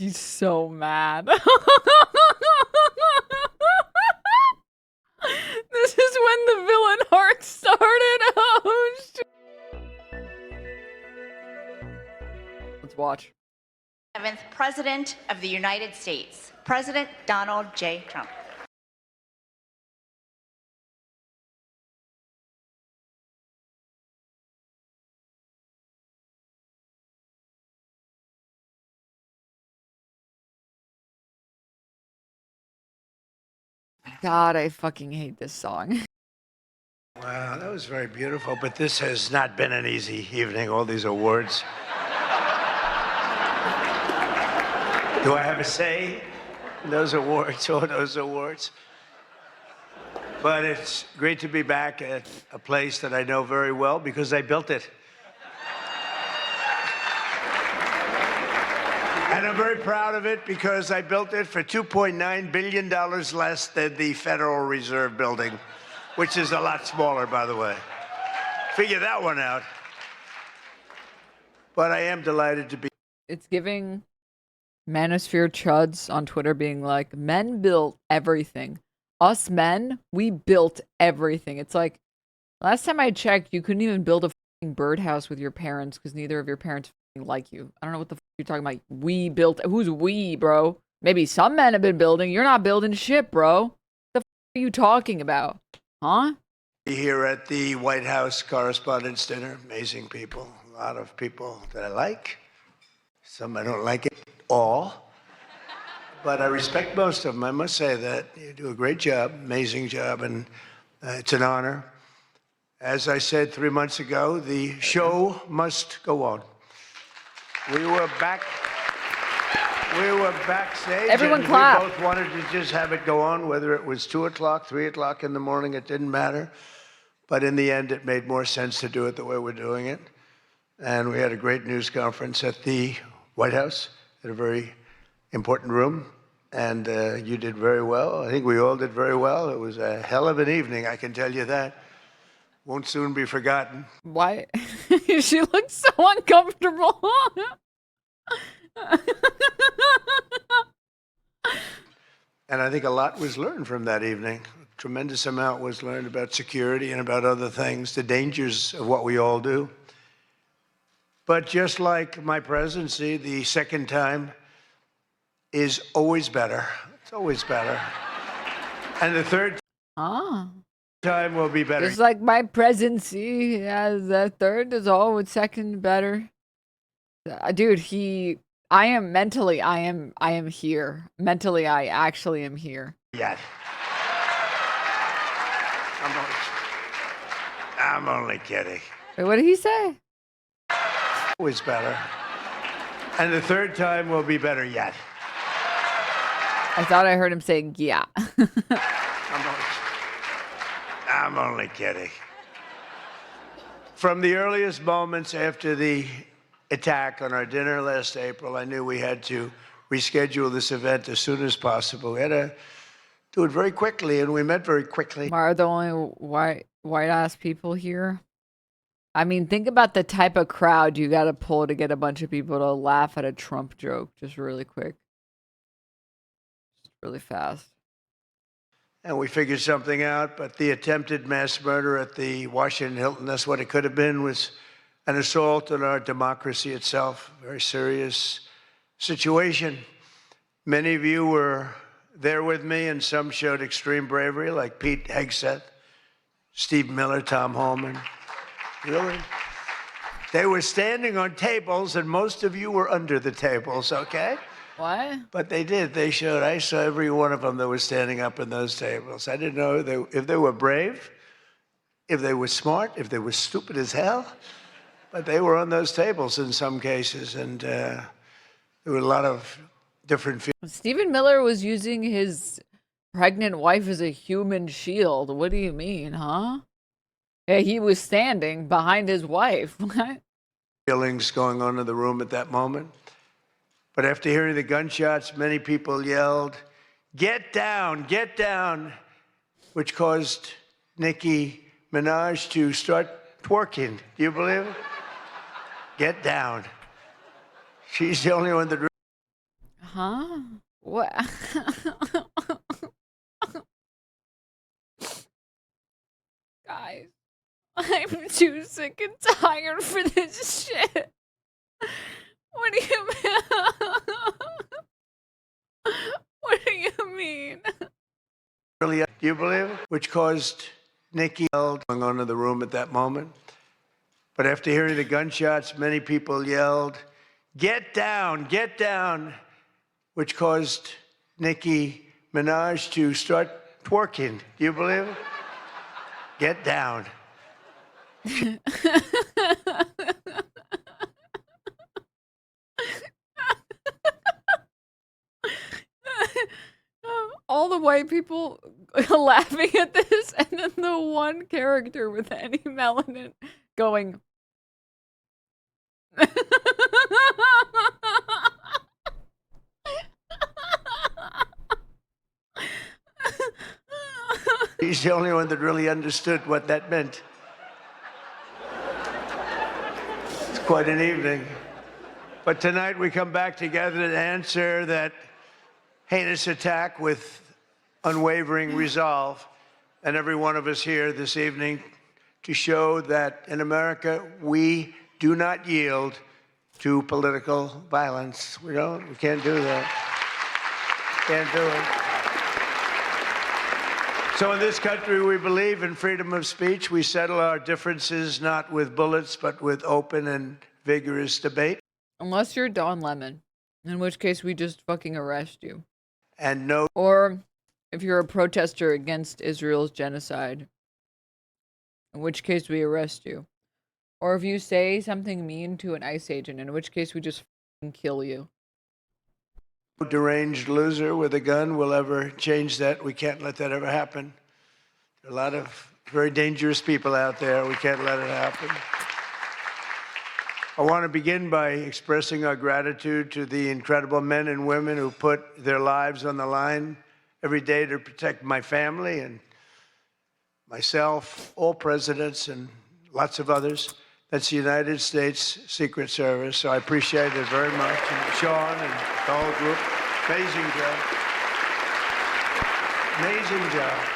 He's so mad. This is when the villain heart started. Oh, shit. Let's watch. 7th President of the United States, President Donald J. Trump. God, I fucking hate this song. Wow, that was very beautiful, but this has not been an easy evening, all these awards. Do I have a say in those awards, all those awards? But it's great to be back at a place that I know very well because I built it. And I'm very proud of it because I built it for $2.9 billion less than the Federal Reserve building, which is a lot smaller, by the way. Figure that one out. But I am delighted to be. It's giving Manosphere Chuds on Twitter being like, men built everything. Us men, we built everything. It's like, last time I checked, you couldn't even build a fucking birdhouse with your parents because neither of your parents fucking like you. I don't know what the fuck you're talking about. We built. Who's we, bro? Maybe some men have been building. You're not building shit, bro. The fuck are you talking about? Huh? Here at the White House Correspondents' Dinner. Amazing people. A lot of people that I like. Some I don't like at all. But I respect most of them. I must say that. You do a great job, amazing job, and it's an honor. As I said 3 months ago, the show must go on. We were backstage. Everyone and clap. We both wanted to just have it go on, whether it was 2 o'clock, 3 o'clock in the morning, it didn't matter. But in the end, it made more sense to do it the way we're doing it. And we had a great news conference at the White House, in a very important room. And you did very well. I think we all did very well. It was a hell of an evening, I can tell you that. Won't soon be forgotten. Why? She looks so uncomfortable. And I think a lot was learned from that evening. A tremendous amount was learned about security and about other things, the dangers of what we all do. But just like my presidency, the second time is always better. It's always better. And the third time will be better. Just like my presidency, yeah, the third is always second better. Dude, I am here. Mentally, I actually am here. Yes. I'm only kidding. Wait, what did he say? Always better. And the third time will be better yet. I thought I heard him saying, yeah. I'm only kidding. From the earliest moments after the attack on our dinner last April, I knew we had to reschedule this event as soon as possible. We had to do it very quickly, and we met very quickly. Are the only white-ass people here? I mean, think about the type of crowd you gotta pull to get a bunch of people to laugh at a Trump joke, just really quick. Just really fast. And we figured something out, but the attempted mass murder at the Washington Hilton, that's what it could have been, was an assault on our democracy itself. Very serious situation. Many of you were there with me, and some showed extreme bravery, like Pete Hegseth, Steve Miller, Tom Holman. Really? They were standing on tables, and most of you were under the tables, okay? What? But they did. They showed. I saw every one of them that was standing up in those tables. I didn't know if they were brave, if they were smart, if they were stupid as hell. But they were on those tables in some cases, and there were a lot of different feelings. Stephen Miller was using his pregnant wife as a human shield. What do you mean, huh? Yeah, he was standing behind his wife. What? Feelings going on in the room at that moment. But after hearing the gunshots, many people yelled, "Get down, get down," which caused Nicki Minaj to start twerking. Do you believe it? Get down. She's the only one that Huh? What? Guys, I'm too sick and tired for this shit. What do you mean? What do you mean? Really, do you believe it? Which caused Nicki going on in the room at that moment. But after hearing the gunshots, many people yelled, "Get down, get down," which caused Nicki Minaj to start twerking. Do you believe it? Get down. All the white people laughing at this, and then the one character with any melanin going. He's the only one that really understood what that meant. It's quite an evening. But tonight we come back together to answer that heinous attack with unwavering resolve. And every one of us here this evening to show that in America, we do not yield to political violence. We can't do that. Can't do it. So in this country, we believe in freedom of speech. We settle our differences not with bullets, but with open and vigorous debate. Unless you're Don Lemon, in which case we just fucking arrest you. And no. Or if you're a protester against Israel's genocide, in which case we arrest you. Or if you say something mean to an ICE agent, in which case we just fucking kill you. No deranged loser with a gun will ever change that. We can't let that ever happen. There are a lot of very dangerous people out there. We can't let it happen. I want to begin by expressing our gratitude to the incredible men and women who put their lives on the line every day to protect my family and myself, all presidents, and lots of others. That's the United States Secret Service. So I appreciate it very much. And Sean and the whole group, amazing job. Amazing job.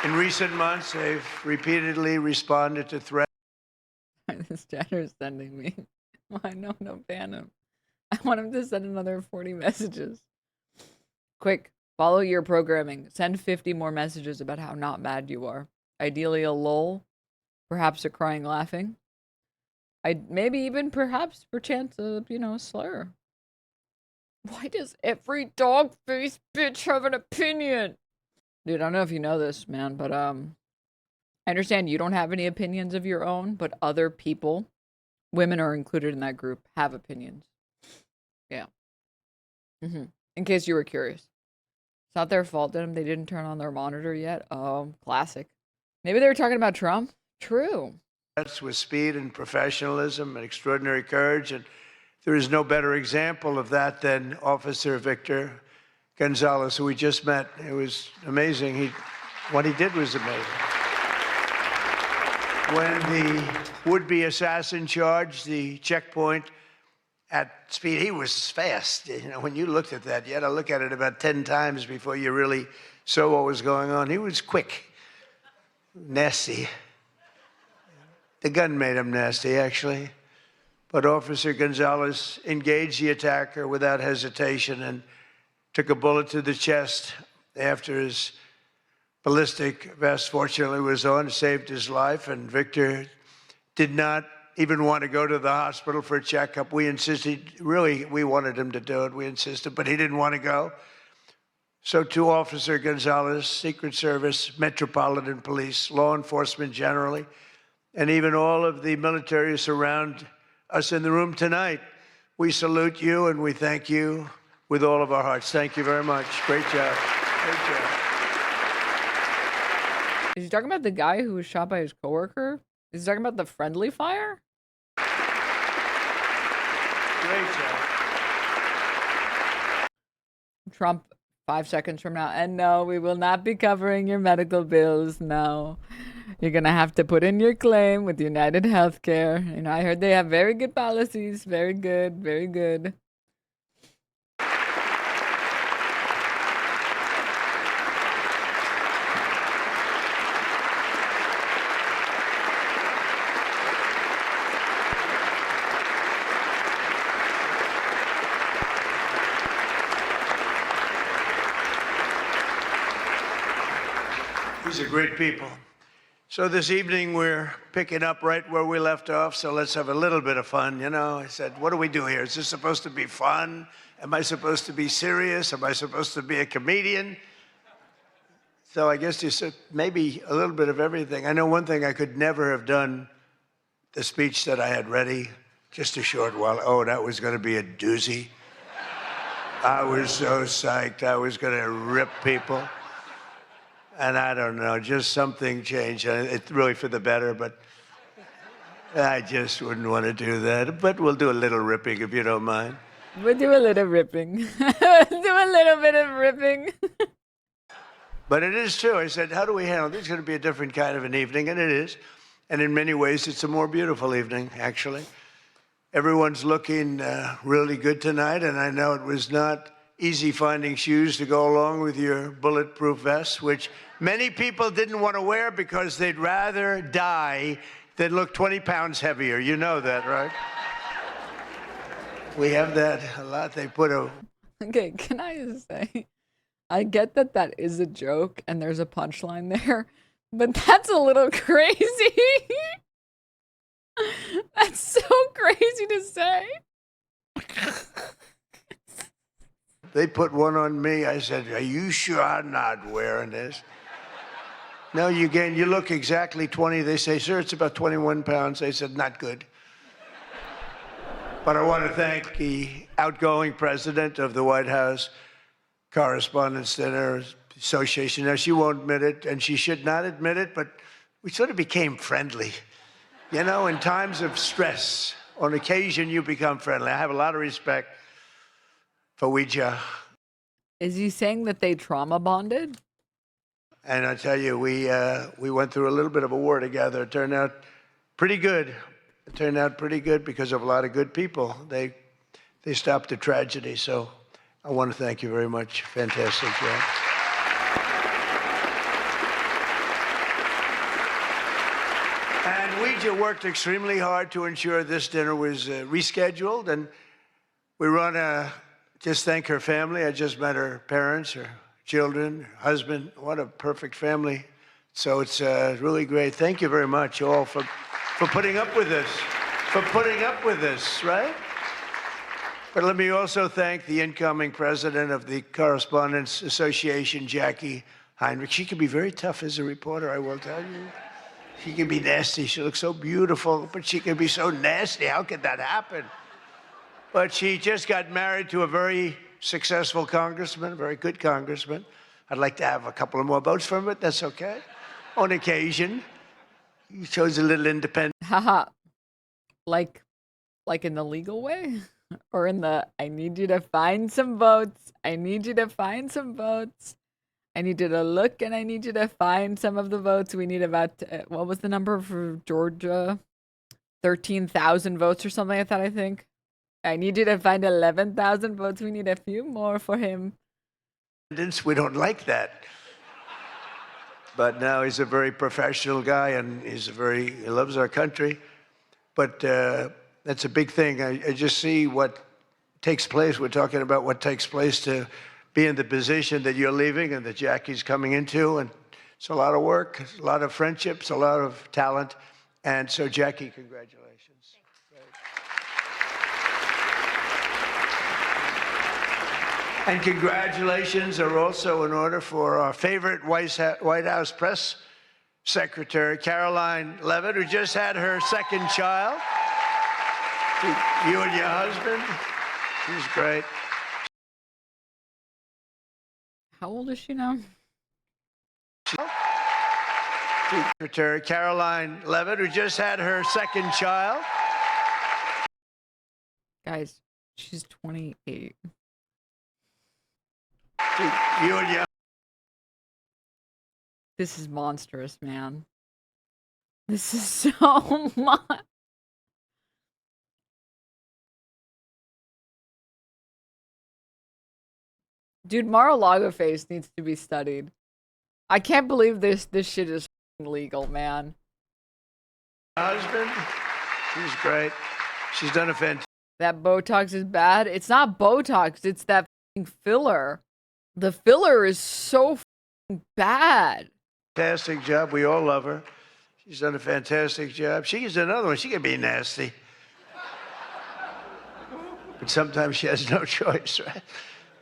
In recent months, they've repeatedly responded to threats. This chatter is sending me. Why no ban him? I want him to send another 40 messages. Quick, follow your programming. Send 50 more messages about how not mad you are. Ideally a lull, perhaps a crying laughing. Maybe even perhaps perchance a, slur. Why does every dog-faced bitch have an opinion? Dude, I don't know if you know this, man, but I understand you don't have any opinions of your own, but other people, women are included in that group, have opinions. Yeah. In case you were curious. It's not their fault, Denim. They didn't turn on their monitor yet. Oh, classic. Maybe they were talking about Trump. True. That's with speed and professionalism and extraordinary courage. And there is no better example of that than Officer Victor Gonzalez, who we just met. It was amazing. What he did was amazing. When the would-be assassin charged the checkpoint at speed, he was fast. When you looked at that, you had to look at it about 10 times before you really saw what was going on. He was quick, nasty. The gun made him nasty, actually. But Officer Gonzalez engaged the attacker without hesitation and took a bullet to the chest after his ballistic vest, fortunately, was on, saved his life. And Victor did not even want to go to the hospital for a checkup. We insisted, really, we wanted him to do it. We insisted, but he didn't want to go. So to Officer Gonzalez, Secret Service, Metropolitan Police, law enforcement generally, and even all of the military who surround us in the room tonight, we salute you and we thank you with all of our hearts. Thank you very much. Great job. Great job. Is he talking about the guy who was shot by his coworker? Is he talking about the friendly fire? Great job. Trump 5 seconds from now. And no, we will not be covering your medical bills. No. You're going to have to put in your claim with United Healthcare. I heard they have very good policies. Very good. Very good. These are great people. So this evening we're picking up right where we left off, so let's have a little bit of fun. You know, I said, what do we do here? Is this supposed to be fun? Am I supposed to be serious? Am I supposed to be a comedian? So I guess you said maybe a little bit of everything. I know one thing, I could never have done the speech that I had ready just a short while. Oh, that was going to be a doozy. I was so psyched. I was going to rip people. And I don't know, just something changed. It's really for the better, but I just wouldn't want to do that. But we'll do a little ripping if you don't mind. We'll do a little ripping. Do a little bit of ripping. But it is true. I said, how do we handle this? It's going to be a different kind of an evening, and it is. And in many ways, it's a more beautiful evening, actually. Everyone's looking really good tonight, and I know it was not easy finding shoes to go along with your bulletproof vest, which many people didn't want to wear because they'd rather die than look 20 pounds heavier. You know that, right? We have that a lot. They put a... Okay, can I just say, I get that that is a joke and there's a punchline there, but that's a little crazy. That's so crazy to say. They put one on me. I said, are you sure I'm not wearing this? No, you look exactly 20. They say, sir, it's about 21 pounds. They said, not good. But I want to thank the outgoing president of the White House Correspondents' Dinner Association. Now, she won't admit it, and she should not admit it, but we sort of became friendly. You know, in times of stress, on occasion, you become friendly. I have a lot of respect for Ouija. Is he saying that they trauma bonded? And I tell you, we went through a little bit of a war together. It turned out pretty good. It turned out pretty good because of a lot of good people. They stopped the tragedy. So I want to thank you very much. Fantastic job. And Ouija worked extremely hard to ensure this dinner was rescheduled. And we want to just thank her family. I just met her parents, her children, her husband. What a perfect family. So it's really great. Thank you very much, all, for putting up with this. For putting up with this, right? But let me also thank the incoming president of the Correspondents Association, Jackie Heinrich. She can be very tough as a reporter, I will tell you. She can be nasty. She looks so beautiful, but she can be so nasty. How could that happen? But she just got married to a very successful congressman, a very good congressman. I'd like to have a couple of more votes from it. That's okay. On occasion, he chose a little independent. Haha. Like in the legal way? Or in the, I need you to find some votes. I need you to find some votes. I need you to look and I need you to find some of the votes. We need about, what was the number for Georgia? 13,000 votes or something like that, I think. I need you to find 11,000 votes. We need a few more for him. We don't like that. But now he's a very professional guy and he loves our country. But that's a big thing. I just see what takes place. We're talking about what takes place to be in the position that you're leaving and that Jackie's coming into. And it's a lot of work, a lot of friendships, a lot of talent. And so, Jackie, congratulations. And congratulations are also in order for our favorite White House press secretary, Caroline Levitt, who just had her second child. You and your husband. She's great. How old is she now? Secretary Caroline Levitt, who just had her second child. Guys, she's 28. You and your... This is monstrous, man. This is so much. Dude, Mar-a-Lago face needs to be studied. I can't believe this shit is legal, man. Husband, she's great. She's done a fantastic... That Botox is bad. It's not Botox, it's that filler. The filler is so bad. Fantastic job. We all love her. She's done a fantastic job. She's another one. She can be nasty. But sometimes she has no choice, right?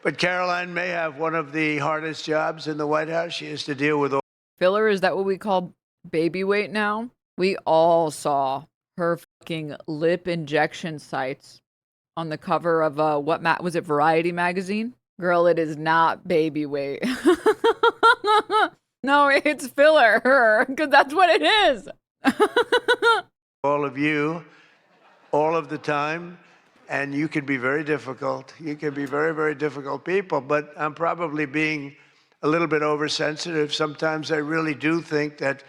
But Caroline may have one of the hardest jobs in the White House. She has to deal with all. Filler, is that what we call baby weight now? We all saw her fucking lip injection sites on the cover of was it Variety magazine? Girl, it is not baby weight. No, it's filler, because that's what it is. All of you, all of the time, and you can be very difficult. You can be very, very difficult people, but I'm probably being a little bit oversensitive. Sometimes I really do think that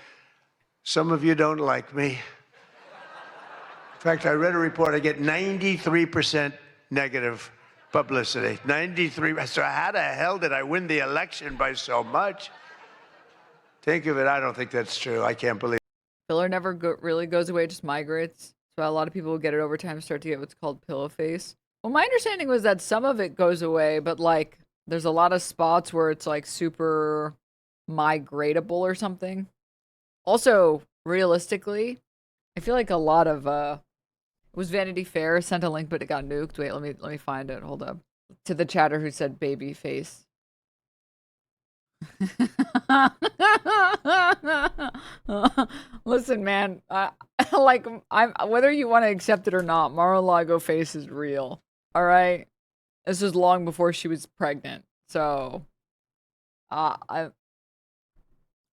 some of you don't like me. In fact, I read a report, I get 93% negative publicity. 93, so how the hell did I win the election by so much? Think of it, I don't think that's true. I can't believe it. Filler never really goes away, just migrates. So a lot of people will get it over time, start to get what's called pillow face. Well, my understanding was that some of it goes away, but like there's a lot of spots where it's like super migratable or something. Also, realistically, I feel like a lot of it was Vanity Fair sent a link, but it got nuked. Wait, let me find it. Hold up. To the chatter who said baby face. Listen, man, like I'm whether you want to accept it or not, Mar-a-Lago face is real. All right, this was long before she was pregnant. So,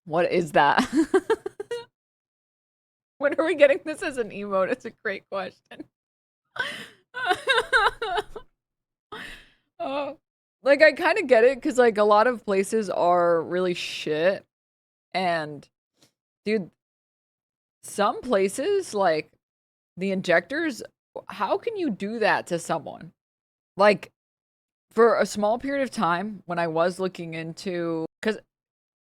what is that? When are we getting this as an emote? It's a great question. Oh. Like, I kind of get it, because, like, a lot of places are really shit. And, dude, some places, like, the injectors, how can you do that to someone? Like, for a small period of time, when I was looking into, because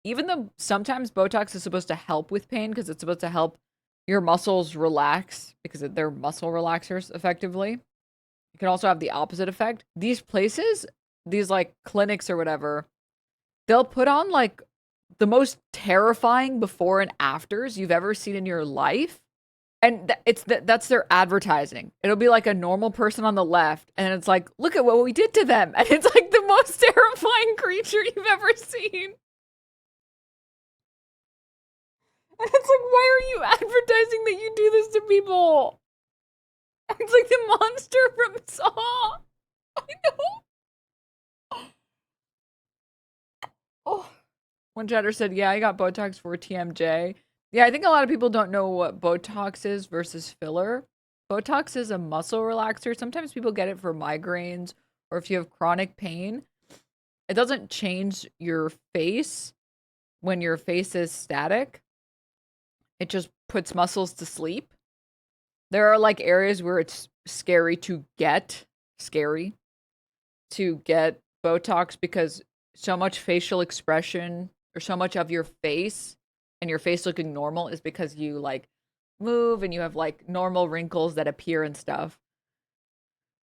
even though sometimes Botox is supposed to help with pain, because it's supposed to help your muscles relax, because they're muscle relaxers, effectively. It can also have the opposite effect. These places, these like clinics or whatever, they'll put on like the most terrifying before and afters you've ever seen in your life, and that's their advertising. It'll be like a normal person on the left, and it's like, look at what we did to them, and it's like the most terrifying creature you've ever seen. And it's like, why are you advertising that you do this to people? It's like the monster from Saw. I know. Oh. One chatter said, yeah, I got Botox for TMJ. Yeah, I think a lot of people don't know what Botox is versus filler. Botox is a muscle relaxer. Sometimes people get it for migraines or if you have chronic pain. It doesn't change your face when your face is static. It just puts muscles to sleep. There are like areas where it's scary to get Botox because so much facial expression or so much of your face and your face looking normal is because you like move and you have like normal wrinkles that appear and stuff.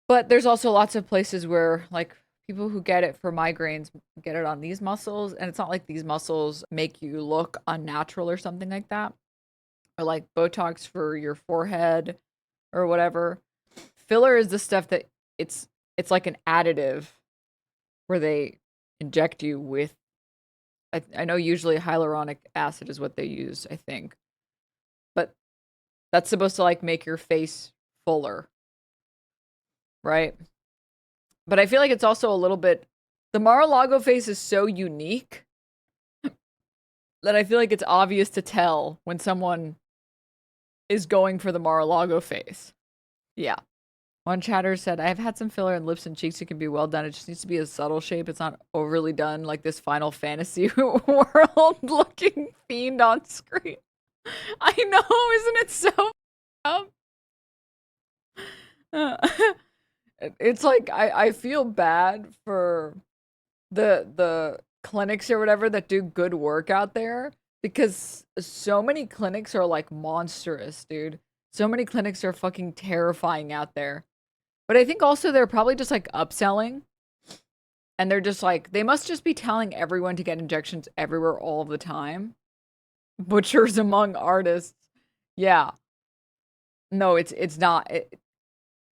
But there's also lots of places where like people who get it for migraines get it on these muscles, and it's not like these muscles make you look unnatural or something like that. Or like Botox for your forehead or whatever. Filler is the stuff that it's like an additive where they inject you with, I know usually hyaluronic acid is what they use, I think. But that's supposed to like make your face fuller. Right? But I feel like it's also a little bit, the Mar-a-Lago face is so unique that I feel like it's obvious to tell when someone is going for the Mar-a-Lago face. Yeah. One chatter said, I have had some filler in lips and cheeks. It can be well done. It just needs to be a subtle shape. It's not overly done like this Final Fantasy world looking fiend on screen. I know, isn't it so up? It's like, I feel bad for the clinics or whatever that do good work out there, because so many clinics are like monstrous, dude. So many clinics are fucking terrifying out there. But I think also they're probably just like upselling. And they're just like, they must just be telling everyone to get injections everywhere all the time. Butchers among artists. Yeah. No, it's not.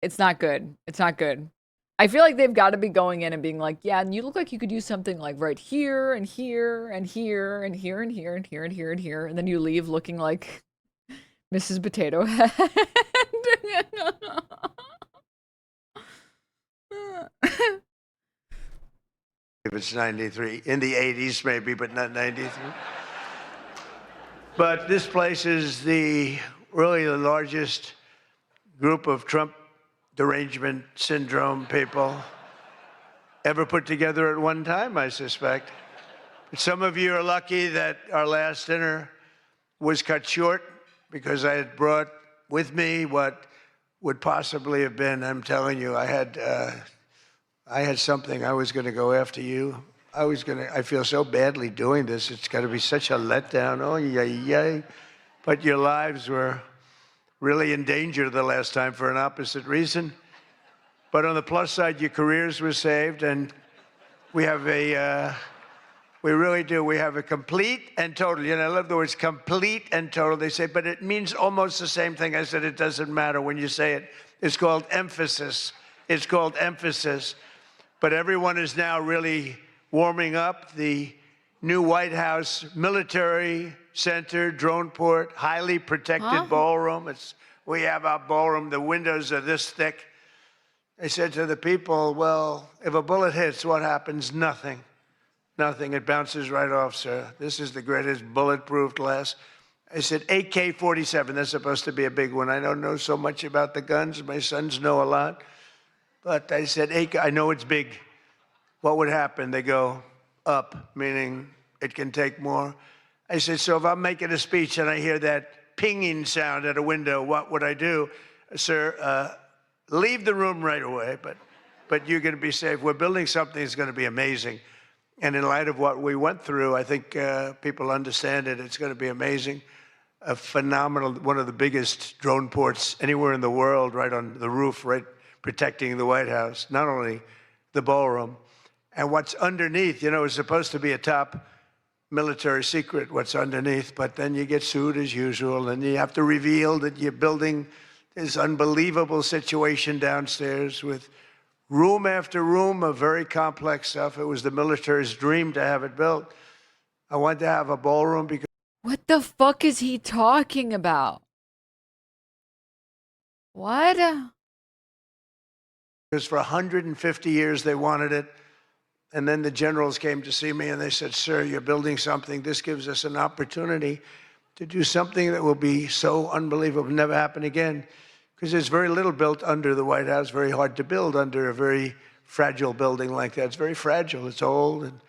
It's not good. It's not good. I feel like they've got to be going in and being like, yeah, and you look like you could use something like right here and here and here and here and here and here and here and here, and then you leave looking like Mrs. Potato Head. If it's 93, in the 80s maybe, but not 93. But this place is really the largest group of Trump derangement syndrome people ever put together at one time, I suspect. Some of you are lucky that our last dinner was cut short because I had brought with me what would possibly have been, I'm telling you, I had something. I was going to go after you. I feel so badly doing this. It's got to be such a letdown. Oh, yay. But your lives were really in danger the last time for an opposite reason. But on the plus side, your careers were saved, and we really do. We have a complete and total. You know, I love the words complete and total. They say, but it means almost the same thing. I said, it doesn't matter when you say it. It's called emphasis. It's called emphasis. But everyone is now really warming up. The new White House military center, drone port, highly protected ballroom. We have our ballroom. The windows are this thick. I said to the people, well, if a bullet hits, what happens? Nothing. Nothing. It bounces right off, sir. This is the greatest bulletproof glass. I said, AK-47. That's supposed to be a big one. I don't know so much about the guns. My sons know a lot. But I said, I know it's big. What would happen? They go up, meaning it can take more. I said, so if I'm making a speech and I hear that pinging sound at a window, what would I do? Sir, leave the room right away, but you're going to be safe. We're building something that's going to be amazing. And in light of what we went through, I think people understand it. It's going to be amazing. A phenomenal, one of the biggest drone ports anywhere in the world, right on the roof, right protecting the White House, not only the ballroom. And what's underneath, you know, is supposed to be a top military secret, what's underneath, but then you get sued as usual, and you have to reveal that you're building this unbelievable situation downstairs with room after room of very complex stuff. It was the military's dream to have it built. I wanted to have a ballroom because... What the fuck is he talking about? What? Because for 150 years they wanted it. And then the generals came to see me and they said, sir, you're building something. This gives us an opportunity to do something that will be so unbelievable, never happen again. Because there's very little built under the White House, very hard to build under a very fragile building like that. It's very fragile, it's old, and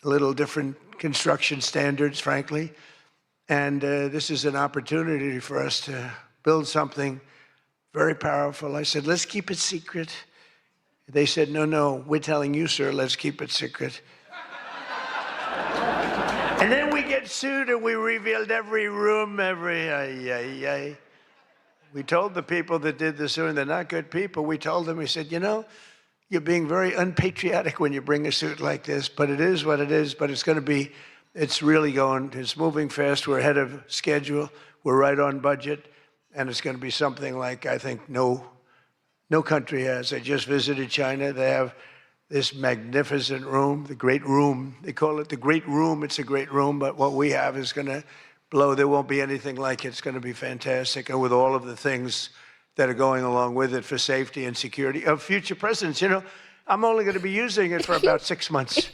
a little different construction standards, frankly. And this is an opportunity for us to build something very powerful. I said, let's keep it secret. They said, no, we're telling you, sir, let's keep it secret. And then we get sued and we revealed every room, We told the people that did the suing, they're not good people. We told them, we said, you know, you're being very unpatriotic when you bring a suit like this, but it is what it is, but it's going to be, it's really going, it's moving fast. We're ahead of schedule. We're right on budget. And it's going to be something like, I think, no country has. I just visited China. They have this magnificent room, the Great Room. They call it the Great Room. It's a great room, but what we have is going to blow. There won't be anything like it. It's going to be fantastic. And with all of the things that are going along with it for safety and security of future presidents. You know, I'm only going to be using it for about 6 months,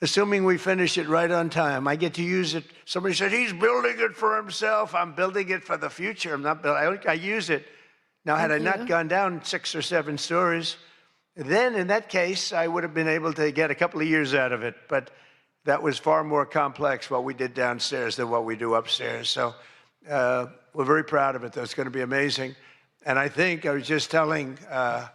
assuming we finish it right on time. I get to use it. Somebody said, he's building it for himself. I'm building it for the future. I'm not building, I use it. Now, had I not gone down 6 or 7 stories, then in that case, I would have been able to get a couple of years out of it. But that was far more complex, what we did downstairs, than what we do upstairs. So we're very proud of it, though. It's going to be amazing. And I think, I was just telling the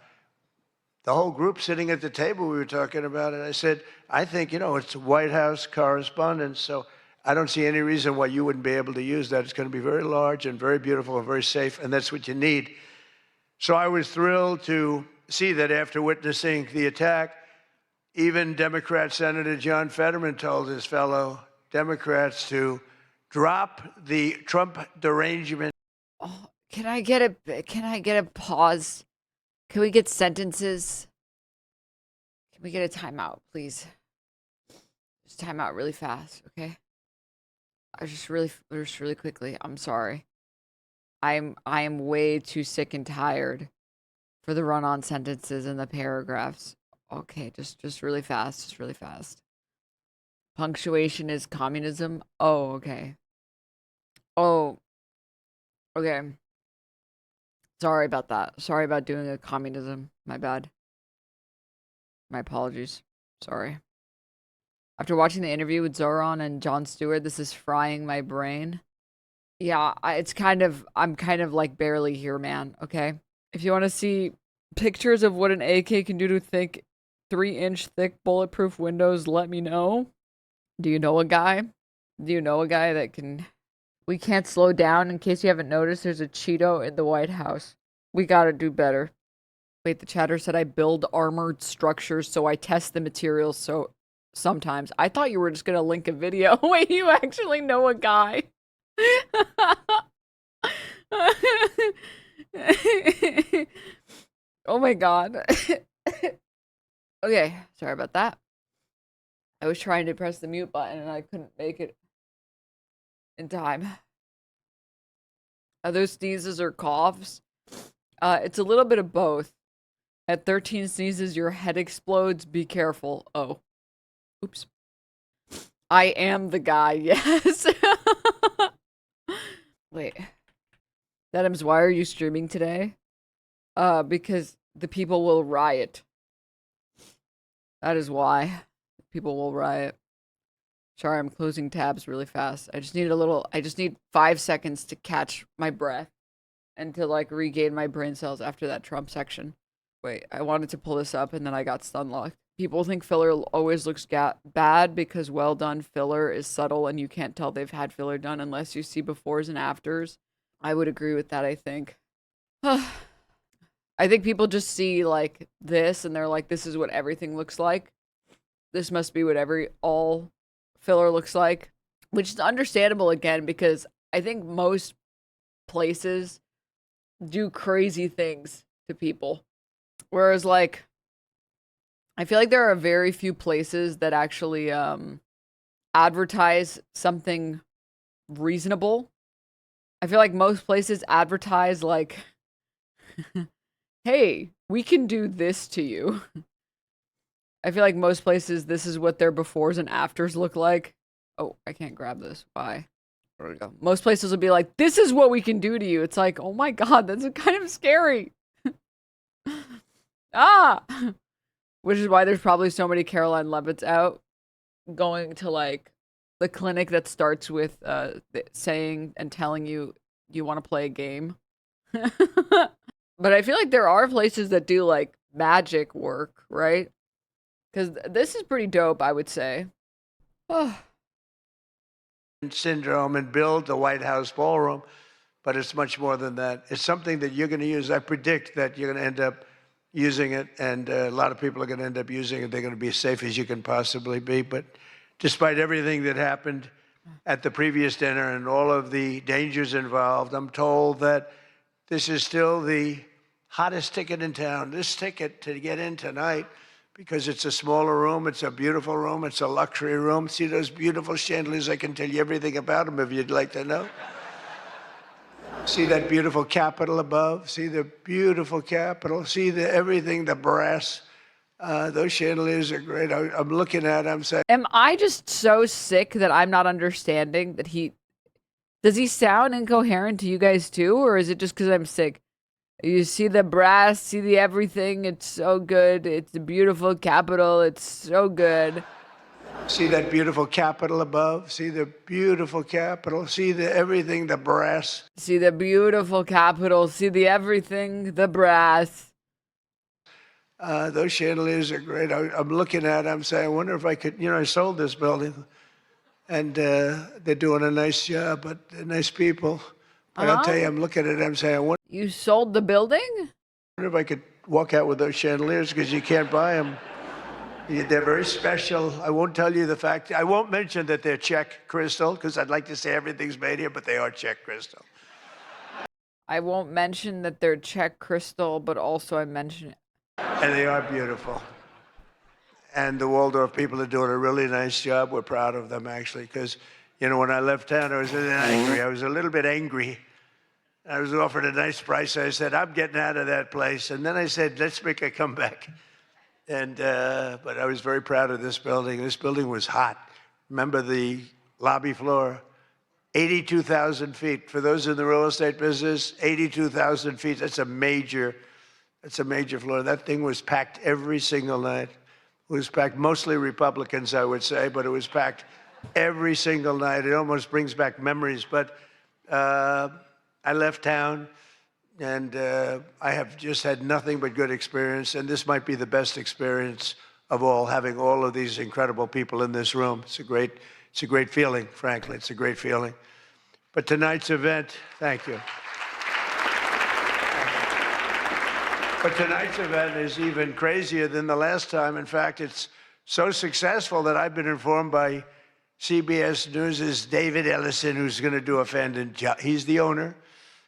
whole group sitting at the table, we were talking about it. I said, I think, you know, it's White House correspondence, so I don't see any reason why you wouldn't be able to use that. It's going to be very large and very beautiful and very safe, and that's what you need. So I was thrilled to see that after witnessing the attack, even Democrat Senator John Fetterman told his fellow Democrats to drop the Trump derangement. Oh, can I get a pause? Can we get sentences? Can we get a timeout, please? Just time out really fast, okay? Just really quickly. I'm sorry. I am way too sick and tired for the run-on sentences and the paragraphs. Okay, just really fast, just really fast. Punctuation is communism. Oh, okay. Oh, okay. Sorry about that. Sorry about doing a communism. My bad. My apologies. Sorry. After watching the interview with Zoran and Jon Stewart, this is frying my brain. Yeah, I'm kind of like barely here, man, okay? If you want to see pictures of what an AK can do to 3-inch thick bulletproof windows, let me know. Do you know a guy? Do you know a guy that can... We can't slow down. In case you haven't noticed, there's a Cheeto in the White House. We gotta do better. Wait, the chatter said I build armored structures, so I test the materials, so sometimes. I thought you were just gonna link a video. Wait, you actually know a guy. Oh my god. Okay, sorry about that. I was trying to press the mute button and I couldn't make it in time. Are those sneezes or coughs? It's a little bit of both. At 13 sneezes, your head explodes. Be careful. Oh. Oops. I am the guy, yes. Wait. Denims, why are you streaming today? Because the people will riot. That is why. People will riot. Sorry, I'm closing tabs really fast. I just need 5 seconds to catch my breath and to like regain my brain cells after that Trump section. Wait, I wanted to pull this up and then I got stun locked. People think filler always looks bad because well done filler is subtle and you can't tell they've had filler done unless you see befores and afters. I would agree with that, I think. I think people just see like this and they're like, this is what everything looks like. This must be what all filler looks like, which is understandable again, because I think most places do crazy things to people. Whereas like, I feel like there are very few places that actually advertise something reasonable. I feel like most places advertise like, hey, we can do this to you. I feel like most places, this is what their befores and afters look like. Oh, I can't grab this. Why? There we go. Most places will be like, this is what we can do to you. It's like, oh my god, that's kind of scary. Ah! Which is why there's probably so many Caroline Leavitt's out going to like the clinic that starts with saying and telling you you want to play a game. But I feel like there are places that do like magic work, right? Because this is pretty dope, I would say. Oh. Syndrome and build the White House ballroom, but it's much more than that. It's something that you're going to use. I predict that you're going to end up using it, and a lot of people are going to end up using it. They're going to be as safe as you can possibly be. But despite everything that happened at the previous dinner and all of the dangers involved, I'm told that this is still the hottest ticket in town. This ticket to get in tonight, because it's a smaller room, it's a beautiful room, it's a luxury room. See those beautiful chandeliers? I can tell you everything about them if you'd like to know. See that beautiful Capitol above? See the beautiful Capitol? See everything, the brass. Those chandeliers are great. I'm looking at them, I'm saying... Am I just so sick that I'm not understanding that he... Does he sound incoherent to you guys too? Or is it just because I'm sick? You see the brass, see the everything. It's so good. It's a beautiful Capitol. It's so good. See that beautiful Capitol above? See the beautiful Capitol? See everything, the brass. See the beautiful Capitol. See the everything, the brass. Those chandeliers are great. I'm looking at them, saying, I wonder if I could, I sold this building. And they're doing a nice job, but they're nice people. But I'll tell you, I'm looking at them saying, I wonder... You sold the building? I wonder if I could walk out with those chandeliers, because you can't buy them. They're very special. I won't tell you the fact. I won't mention that they're Czech crystal, because I'd like to say everything's made here, but they are Czech crystal. I won't mention that they're Czech crystal, but also I mention it. And they are beautiful. And the Waldorf people are doing a really nice job. We're proud of them, actually, because, you know, when I left town, I was angry. I was a little bit angry. I was offered a nice price. I said, I'm getting out of that place. And then I said, let's make a comeback. And, but I was very proud of this building. This building was hot. Remember the lobby floor? 82,000 feet. For those in the real estate business, 82,000 feet. That's a major floor. That thing was packed every single night. It was packed, mostly Republicans, I would say, but it was packed every single night. It almost brings back memories. But I left town, and I have just had nothing but good experience. And this might be the best experience of all, having all of these incredible people in this room. It's a great feeling, frankly. It's a great feeling. But tonight's event, thank you. But tonight's event is even crazier than the last time. In fact, it's so successful that I've been informed by CBS News' David Ellison, who's going to do a fantastic job. He's the owner.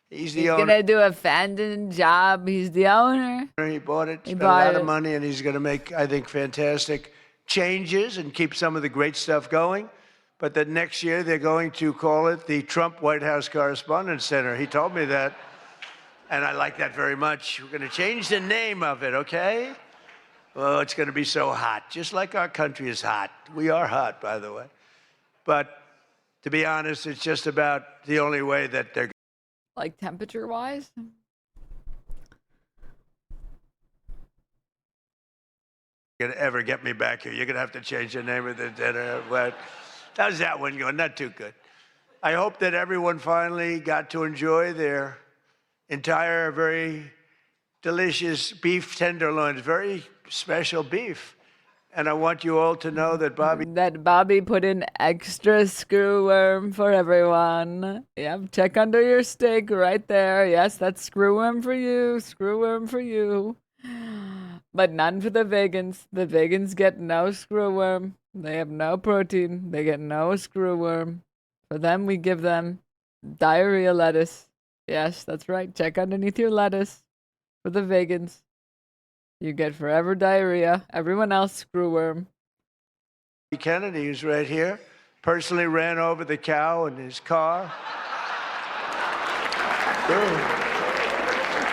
He's going to do a fantastic job. He's the owner. He bought it, spent a lot of money, and he's going to make, I think, fantastic changes and keep some of the great stuff going. But that next year they're going to call it the Trump White House Correspondents Center. He told me that. And I like that very much. We're going to change the name of it, okay? Oh, it's going to be so hot, just like our country is hot. We are hot, by the way. But to be honest, it's just about the only way that they're Like temperature-wise? going to ever get me back here. You're going to have to change the name of the dinner. But how's that one going? Not too good. I hope that everyone finally got to enjoy their entire, very delicious beef tenderloins, very special beef. And I want you all to know that Bobby put in extra screwworm for everyone. Yep, check under your steak right there. Yes, that's screwworm for you. Screwworm for you. But none for the vegans. The vegans get no screwworm. They have no protein. They get no screwworm. For them, we give them diarrhea lettuce. Yes, that's right. Check underneath your lettuce for the vegans. You get forever diarrhea. Everyone else, screwworm. Kennedy, who's right here, personally ran over the cow in his car.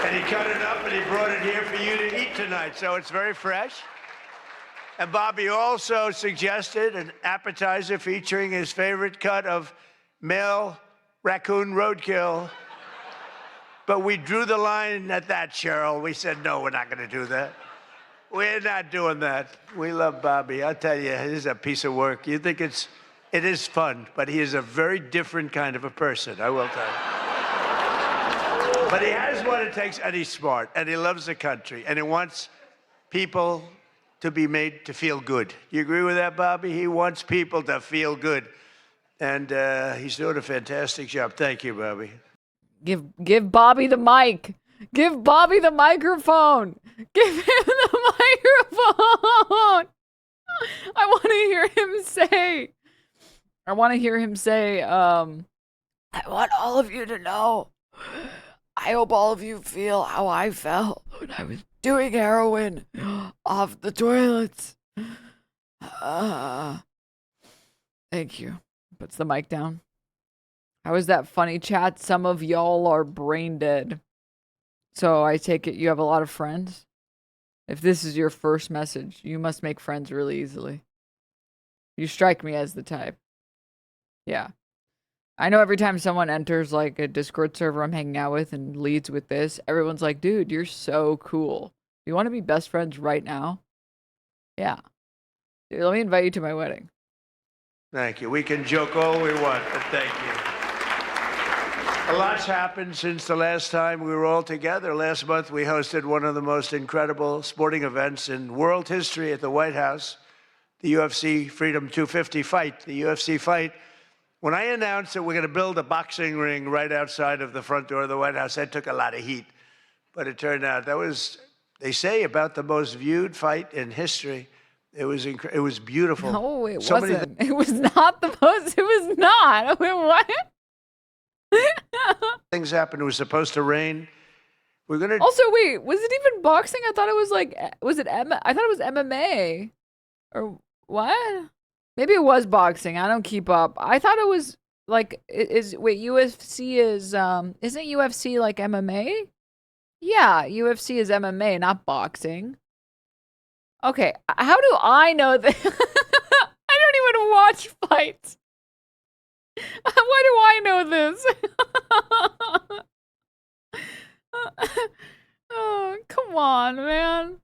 And he cut it up and he brought it here for you to eat tonight. So it's very fresh. And Bobby also suggested an appetizer featuring his favorite cut of male raccoon roadkill. But we drew the line at that, Cheryl. We said, no, we're not going to do that. We're not doing that. We love Bobby. I'll tell you, it is a piece of work. You think it is fun, but he is a very different kind of a person, I will tell you. But he has what it takes, and he's smart, and he loves the country, and he wants people to be made to feel good. You agree with that, Bobby? He wants people to feel good. And he's doing a fantastic job. Thank you, Bobby. Give Bobby the mic. Give Bobby the microphone. Give him the microphone. I want to hear him say. I want all of you to know. I hope all of you feel how I felt when I was doing heroin off the toilets. Thank you. Puts the mic down. How is that funny, chat? Some of y'all are brain dead. So I take it you have a lot of friends? If this is your first message, you must make friends really easily. You strike me as the type. Yeah. I know every time someone enters like a Discord server I'm hanging out with and leads with this, everyone's like, dude, you're so cool. You want to be best friends right now? Yeah. Dude, let me invite you to my wedding. Thank you. We can joke all we want, but thank you. A lot's happened since the last time we were all together. Last month, we hosted one of the most incredible sporting events in world history at the White House, the UFC Freedom 250 fight. The UFC fight, when I announced that we're going to build a boxing ring right outside of the front door of the White House, that took a lot of heat. But it turned out that was, they say, about the most viewed fight in history. It was it was beautiful. No, it So many wasn't. It was not the most. It was not. Wait, what? things happened. It was supposed to rain. We're gonna. Also, wait, was it even boxing? I thought it was like, was it I thought it was MMA, or what? Maybe it was boxing. I don't keep up. I thought it was like, wait, UFC isn't UFC like MMA? Yeah, UFC is MMA, not boxing. Okay, how do I know that? I don't even watch fights. Why do I know this? Oh, come on, man.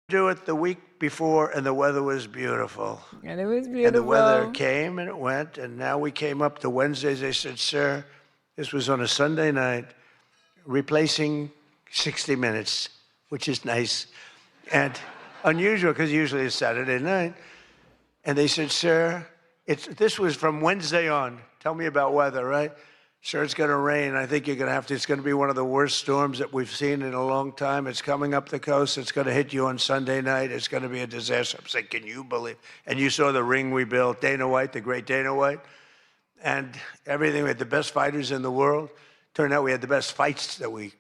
Do it the week before, and the weather was beautiful. And it was beautiful. And the weather came and it went, and now we came up to Wednesdays. They said, sir, this was on a Sunday night, replacing 60 Minutes, which is nice and unusual because usually it's Saturday night. And they said, sir, this was from Wednesday on. Tell me about weather, right? Sir, it's going to rain. I think you're going to have to. It's going to be one of the worst storms that we've seen in a long time. It's coming up the coast. It's going to hit you on Sunday night. It's going to be a disaster. I'm saying, can you believe? And you saw the ring we built, Dana White, the great Dana White, and everything. We had the best fighters in the world. Turned out we had the best fights that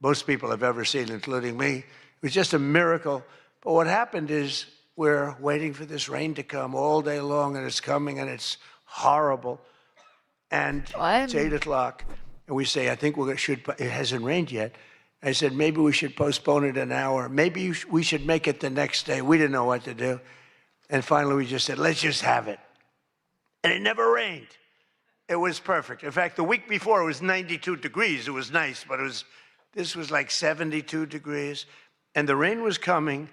most people have ever seen, including me. It was just a miracle. But what happened is we're waiting for this rain to come all day long, and it's coming, and it's horrible. And it's 8 o'clock, and we say, I think it hasn't rained yet. I said, maybe we should postpone it an hour. Maybe we should make it the next day. We didn't know what to do. And finally, we just said, let's just have it. And it never rained. It was perfect. In fact, the week before, it was 92 degrees. It was nice, but this was like 72 degrees. And the rain was coming,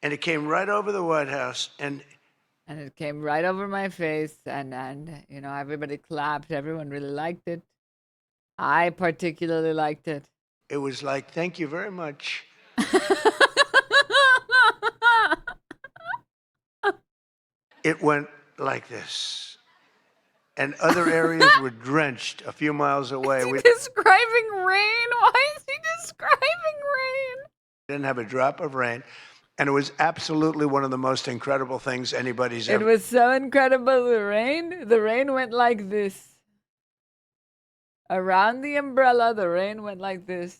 and it came right over the White House. And it came right over my face, and you know, everybody clapped. Everyone really liked it. I particularly liked it. It was like, thank you very much. It went like this. And other areas were drenched a few miles away. Is he describing rain? Why is he describing rain? We didn't have a drop of rain. And it was absolutely one of the most incredible things anybody's ever. It was so incredible. The rain went like this. Around the umbrella, the rain went like this.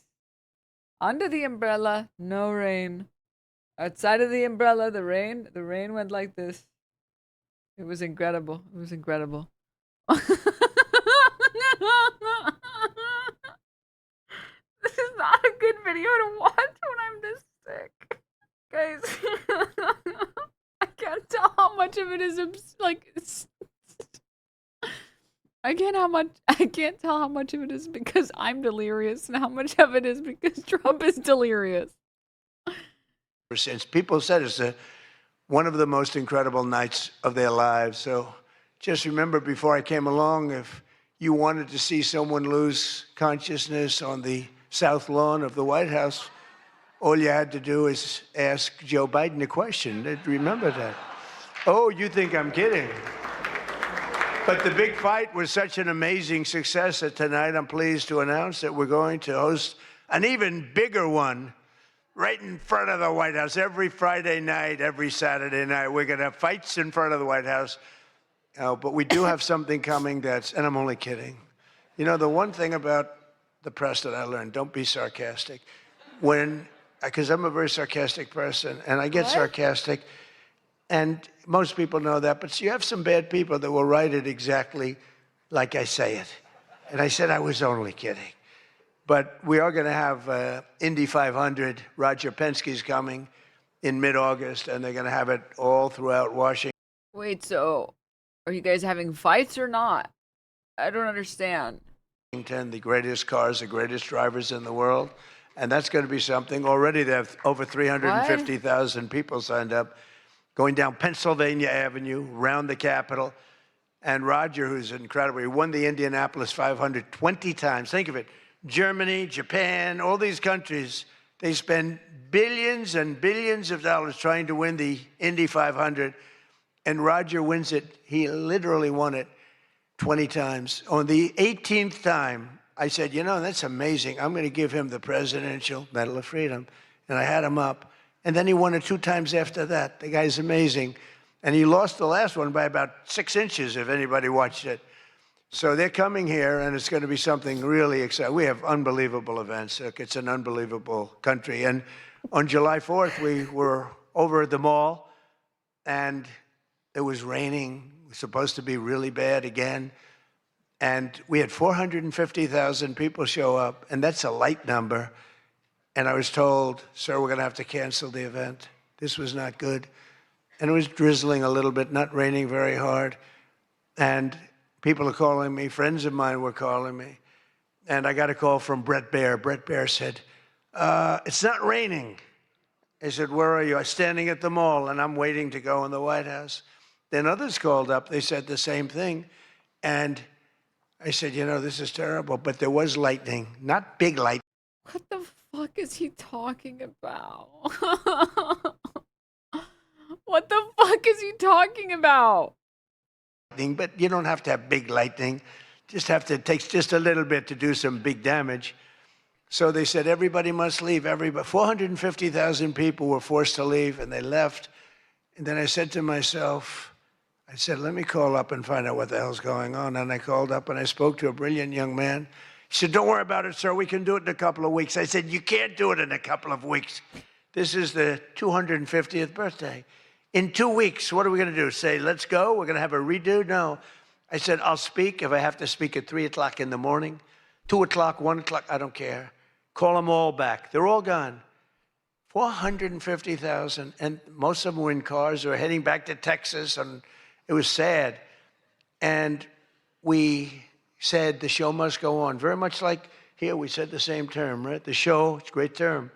Under the umbrella, no rain. Outside of the umbrella, the rain went like this. It was incredible. It was incredible. This is not a good video to watch when I'm this sick. Guys, I can't tell how much of it is I can't tell how much of it is because I'm delirious and how much of it is because Trump is delirious. Since people said it's one of the most incredible nights of their lives. So just remember, before I came along, if you wanted to see someone lose consciousness on the South Lawn of the White House, all you had to do is ask Joe Biden a question. Remember that. Oh, you think I'm kidding. But the big fight was such an amazing success that tonight I'm pleased to announce that we're going to host an even bigger one right in front of the White House. Every Friday night, every Saturday night, we're going to have fights in front of the White House. But we do have something coming and I'm only kidding. You know, the one thing about the press that I learned, don't be sarcastic. Because I'm a very sarcastic person, and I get sarcastic, and most people know that, but you have some bad people that will write it exactly like I say it. And I said I was only kidding. But we are going to have Indy 500. Roger Penske's coming in mid-August, and they're going to have it all throughout Washington. Wait, so are you guys having fights or not? I don't understand. The greatest cars, the greatest drivers in the world. And that's going to be something. Already they have over 350,000 people signed up, going down Pennsylvania Avenue, around the Capitol. And Roger, who's incredible, he won the Indianapolis 500 20 times. Think of it. Germany, Japan, all these countries, they spend billions and billions of dollars trying to win the Indy 500. And Roger wins it. He literally won it 20 times. On the 18th time, I said, you know, that's amazing. I'm going to give him the Presidential Medal of Freedom. And I had him up, And then he won it 2 times after that. The guy's amazing. And he lost the last one by about 6 inches, if anybody watched it. So they're coming here, and it's going to be something really exciting. We have unbelievable events. Look, it's an unbelievable country. And on July 4th, we were over at the mall, and it was raining. It was supposed to be really bad again. And we had 450,000 people show up, and that's a light number. And I was told, sir, we're going to have to cancel the event. This was not good. And it was drizzling a little bit, not raining very hard. And people are calling me, friends of mine were calling me. And I got a call from Brett Baer. Brett Baer said, it's not raining. I said, where are you? I'm standing at the mall, and I'm waiting to go in the White House. Then others called up. They said the same thing. And I said, you know, this is terrible. But there was lightning, not big lightning. What the fuck is he talking about? What the fuck is he talking about? But you don't have to have big lightning. It takes just a little bit to do some big damage. So they said everybody must leave. 450,000 people were forced to leave, and they left. And then I said to myself, I said, let me call up and find out what the hell's going on. And I called up and I spoke to a brilliant young man. He said, don't worry about it, sir. We can do it in a couple of weeks. I said, you can't do it in a couple of weeks. This is the 250th birthday. In 2 weeks, what are we going to do? Say, let's go? We're going to have a redo? No. I said, I'll speak if I have to speak at 3 o'clock in the morning, 2 o'clock, 1 o'clock, I don't care. Call them all back. They're all gone. 450,000, and most of them were in cars. They were heading back to Texas, and it was sad. And we said the show must go on. Very much like here, we said the same term, right? The show, it's a great term.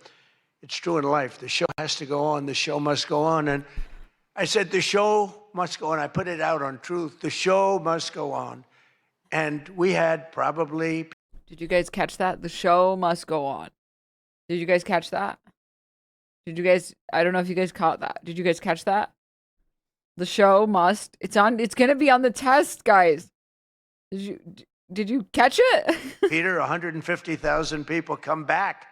It's true in life. The show has to go on. The show must go on. And I said, the show must go on. I put it out on Truth. The show must go on. And we had probably... Did you guys catch that? The show must go on. Did you guys catch that? Did you guys... I don't know if you guys caught that. Did you guys catch that? The show must... It's going to be on the test, guys. Did you catch it? Peter, 150,000 people. Come back.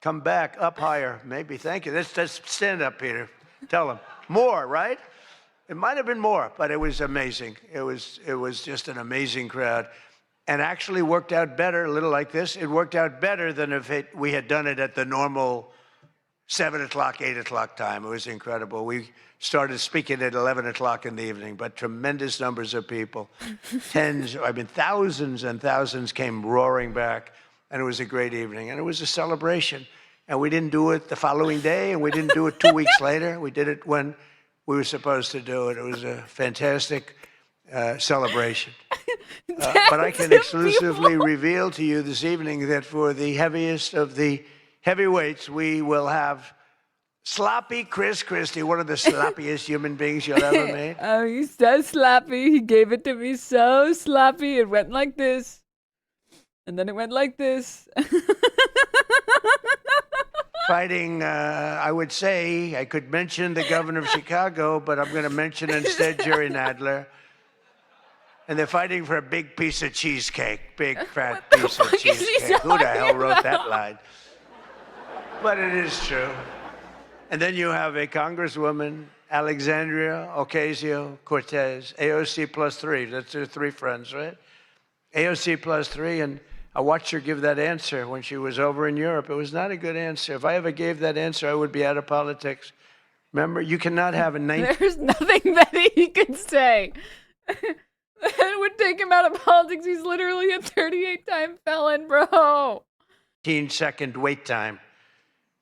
Come back. Up higher. Maybe. Thank you. Let's stand up, Peter. Tell them. More, right? It might have been more, but it was amazing. It was just an amazing crowd, and actually worked out better. A little like this, it worked out better than if we had done it at the normal 7 o'clock, 8 o'clock time. It was incredible. We started speaking at 11 o'clock in the evening, but tremendous numbers of people, thousands and thousands came roaring back, and it was a great evening, and it was a celebration. And we didn't do it the following day, and we didn't do it 2 weeks later. We did it when we were supposed to do it. It was a fantastic celebration. But I can exclusively reveal to you this evening that for the heaviest of the heavyweights, we will have sloppy Chris Christie, one of the sloppiest human beings you'll ever meet. Oh, he's so sloppy. He gave it to me so sloppy. It went like this. And then it went like this. Fighting, I would say, I could mention the governor of Chicago, but I'm going to mention instead Jerry Nadler. And they're fighting for a big piece of cheesecake, big fat piece of cheesecake. Who the hell wrote that line? But it is true. And then you have a Congresswoman, Alexandria Ocasio-Cortez, AOC +3. That's her 3 friends, right? AOC +3, and I watched her give that answer when she was over in Europe. It was not a good answer. If I ever gave that answer, I would be out of politics. Remember, you cannot have a 19... There's nothing that he could say that would take him out of politics. He's literally a 38-time felon, bro. 15-second wait time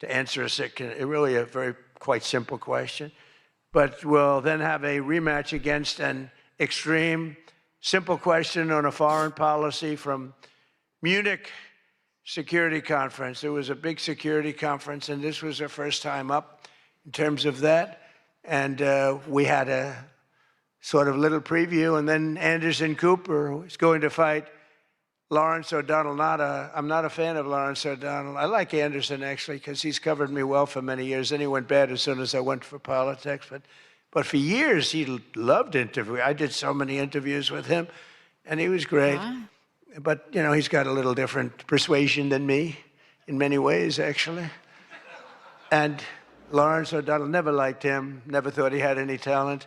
to answer really a very quite simple question. But we'll then have a rematch against an extreme, simple question on a foreign policy from Munich Security Conference. It was a big security conference, and this was our first time up in terms of that. And we had a sort of little preview, and then Anderson Cooper was going to fight Lawrence O'Donnell. I'm not a fan of Lawrence O'Donnell. I like Anderson, actually, because he's covered me well for many years. Then he went bad as soon as I went for politics. But for years, he loved interviewing. I did so many interviews with him, and he was great. But, you know, he's got a little different persuasion than me in many ways, actually. And Lawrence O'Donnell, never liked him, never thought he had any talent,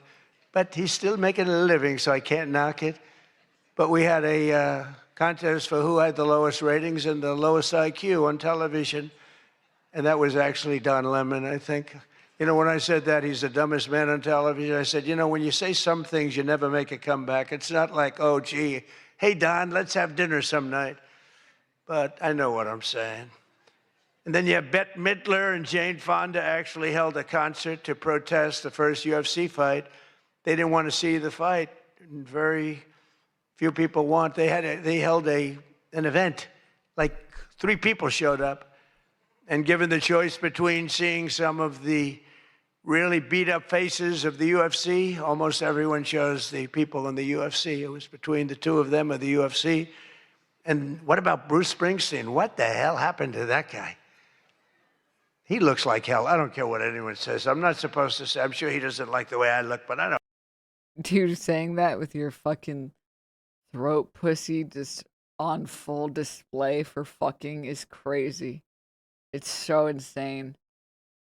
but he's still making a living, so I can't knock it. But we had a contest for who had the lowest ratings and the lowest IQ on television, and that was actually Don Lemon, I think. You know, when I said that he's the dumbest man on television, I said, you know, when you say some things, you never make a comeback. It's not like, oh, gee, hey, Don, let's have dinner some night. But I know what I'm saying. And then you have Bette Midler and Jane Fonda actually held a concert to protest the first UFC fight. They didn't want to see the fight. And very few people want. They held an event. Like 3 people showed up. And given the choice between seeing some of the really beat up faces of the UFC, almost everyone chose the people in the UFC. It was between the 2 of them or the UFC. And what about Bruce Springsteen? What the hell happened to that guy? He looks like hell. I don't care what anyone says. I'm not supposed to say. I'm sure he doesn't like the way I look, but I don't. Dude, saying that with your fucking throat pussy just on full display for fucking is crazy. It's so insane.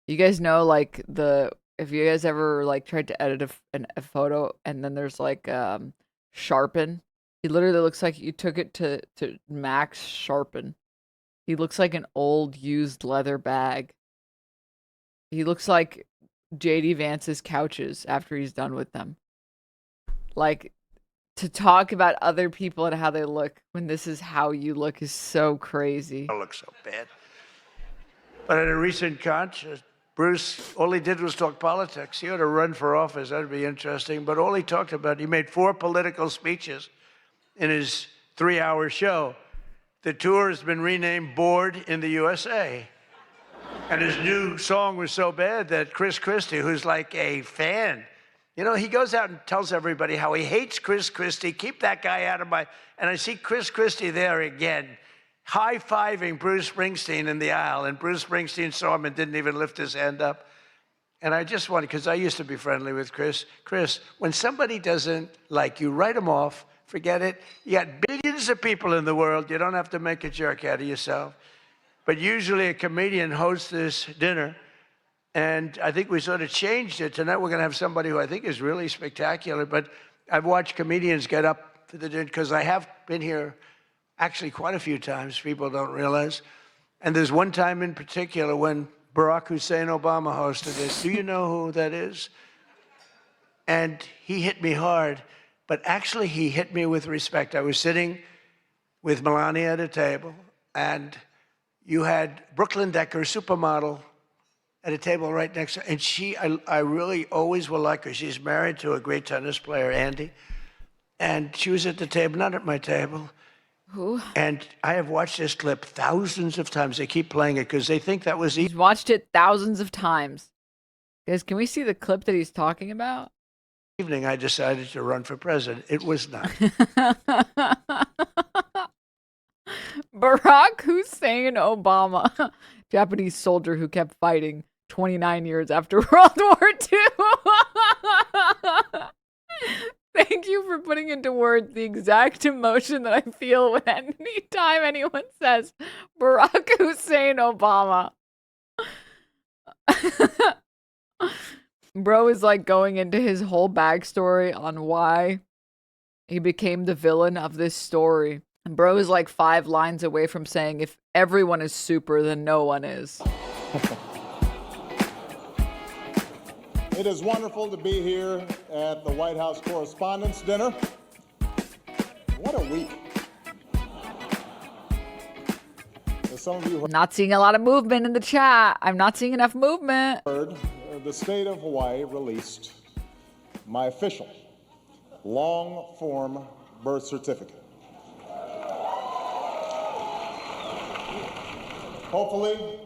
You guys know, like, if you guys ever, like, tried to edit a photo and then there's, like, sharpen. He literally looks like you took it to max sharpen. He looks like an old used leather bag. He looks like JD Vance's couches after he's done with them. Like, to talk about other people and how they look when this is how you look is so crazy. I look so bad. But at a recent concert, Bruce, all he did was talk politics. He ought to run for office. That'd be interesting. But all he talked about, he made 4 political speeches in his 3-hour show. The tour has been renamed Bored in the USA. And his new song was so bad that Chris Christie, who's like a fan, you know, he goes out and tells everybody how he hates Chris Christie. Keep that guy out of my... And I see Chris Christie there again, high-fiving Bruce Springsteen in the aisle. And Bruce Springsteen saw him and didn't even lift his hand up. And I just wanted, because I used to be friendly with Chris. Chris, when somebody doesn't like you, write them off. Forget it. You got billions of people in the world. You don't have to make a jerk out of yourself. But usually a comedian hosts this dinner, and I think we sort of changed it. Tonight we're going to have somebody who I think is really spectacular, but I've watched comedians get up for the dinner, because I have been here actually quite a few times, people don't realize. And there's one time in particular when Barack Hussein Obama hosted this. Do you know who that is? And he hit me hard, but actually he hit me with respect. I was sitting with Melania at a table, and you had Brooklyn Decker, supermodel, at a table right next to her. And I really always will like her. She's married to a great tennis player, Andy. And she was at the table, not at my table. Who? And I have watched this clip thousands of times. They keep playing it because they think that was He's watched it thousands of times. Guys, can we see the clip that he's talking about? evening I decided to run for president. It was not. Barack Hussein Obama, Japanese soldier who kept fighting 29 years after World War II. Thank you for putting into words the exact emotion that I feel when any time anyone says Barack Hussein Obama. Bro is like going into his whole backstory on why he became the villain of this story. And bro is like 5 lines away from saying, if everyone is super, then no one is. It is wonderful to be here at the White House Correspondents' Dinner. What a week. As some of you Not seeing a lot of movement in the chat. I'm not seeing enough movement. heard, the state of Hawaii released my official long-form birth certificate. Hopefully,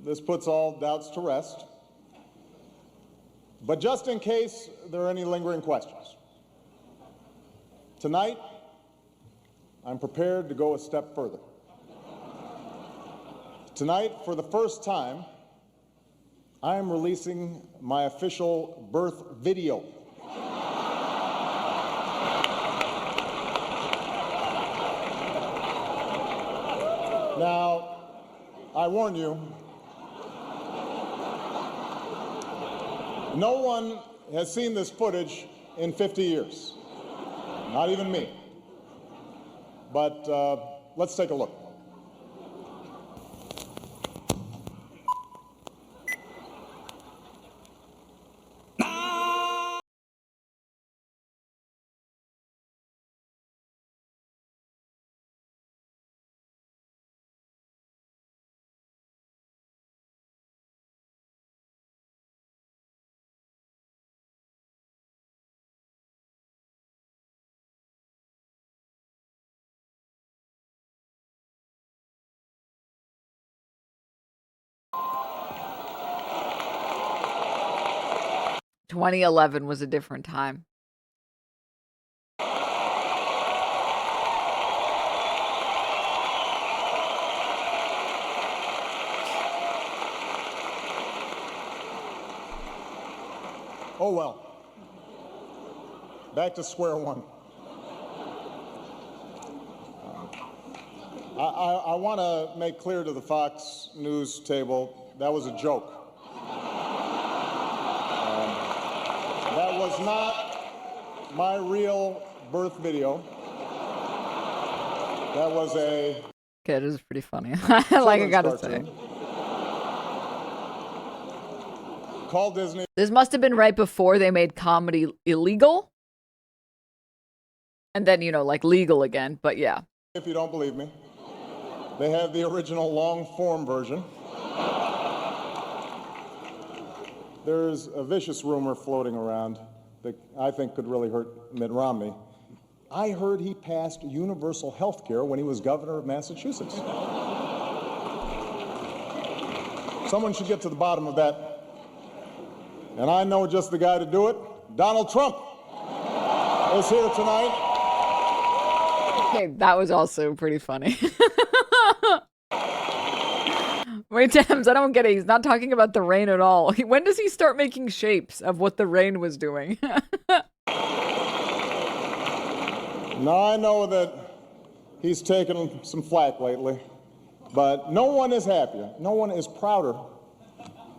this puts all doubts to rest. But just in case there are any lingering questions, tonight, I'm prepared to go a step further. Tonight, for the first time, I am releasing my official birth video. Now, I warn you, No one has seen this footage in 50 years. Not even me. But let's take a look. "2011 was a different time." Oh, well. Back to square one. I want to make clear to the Fox News table, that was a joke. That was not my real birth video. That was a... Okay, it is pretty funny. Like I gotta say. Call Disney. This must have been right before they made comedy illegal. And then, you know, like legal again, but yeah. If you don't believe me, they have the original long-form version. There's a vicious rumor floating around that I think could really hurt Mitt Romney. I heard he passed universal health care when he was governor of Massachusetts. Someone should get to the bottom of that. And I know just the guy to do it. Donald Trump is here tonight. Okay, that was also pretty funny. Wait, Dems, I don't get it. He's not talking about the rain at all. When does he start making shapes of what the rain was doing? Now, I know that he's taken some flack lately, but no one is happier, no one is prouder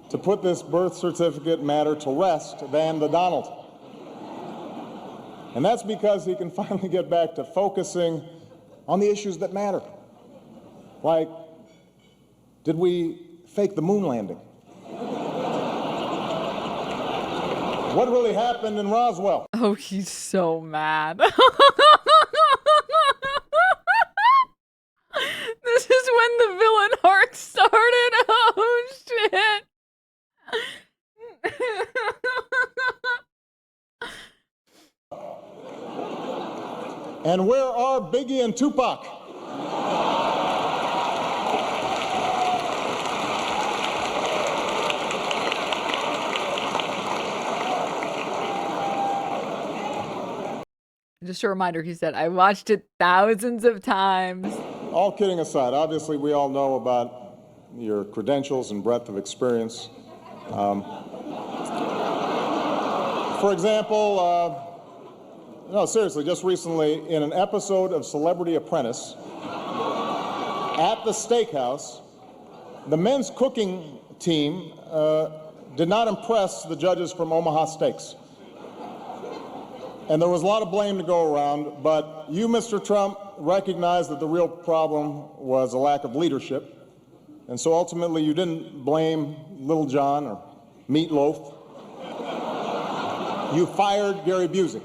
to put this birth certificate matter to rest than the Donald. And that's because he can finally get back to focusing on the issues that matter. Like, did we fake the moon landing? What really happened in Roswell? Oh, he's so mad. This is when the villain heart started. Oh, shit. And where are Biggie and Tupac? Just a reminder, he said, I watched it thousands of times. All kidding aside, obviously we all know about your credentials and breadth of experience. For example, no, seriously, just recently in an episode of Celebrity Apprentice at the steakhouse, the men's cooking team did not impress the judges from Omaha Steaks. And there was a lot of blame to go around, but you, Mr. Trump, recognized that the real problem was a lack of leadership. And so ultimately you didn't blame Little John or Meatloaf. You fired Gary Busey.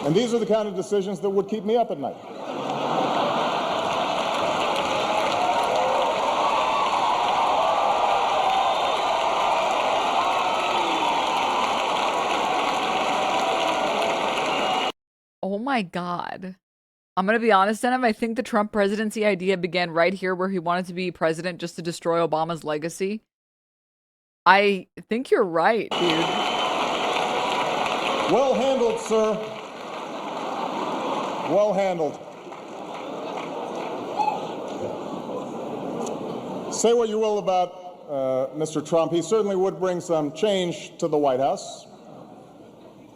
And these are the kind of decisions that would keep me up at night. Oh my God. I'm going to be honest, Denim. I think the Trump presidency idea began right here where he wanted to be president just to destroy Obama's legacy. I think you're right, dude. Well handled, sir. Well handled. Say what you will about Mr. Trump. He certainly would bring some change to the White House.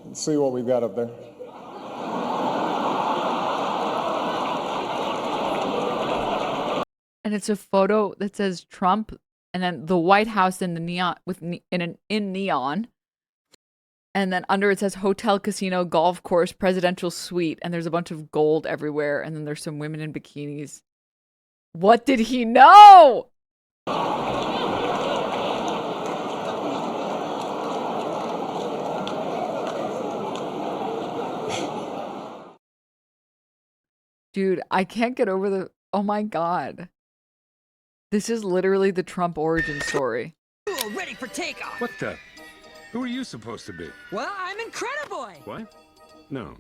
Let's see what we've got up there. And it's a photo that says Trump, and and then the White House in the neon in neon. And then under it says hotel, casino, golf course, presidential suite, and there's a bunch of gold everywhere, and then there's some women in bikinis. What did he know? Dude, I can't get over the... Oh my God. This is literally the Trump origin story. Ready for takeoff. What the? Who are you supposed to be? Well, I'm Incrediboy. What? No.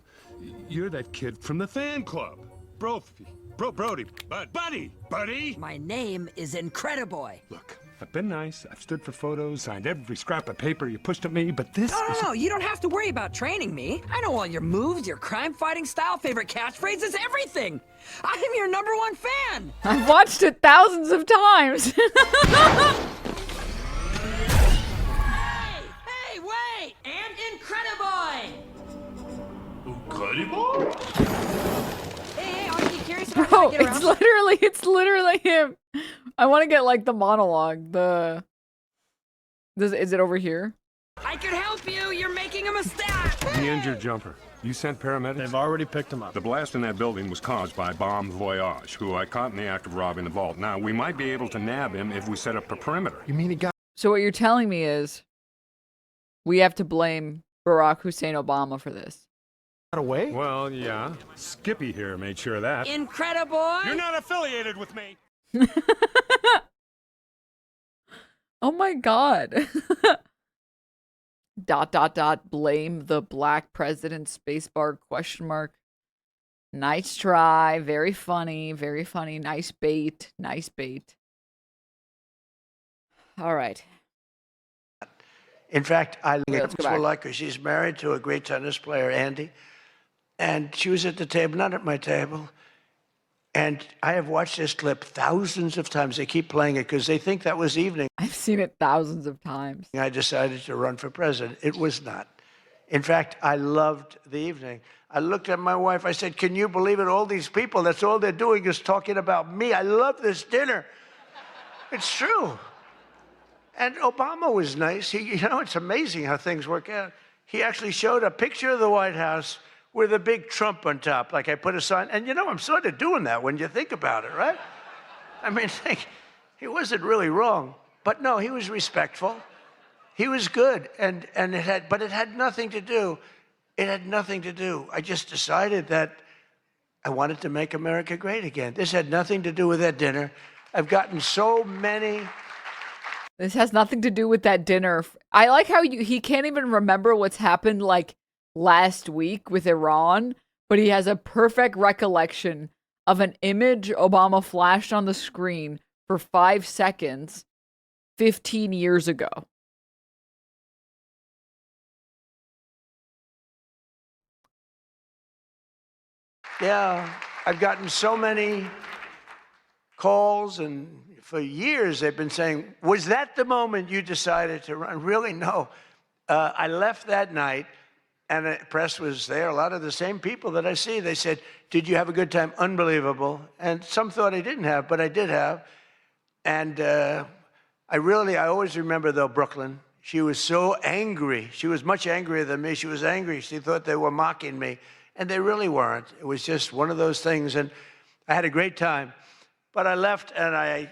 You're that kid from the fan club. Brody. Buddy! My name is Incrediboy. Look, I've been nice. I've stood for photos, signed every scrap of paper you pushed at me, but this is... No, you don't have to worry about training me. I know all your moves, your crime-fighting style, favorite catchphrases, everything. I'm your #1 fan. I've watched it thousands of times. Hey, wait! And Incrediboy! Hey, aren't you curious about how Bro, I get around? it's literally him. I want to get like the monologue. Is it over here? I can help you. You're making a mistake. The injured jumper. You sent paramedics? They've already picked him up. The blast in that building was caused by Bomb Voyage, who I caught in the act of robbing the vault. Now, we might be able to nab him if we set up a perimeter. You mean he got So what you're telling me is we have to blame Barack Hussein Obama for this. away? Well, yeah. Skippy here made sure of that. Incrediboy! You're not affiliated with me! Oh my God. ... blame the black president spacebar ? Nice try. Very funny. Very funny. Nice bait. Nice bait. All right. In fact, I let's go back. like her. She's married to a great tennis player, Andy. And she was at the table, not at my table. And I have watched this clip thousands of times. They keep playing it because they think that was evening. I've seen it thousands of times. I decided to run for president. It was not. In fact, I loved the evening. I looked at my wife. I said, can you believe it? All these people, that's all they're doing is talking about me. I love this dinner. It's true. And Obama was nice. It's amazing how things work out. He actually showed a picture of the White House with a big Trump on top. Like I put a sign. And I'm sort of doing that when you think about it, right? I mean, he wasn't really wrong. But no, he was respectful. He was good. But it had nothing to do. It had nothing to do. I just decided that I wanted to make America great again. This had nothing to do with that dinner. I've gotten so many... This has nothing to do with that dinner. I like how he can't even remember what's happened like last week with Iran, but he has a perfect recollection of an image Obama flashed on the screen for 5 seconds 15 years ago. Yeah, I've gotten so many calls, and for years they've been saying, was that the moment you decided to run? Really, no. I left that night, and the press was there. A lot of the same people that I see, they said, did you have a good time? Unbelievable. And some thought I didn't have, but I did have. And I always remember, though, Brooklyn. She was so angry. She was much angrier than me. She was angry. She thought they were mocking me. And they really weren't. It was just one of those things. And I had a great time. But I left, and I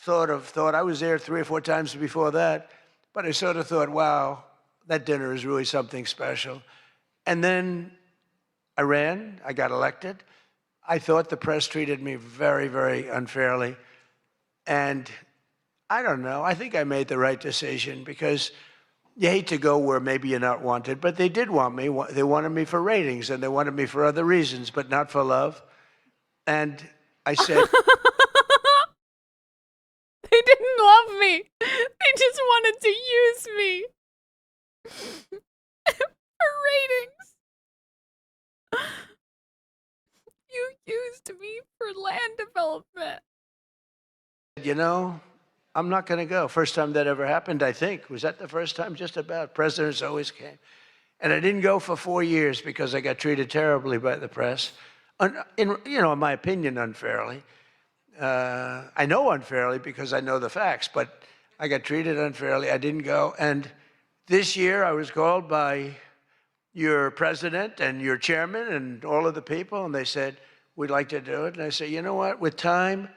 thought I was there 3 or 4 times before that. But I sort of thought, wow, that dinner is really something special. And then I ran. I got elected. I thought the press treated me very, very unfairly. And I don't know. I think I made the right decision because you hate to go where maybe you're not wanted, but they did want me. They wanted me for ratings, and they wanted me for other reasons, but not for love. And I said... They didn't love me. They just wanted to use me for ratings. You used me for land development. I'm not going to go. First time that ever happened, I think. Was that the first time? Just about. Presidents always came. And I didn't go for 4 years because I got treated terribly by the press. In my opinion, unfairly. I know unfairly because I know the facts, but I got treated unfairly. I didn't go. And this year I was called by your president and your chairman and all of the people, and they said, we'd like to do it. And I said, you know what, with time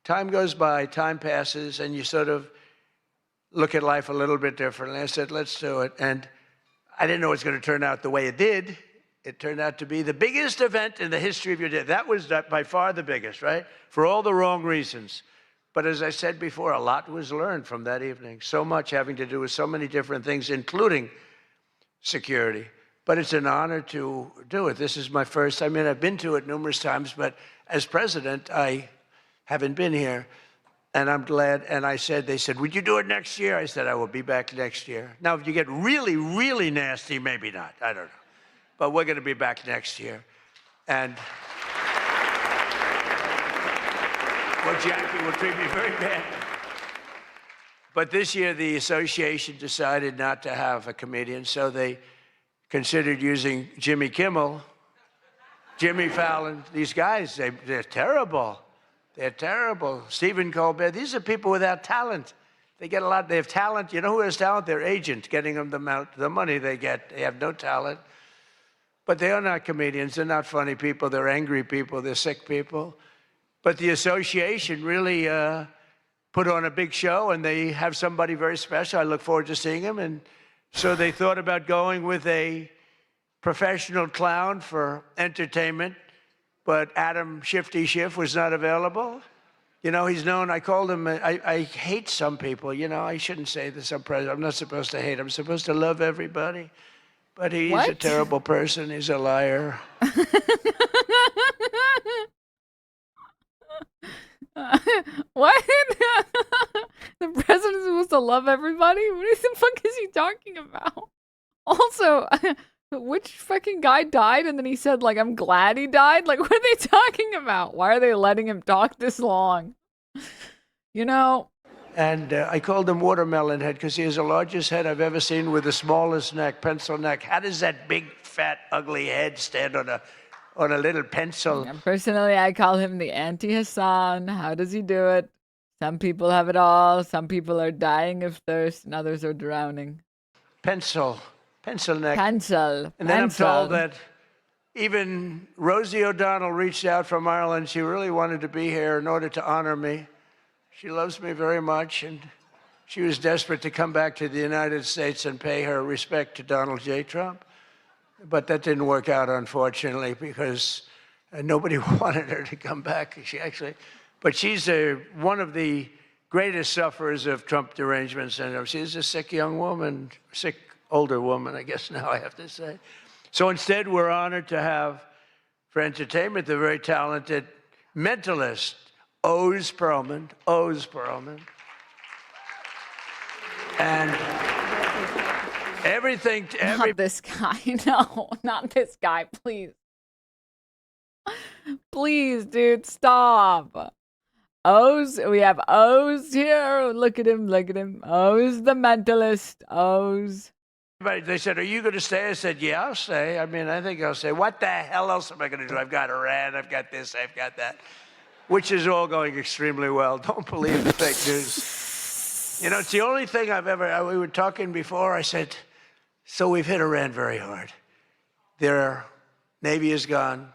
goes by, time passes, and you sort of look at life a little bit differently. I said, let's do it. And I didn't know it was going to turn out the way it did. It turned out to be the biggest event in the history of your day. That was by far the biggest, right? For all the wrong reasons. But as I said before, a lot was learned from that evening. So much having to do with so many different things, including security. But it's an honor to do it. This is my first, I mean, I've been to it numerous times, but as president, I haven't been here. And I'm glad, and I said, they said, would you do it next year? I said, I will be back next year. Now, if you get really, really nasty, maybe not, I don't know. But we're gonna be back next year. And well, Jackie will treat me very bad. But this year, the association decided not to have a comedian, so they considered using Jimmy Kimmel, Jimmy Fallon. These guys, they're terrible. They're terrible. Stephen Colbert, these are people without talent. They get a lot, they have talent. You know who has talent? Their agent, getting them the money they get. They have no talent. But they are not comedians. They're not funny people. They're angry people. They're sick people. But the association really put on a big show, and they have somebody very special. I look forward to seeing him. And so they thought about going with a professional clown for entertainment, but Adam Shifty Schiff was not available. You know, he's known, I called him, I hate some people, you know, I shouldn't say this, I'm not supposed to hate, I'm supposed to love everybody. But he's a terrible person, he's a liar. What? The president's supposed to love everybody? What the fuck is he talking about? Also, which fucking guy died and then he said, like, I'm glad he died? Like, what are they talking about? Why are they letting him talk this long? You know? And I called him Watermelon Head because he has the largest head I've ever seen with the smallest neck, pencil neck. How does that big, fat, ugly head stand on a little pencil? Yeah, personally, I call him the anti-Hassan. How does he do it? Some people have it all. Some people are dying of thirst and others are drowning. Pencil neck. Pencil. And then I'm told that even Rosie O'Donnell reached out from Ireland. She really wanted to be here in order to honor me. She loves me very much, and she was desperate to come back to the United States and pay her respect to Donald J. Trump. But that didn't work out, unfortunately, because nobody wanted her to come back. But she's one of the greatest sufferers of Trump derangement syndrome. She's a sick young woman, sick older woman, I guess now I have to say. So instead, we're honored to have, for entertainment, the very talented mentalist, Oz Perlman. And not this guy. No, not this guy, please. Please, dude, stop. Oz, we have Oz here. Look at him. Oz the mentalist. Oz. They said, are you going to stay? I said, yeah, I'll stay. I mean, I think I'll stay. What the hell else am I going to do? I've got Iran, I've got this, I've got that, which is all going extremely well. Don't believe the fake news. You know, it's the only thing we were talking before, I said, so we've hit Iran very hard. Their Navy is gone.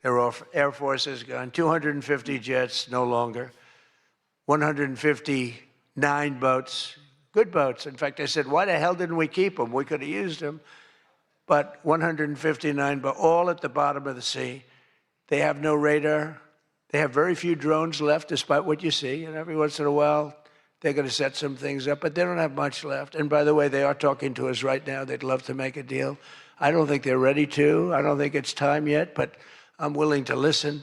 Their Air Force is gone. 250 jets, no longer. 159 boats. Good boats. In fact, I said, why the hell didn't we keep them? We could have used them. But 159, but all at the bottom of the sea. They have no radar. They have very few drones left, despite what you see. And every once in a while, they're going to set some things up, but they don't have much left. And by the way, they are talking to us right now. They'd love to make a deal. I don't think they're ready to. I don't think it's time yet, but I'm willing to listen.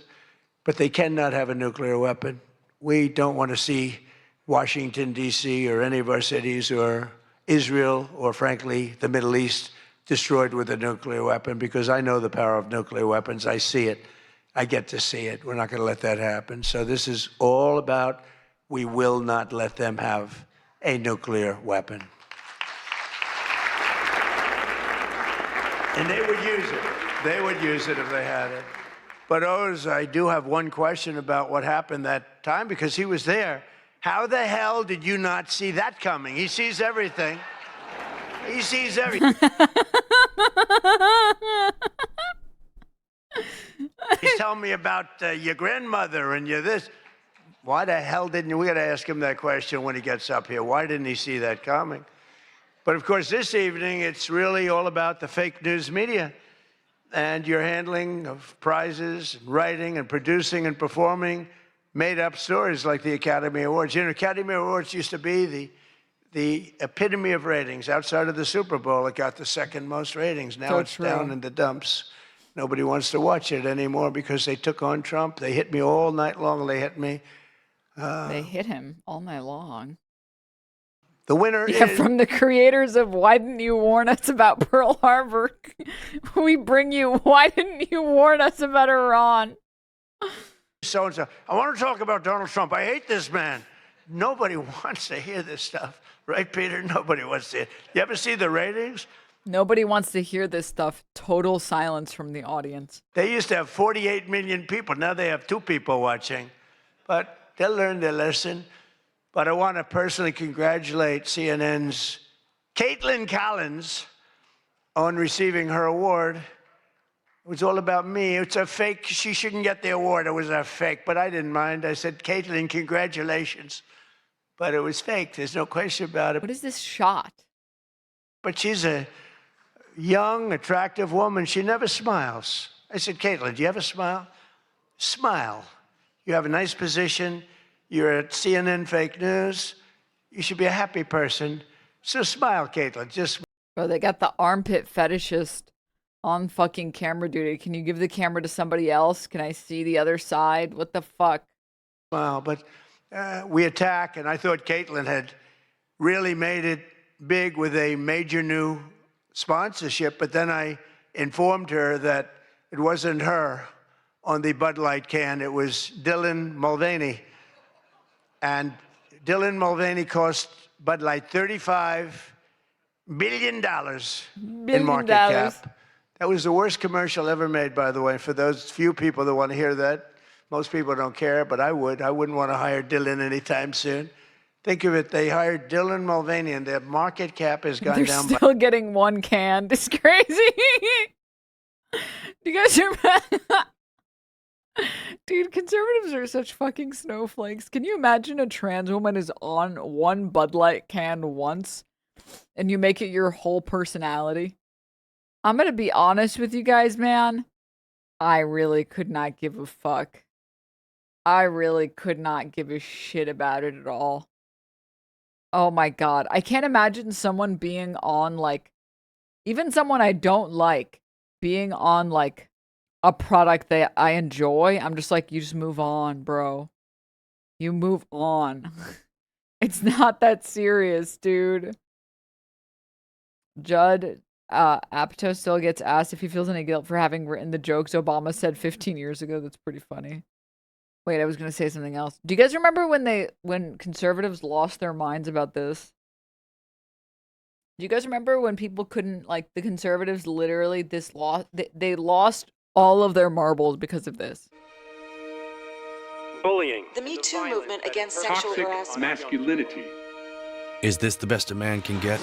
But they cannot have a nuclear weapon. We don't want to see Washington, D.C., or any of our cities, or Israel, or frankly, the Middle East, destroyed with a nuclear weapon, because I know the power of nuclear weapons. I see it. I get to see it. We're not going to let that happen. So this is all about, we will not let them have a nuclear weapon. And they would use it. They would use it if they had it. But Oz, I do have one question about what happened that time, because he was there. How the hell did you not see that coming? He sees everything. He sees everything. He's telling me about your grandmother and your this. Why the hell didn't you? We got to ask him that question when he gets up here. Why didn't he see that coming? But of course, this evening, it's really all about the fake news media and your handling of prizes, and writing and producing and performing made-up stories like the Academy Awards. You know, Academy Awards used to be the epitome of ratings. Outside of the Super Bowl, it got the second most ratings. Now it's down in the dumps. Nobody wants to watch it anymore because they took on Trump. They hit me all night long. They hit me. They hit him all night long. The winner Yeah, is... from the creators of Why Didn't You Warn Us About Pearl Harbor? We bring you Why Didn't You Warn Us About Iran? So-and-so. I want to talk about Donald Trump. I hate this man. Nobody wants to hear this stuff. Right, Peter? Nobody wants to hear. You ever see the ratings? Nobody wants to hear this stuff. Total silence from the audience. They used to have 48 million people. Now they have 2 people watching. But they'll learn their lesson. But I want to personally congratulate CNN's Caitlin Collins on receiving her award. It was all about me. It's a fake. She shouldn't get the award. It was a fake. But I didn't mind. I said, Caitlin, congratulations. But it was fake. There's no question about it. What is this shot? But she's a young, attractive woman. She never smiles. I said, Caitlin, do you ever smile? Smile. You have a nice position. You're at CNN Fake News. You should be a happy person. So smile, Caitlin. Just. Bro, they got the armpit fetishist on fucking camera duty. Can you give the camera to somebody else? Can I see the other side? What the fuck? Smile. But we attack, and I thought Caitlin had really made it big with a major new sponsorship, but then I informed her that it wasn't her on the Bud Light can. It was Dylan Mulvaney. And Dylan Mulvaney cost Bud Light $35 billion in market cap. That was the worst commercial ever made, by the way, for those few people that want to hear that. Most people don't care, but I would. I wouldn't want to hire Dylan anytime soon. Think of it, they hired Dylan Mulvaney, and their market cap has gone down. They're still getting one can. It's crazy. Do you guys remember? Dude, conservatives are such fucking snowflakes. Can you imagine a trans woman is on one Bud Light can once, and you make it your whole personality? I'm gonna be honest with you guys, man. I really could not give a fuck. I really could not give a shit about it at all. Oh my god. I can't imagine someone being on, like, even someone I don't like, being on, like, a product that I enjoy. I'm just like, you just move on, bro. You move on. It's not that serious, dude. Judd Apatow still gets asked if he feels any guilt for having written the jokes Obama said 15 years ago. That's pretty funny. Wait, I was going to say something else. Do you guys remember when conservatives lost their minds about this? Do you guys remember when people couldn't, like, the conservatives literally they lost all of their marbles because of this? Bullying. The Me Too movement against sexual harassment. Masculinity. Is this the best a man can get?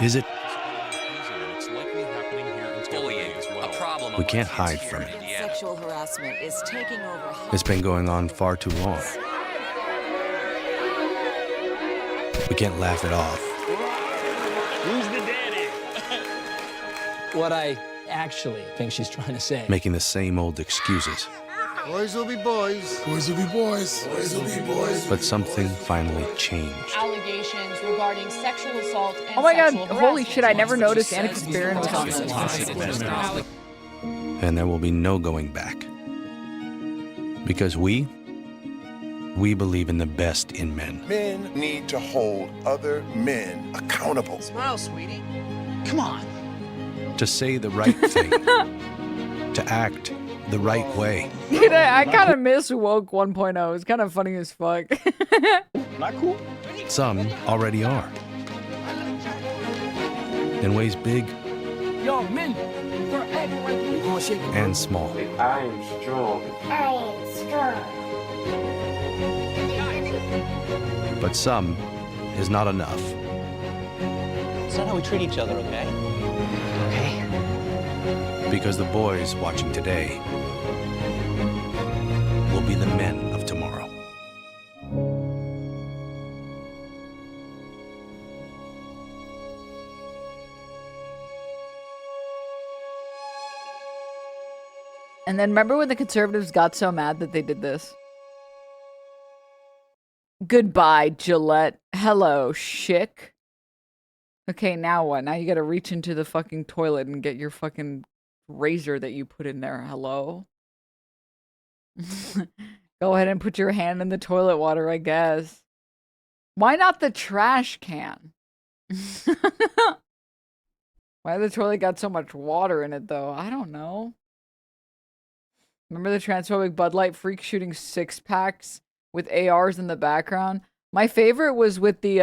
Is it? We can't hide from it. Sexual harassment is taking over. It's been going on far too long. We can't laugh it off. Who's the daddy? What I actually think she's trying to say. Making the same old excuses. Boys will be boys. Boys will be boys. Boys will be boys. But something finally changed. Allegations regarding sexual assault and oh my god, sexual holy shit, I never noticed Annika Spearin was on this. And there will be no going back. Because we believe in the best in men. Men need to hold other men accountable. Smile, sweetie. Come on. To say the right thing. To act the right way. Dude, I kind of miss Woke 1.0. It's kind of funny as fuck. Not cool. Some already are. In ways big Yo, men, and small. I am strong. I am But some is not enough. It's not how we treat each other, okay? Okay. Because the boys watching today will be the men of tomorrow. And then remember when the conservatives got so mad that they did this? Goodbye, Gillette. Hello, Schick. Okay, now what? Now you gotta reach into the fucking toilet and get your fucking razor that you put in there. Hello? Go ahead and put your hand in the toilet water, I guess. Why not the trash can? Why the toilet got so much water in it, though? I don't know. Remember the transphobic Bud Light freak shooting 6-packs with ARs in the background? My favorite was with the,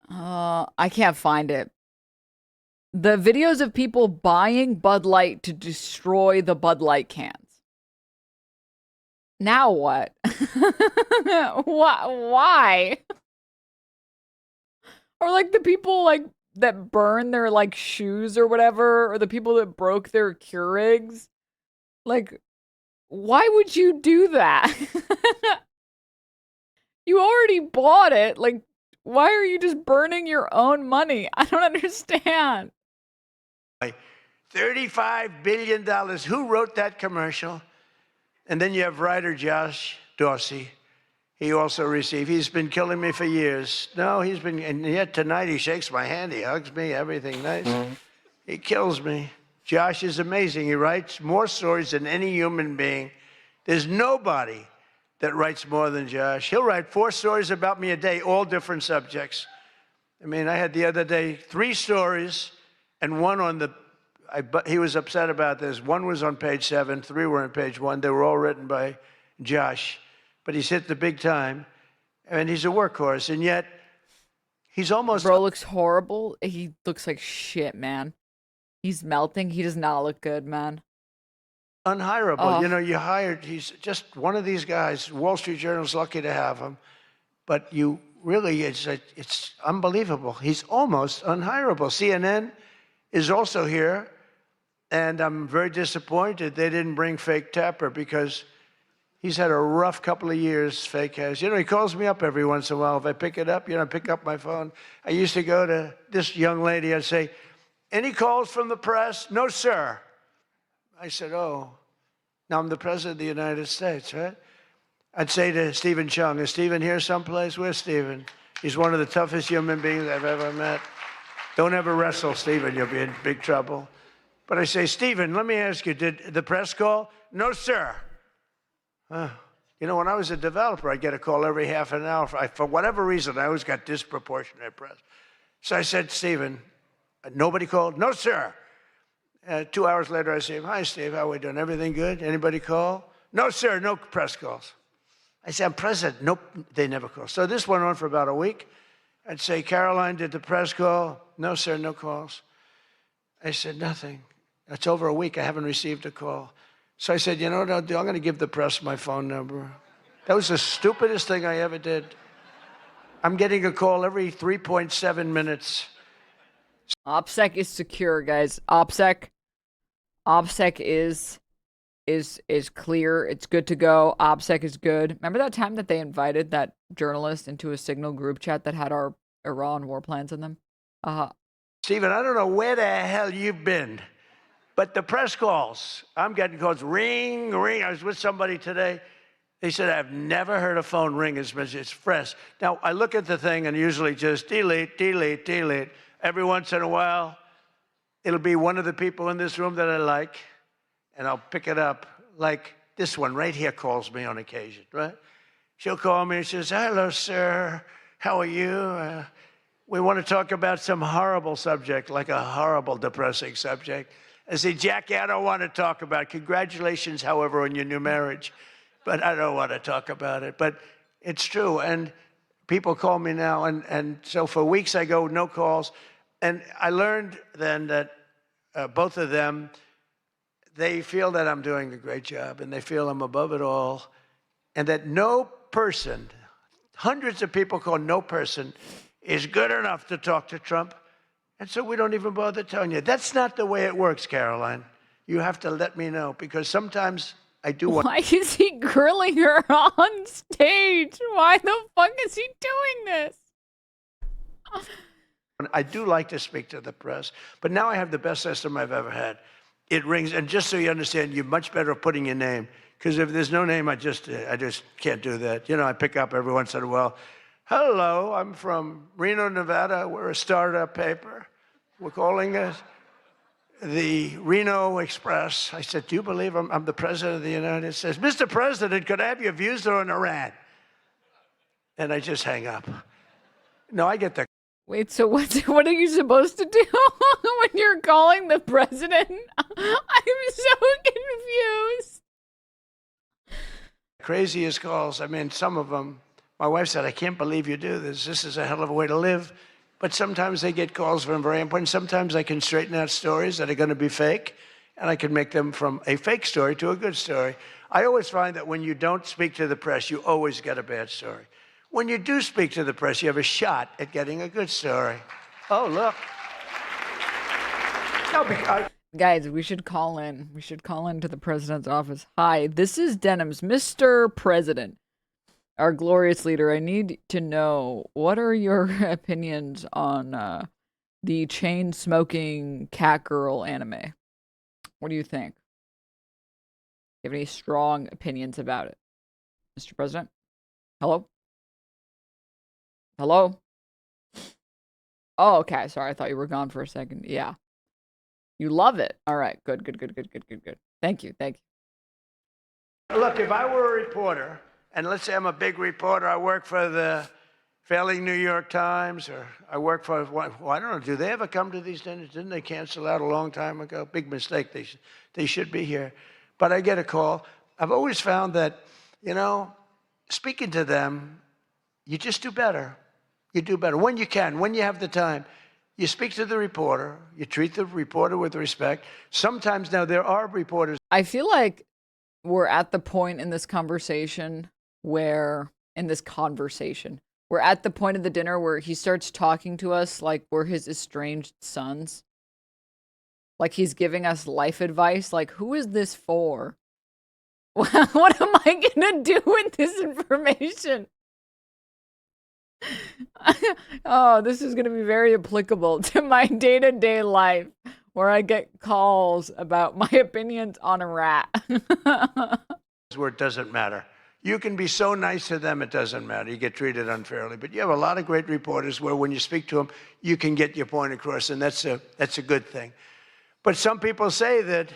I can't find it. The videos of people buying Bud Light to destroy the Bud Light cans. Now what? Why? Or like the people like that burn their like shoes or whatever, or the people that broke their Keurigs. Like, why would you do that? You already bought it. Like, why are you just burning your own money? I don't understand. $35 billion. Who wrote that commercial? And then you have writer Josh Dorsey. He also received, he's been killing me for years. No, he's been, and yet tonight he shakes my hand, he hugs me, everything nice. He kills me. Josh is amazing. He writes more stories than any human being. There's nobody that writes more than Josh. He'll write 4 stories about me a day, all different subjects. I mean, I had the other day 3 stories and one on the, he was upset about this. 1 was on page 7, 3 were on page 1. They were all written by Josh. But he's hit the big time, and he's a workhorse, and yet he's almost... Bro looks horrible. He looks like shit, man. He's melting. He does not look good, man. Unhireable. Oh. You know, you hired, he's just one of these guys. Wall Street Journal's lucky to have him. But you really, it's unbelievable. He's almost unhireable. CNN is also here, and I'm very disappointed they didn't bring Fake Tapper because he's had a rough couple of years, Fake has. You know, he calls me up every once in a while. If I pick it up, you know, I pick up my phone. I used to go to this young lady, I'd say, any calls from the press? No, sir. I said, oh, now I'm the president of the United States, right? I'd say to Stephen Chung, is Stephen here someplace? Where's Stephen? He's one of the toughest human beings I've ever met. Don't ever wrestle Stephen, you'll be in big trouble. But I say, Stephen, let me ask you, did the press call? No, sir. You know, when I was a developer, I'd get a call every half an hour. For whatever reason, I always got disproportionate press. So I said, Stephen, nobody called? No, sir. 2 hours later, I say, hi, Steve, how are we doing? Everything good? Anybody call? No, sir, no press calls. I said, I'm president. Nope, they never call. So this went on for about a week. I'd say, Caroline, did the press call? No, sir, no calls. I said, nothing. It's over a week. I haven't received a call. So I said, you know what I'll do? I'm going to give the press my phone number. That was the stupidest thing I ever did. I'm getting a call every 3.7 minutes. OPSEC is secure, guys. OPSEC is clear. It's good to go. OPSEC is good. Remember that time that they invited that journalist into a Signal group chat that had our Iran war plans in them? Stephen, I don't know where the hell you've been, but the press calls, I'm getting calls, ring, ring. I was with somebody today. They said, I've never heard a phone ring as much as it's fresh. Now, I look at the thing and usually just delete, delete, delete. Every once in a while, it'll be one of the people in this room that I like, and I'll pick it up. Like this one right here calls me on occasion, right? She'll call me and she says, hello, sir. How are you? We want to talk about some horrible subject, like a horrible, depressing subject. I say, Jackie, I don't want to talk about it. Congratulations, however, on your new marriage. But I don't want to talk about it. But it's true. And people call me now. And so for weeks I go, no calls. And I learned then that both of them, they feel that I'm doing a great job, and they feel I'm above it all, and that no person, hundreds of people call no person, is good enough to talk to Trump. And so we don't even bother telling you. That's not the way it works, Caroline. You have to let me know, because sometimes I do want... Why is he grilling her on stage? Why the fuck is he doing this? I do like to speak to the press, but now I have the best system I've ever had. It rings, and just so you understand, you're much better at putting your name, because if there's no name, I just can't do that. You know, I pick up every once in a while. Hello, I'm from Reno, Nevada. We're a startup paper. We're calling us the Reno Express. I said, do you believe I'm the president of the United States? Mr. President, could I have your views on Iran? And I just hang up. No, I get the... Wait, so what are you supposed to do when you're calling the president? I'm so confused. Craziest calls. I mean, some of them, my wife said, I can't believe you do this. This is a hell of a way to live. But sometimes they get calls from very important. Sometimes I can straighten out stories that are going to be fake, and I can make them from a fake story to a good story. I always find that when you don't speak to the press, you always get a bad story. When you do speak to the press, you have a shot at getting a good story. Oh, look. No, guys, we should call in. We should call into the president's office. Hi, this is Denims. Mr. President, our glorious leader, I need to know, what are your opinions on the chain-smoking cat girl anime? What do you think? Do you have any strong opinions about it? Mr. President? Hello? Hello? Oh, okay. Sorry, I thought you were gone for a second. Yeah. You love it. All right. Good. Thank you. look, if I were a reporter, and let's say I'm a big reporter, I work for the failing New York Times, or I work for, well, I don't know, do they ever come to these dinners? Didn't they cancel out a long time ago? Big mistake. They should be here. But I get a call. I've always found that, you know, speaking to them, you just do better. You do better when you can, when you have the time. You speak to the reporter. You treat the reporter with respect. Sometimes now there are reporters. I feel like we're at the point in this conversation where, we're at the point of the dinner where he starts talking to us like we're his estranged sons. Like he's giving us life advice. Like, who is this for? What am I gonna do with this information? Oh, this is going to be very applicable to my day-to-day life where I get calls about my opinions on a rat. Where it doesn't matter. You can be so nice to them, it doesn't matter. You get treated unfairly. But you have a lot of great reporters where when you speak to them, you can get your point across, and that's a good thing. But some people say that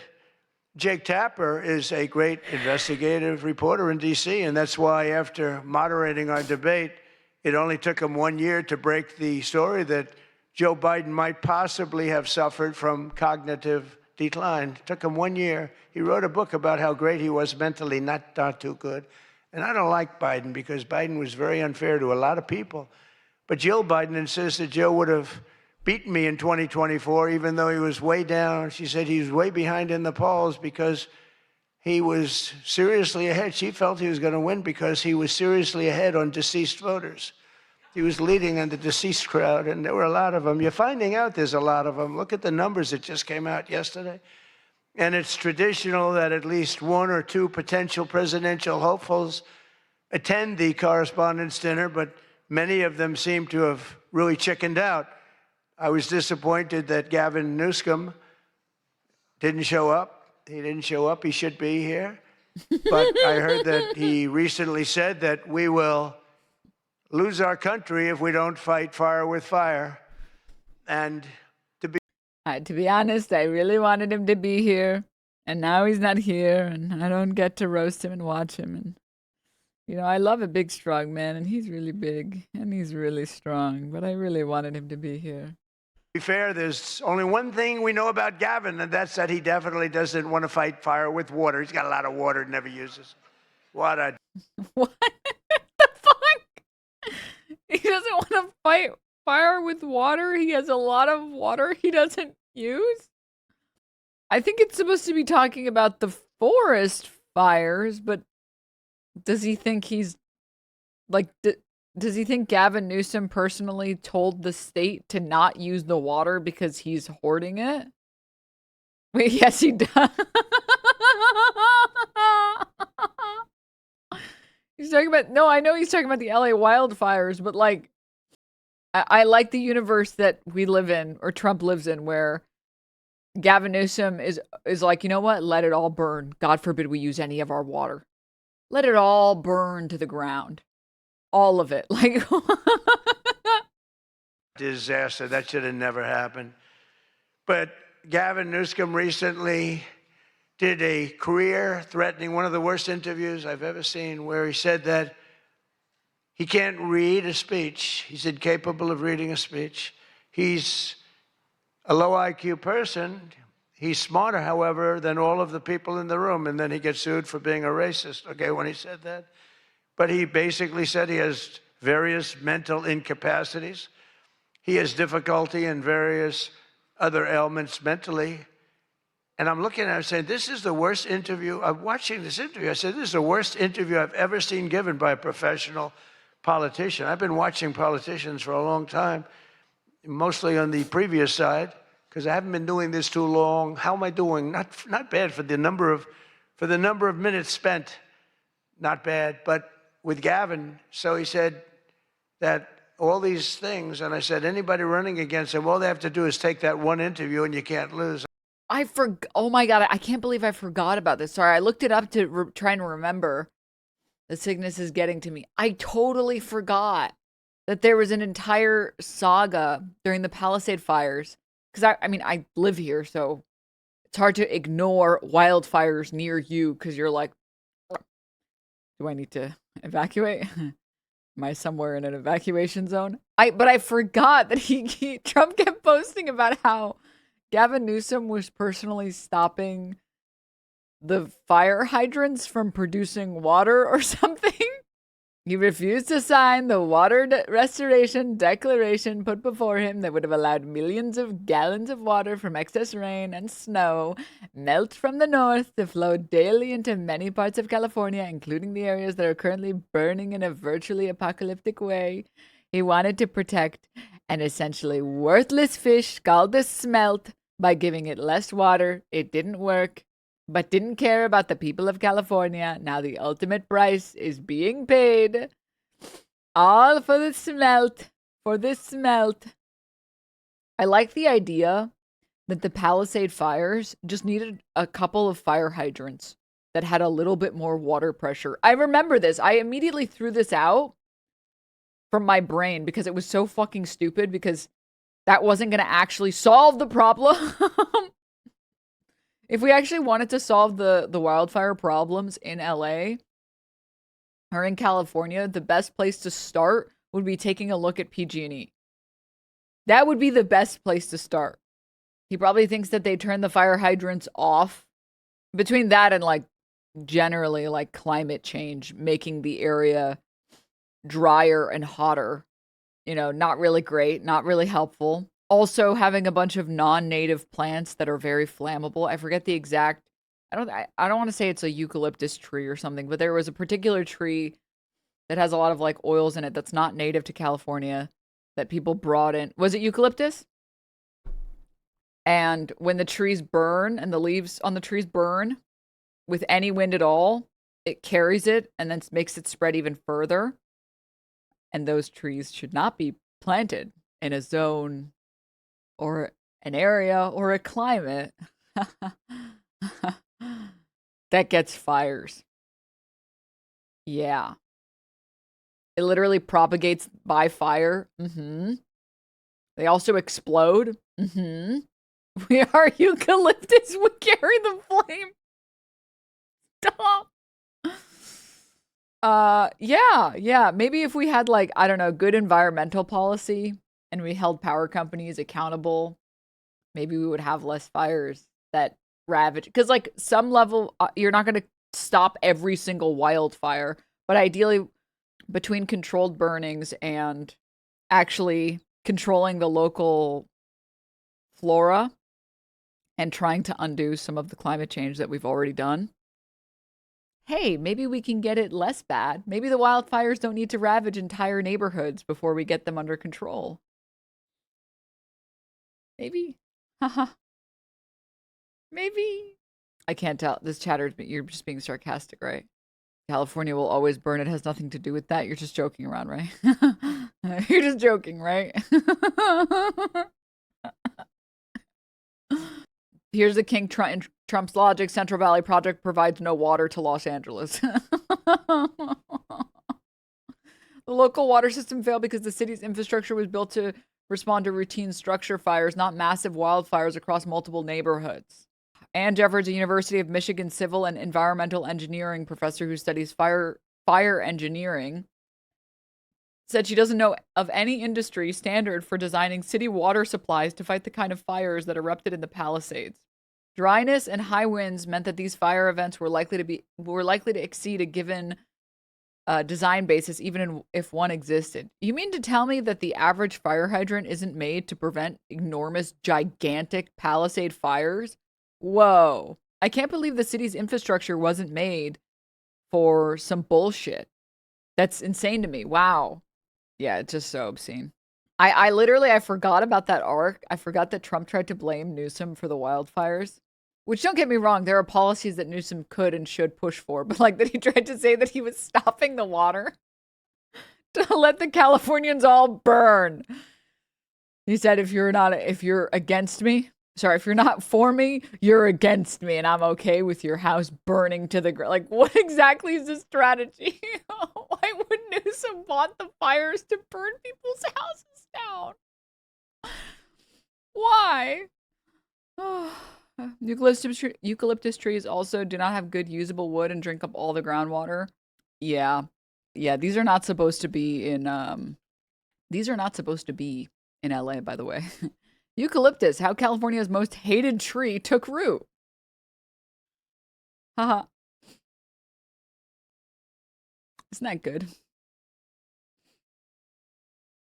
Jake Tapper is a great investigative reporter in D.C., and that's why after moderating our debate, it only took him 1 year to break the story that Joe Biden might possibly have suffered from cognitive decline. It took him 1 year. He wrote a book about how great he was mentally, not too good. And I don't like Biden because Biden was very unfair to a lot of people. But Jill Biden insists that Joe would have beaten me in 2024, even though he was way down. She said he was way behind in the polls because he was seriously ahead. She felt he was going to win because he was seriously ahead on deceased voters. He was leading in the deceased crowd, and there were a lot of them. You're finding out there's a lot of them. Look at the numbers that just came out yesterday. And it's traditional that at least one or two potential presidential hopefuls attend the correspondence dinner, but many of them seem to have really chickened out. I was disappointed that Gavin Newsom didn't show up. He didn't show up. He should be here. But I heard that he recently said that we will lose our country if we don't fight fire with fire. And to be honest, I really wanted him to be here. And now he's not here. And I don't get to roast him and watch him. And, you know, I love a big, strong man. And he's really big. And he's really strong. But I really wanted him to be here. To be fair, there's only one thing we know about Gavin, and that's that he definitely doesn't want to fight fire with water. He's got a lot of water and never uses. What a... What the fuck? He doesn't want to fight fire with water? He has a lot of water he doesn't use? I think it's supposed to be talking about the forest fires, but does he think he's like, does he think Gavin Newsom personally told the state to not use the water because he's hoarding it? Wait, yes, he does. He's talking about, no, I know he's talking about the LA wildfires, but like, I like the universe that we live in, or Trump lives in, where Gavin Newsom is like, you know what? Let it all burn. God forbid we use any of our water. Let it all burn to the ground. All of it. Like, disaster. That should have never happened. But Gavin Newsom recently did a career-threatening, one of the worst interviews I've ever seen, where he said that he can't read a speech. He's incapable of reading a speech. He's a low IQ person. He's smarter, however, than all of the people in the room. And then he gets sued for being a racist, okay, when he said that. But he basically said he has various mental incapacities. He has difficulty in various other ailments mentally. And I'm looking at him saying, this is the worst interview. I'm watching this interview. I said, this is the worst interview I've ever seen given by a professional politician. I've been watching politicians for a long time, mostly on the previous side, because I haven't been doing this too long. How am I doing? Not bad for the number of minutes spent. Not bad. But with Gavin, so he said that all these things, and I said, anybody running against him, all they have to do is take that one interview and you can't lose. oh my God, I can't believe I forgot about this. Sorry, I looked it up to try and remember. The sickness is getting to me. I totally forgot that there was an entire saga during the Palisade fires. Because I mean, I live here, so it's hard to ignore wildfires near you because you're like, do I need to evacuate? Am I somewhere in an evacuation zone? But I forgot that Trump kept posting about how Gavin Newsom was personally stopping the fire hydrants from producing water or something. He refused to sign the water restoration declaration put before him that would have allowed millions of gallons of water from excess rain and snow melt from the north to flow daily into many parts of California, including the areas that are currently burning in a virtually apocalyptic way. He wanted to protect an essentially worthless fish called the smelt by giving it less water. It didn't work, but didn't care about the people of California. Now the ultimate price is being paid. All for the smelt. For this smelt. I like the idea that the Palisade fires just needed a couple of fire hydrants that had a little bit more water pressure. I remember this. I immediately threw this out from my brain because it was so fucking stupid, because that wasn't going to actually solve the problem. If we actually wanted to solve the wildfire problems in LA or in California, the best place to start would be taking a look at PG&E. That would be the best place to start. He probably thinks that they turn the fire hydrants off. Between that and like generally like climate change, making the area drier and hotter, you know, not really great, not really helpful. Also having a bunch of non-native plants that are very flammable. I forget the exact, I don't want to say it's a eucalyptus tree or something, but there was a particular tree that has a lot of like oils in it that's not native to California that people brought in. Was it eucalyptus? And when the trees burn and the leaves on the trees burn with any wind at all, it carries it and then makes it spread even further. And those trees should not be planted in a zone or an area or a climate that gets fires. Yeah. It literally propagates by fire. They also explode. We are eucalyptus. We carry the flame. Stop. Yeah. Maybe if we had like, I don't know, good environmental policy and we held power companies accountable, maybe we would have less fires that ravage. Because like some level, you're not going to stop every single wildfire, but ideally between controlled burnings and actually controlling the local flora and trying to undo some of the climate change that we've already done. Hey, maybe we can get it less bad. Maybe the wildfires don't need to ravage entire neighborhoods before we get them under control. Maybe. Haha. Maybe. I can't tell. This chatter, you're just being sarcastic, right? California will always burn. It has nothing to do with that. You're just joking around, right? You're just joking, right? Here's the King Trump's logic. Central Valley Project provides no water to Los Angeles. The local water system failed because the city's infrastructure was built to respond to routine structure fires, not massive wildfires across multiple neighborhoods. Ann Jeffords, a University of Michigan civil and environmental engineering professor who studies fire engineering, said she doesn't know of any industry standard for designing city water supplies to fight the kind of fires that erupted in the Palisades. Dryness and high winds meant that these fire events were likely to exceed a given design basis, even if one existed. You mean to tell me that the average fire hydrant isn't made to prevent enormous, gigantic Palisade fires? Whoa. I can't believe the city's infrastructure wasn't made for some bullshit. That's insane to me. Wow. Yeah, it's just so obscene. I literally forgot about that arc. I forgot that Trump tried to blame Newsom for the wildfires. Which, don't get me wrong, there are policies that Newsom could and should push for, but like that he tried to say that he was stopping the water to let the Californians all burn. He said, if you're against me, if you're not for me, you're against me, and I'm okay with your house burning to the ground. Like, what exactly is the strategy? Why would Newsom want the fires to burn people's houses down? Why? Eucalyptus trees also do not have good usable wood and drink up all the groundwater. Yeah, these are not supposed to be in LA, by the way. Eucalyptus, how California's most hated tree took root. Haha. Isn't that good?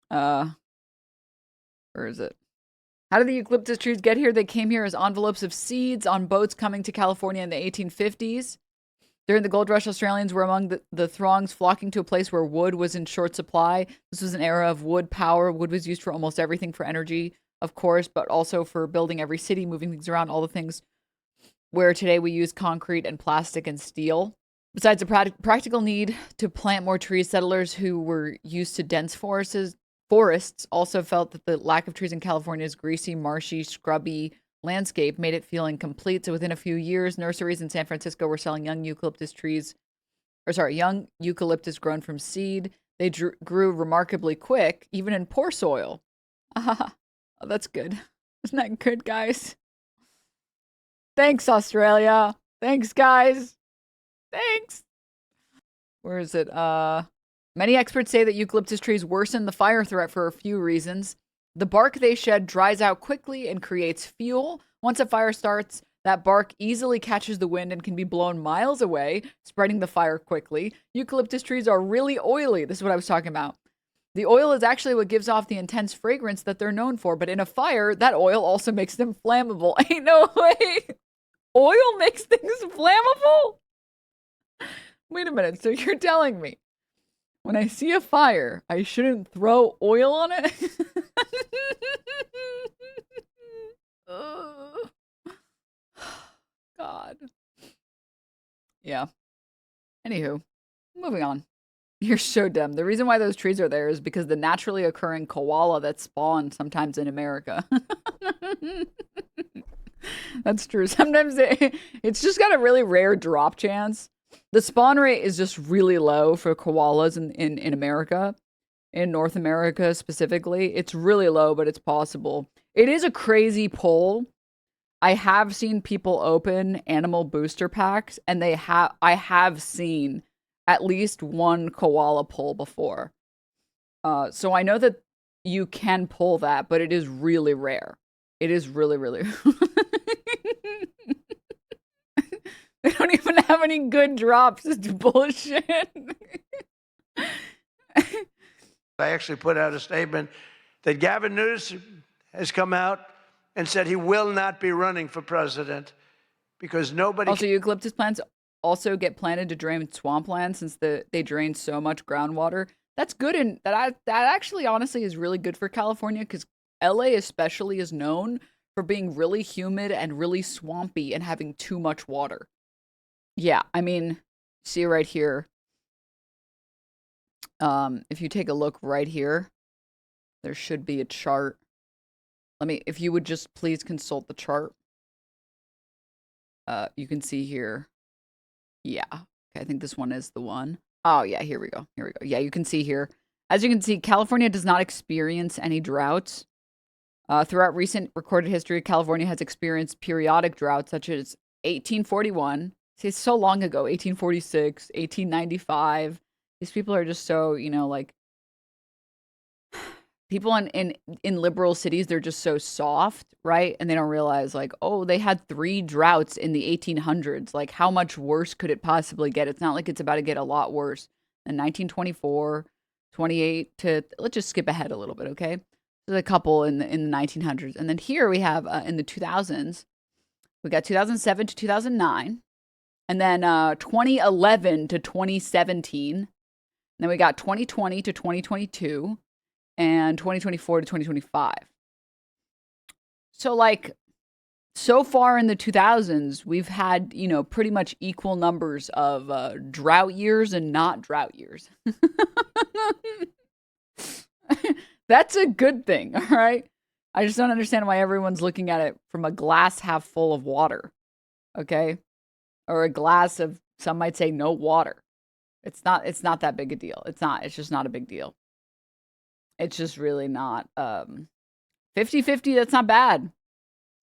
Where is it? How did the eucalyptus trees get here? They came here as envelopes of seeds on boats coming to California in the 1850s. During the gold rush, Australians were among the throngs flocking to a place where wood was in short supply. This was an era of wood power. Wood was used for almost everything, for energy, of course, but also for building every city, moving things around, all the things where today we use concrete and plastic and steel. Besides the practical need to plant more trees, settlers who were used to dense forests also felt that the lack of trees in California's greasy, marshy, scrubby landscape made it feel incomplete. So within a few years, nurseries in San Francisco were selling young eucalyptus grown from seed. They grew remarkably quick, even in poor soil. Oh, that's good. Isn't that good, guys? Thanks, Australia. Thanks, guys. Thanks. Where is it? Many experts say that eucalyptus trees worsen the fire threat for a few reasons. The bark they shed dries out quickly and creates fuel. Once a fire starts, that bark easily catches the wind and can be blown miles away, spreading the fire quickly. Eucalyptus trees are really oily. This is what I was talking about. The oil is actually what gives off the intense fragrance that they're known for, but in a fire, that oil also makes them flammable. Ain't no way. Oil makes things flammable? Wait a minute. So you're telling me when I see a fire, I shouldn't throw oil on it? God. Yeah. Anywho, moving on. You're so dumb. The reason why those trees are there is because the naturally occurring koala that spawn sometimes in America. That's true. Sometimes it's just got a really rare drop chance. The spawn rate is just really low for koalas in America, in North America specifically. It's really low, but it's possible. It is a crazy poll. I have seen people open animal booster packs, and I have seen at least one koala pull before. So I know that you can pull that, but it is really rare. It is really, really. They don't even have any good drops. It's bullshit. I actually put out a statement that Gavin Newsom has come out and said he will not be running for president because nobody. Also, eucalyptus plants also get planted to drain swampland since they drain so much groundwater. That's good, and that actually honestly is really good for California because LA especially is known for being really humid and really swampy and having too much water. Yeah, I mean, see right here. If you take a look right here, there should be a chart. If you would just please consult the chart. You can see here. Yeah. Okay, I think this one is the one. Oh, yeah, here we go. Here we go. Yeah, you can see here. As you can see, California does not experience any droughts. Throughout recent recorded history, California has experienced periodic droughts such as 1841. See, it's so long ago. 1846, 1895. These people are just so, like, people in liberal cities, they're just so soft, right? And they don't realize, like, oh, they had 3 droughts in the 1800s. Like, how much worse could it possibly get? It's not like it's about to get a lot worse. In 1924, 28 to, let's just skip ahead a little bit, okay? There's a couple in the 1900s. And then here we have in the 2000s, we got 2007 to 2009. And then 2011 to 2017. And then we got 2020 to 2022. And 2024 to 2025. So, like, so far in the 2000s, we've had, pretty much equal numbers of drought years and not drought years. That's a good thing, all right? I just don't understand why everyone's looking at it from a glass half full of water, okay? Or a glass of, some might say, no water. It's not that big a deal. It's just not a big deal. It's just really not 50-50. That's not bad.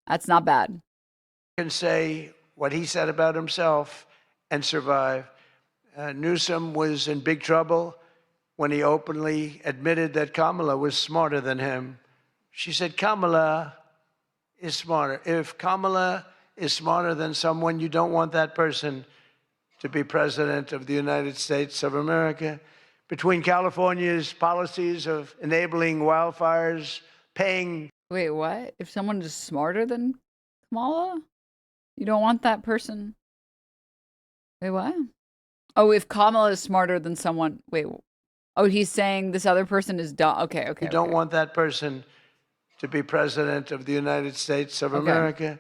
That's not bad. Can say what he said about himself and survive. Newsom was in big trouble when he openly admitted that Kamala was smarter than him. She said, Kamala is smarter. If Kamala is smarter than someone, you don't want that person to be president of the United States of America. Between California's policies of enabling wildfires, paying... Wait, what? If someone is smarter than Kamala? You don't want that person? Wait, what? Oh, if Kamala is smarter than someone... Wait, oh, he's saying this other person is dumb. Okay. You don't want that person to be president of the United States of America.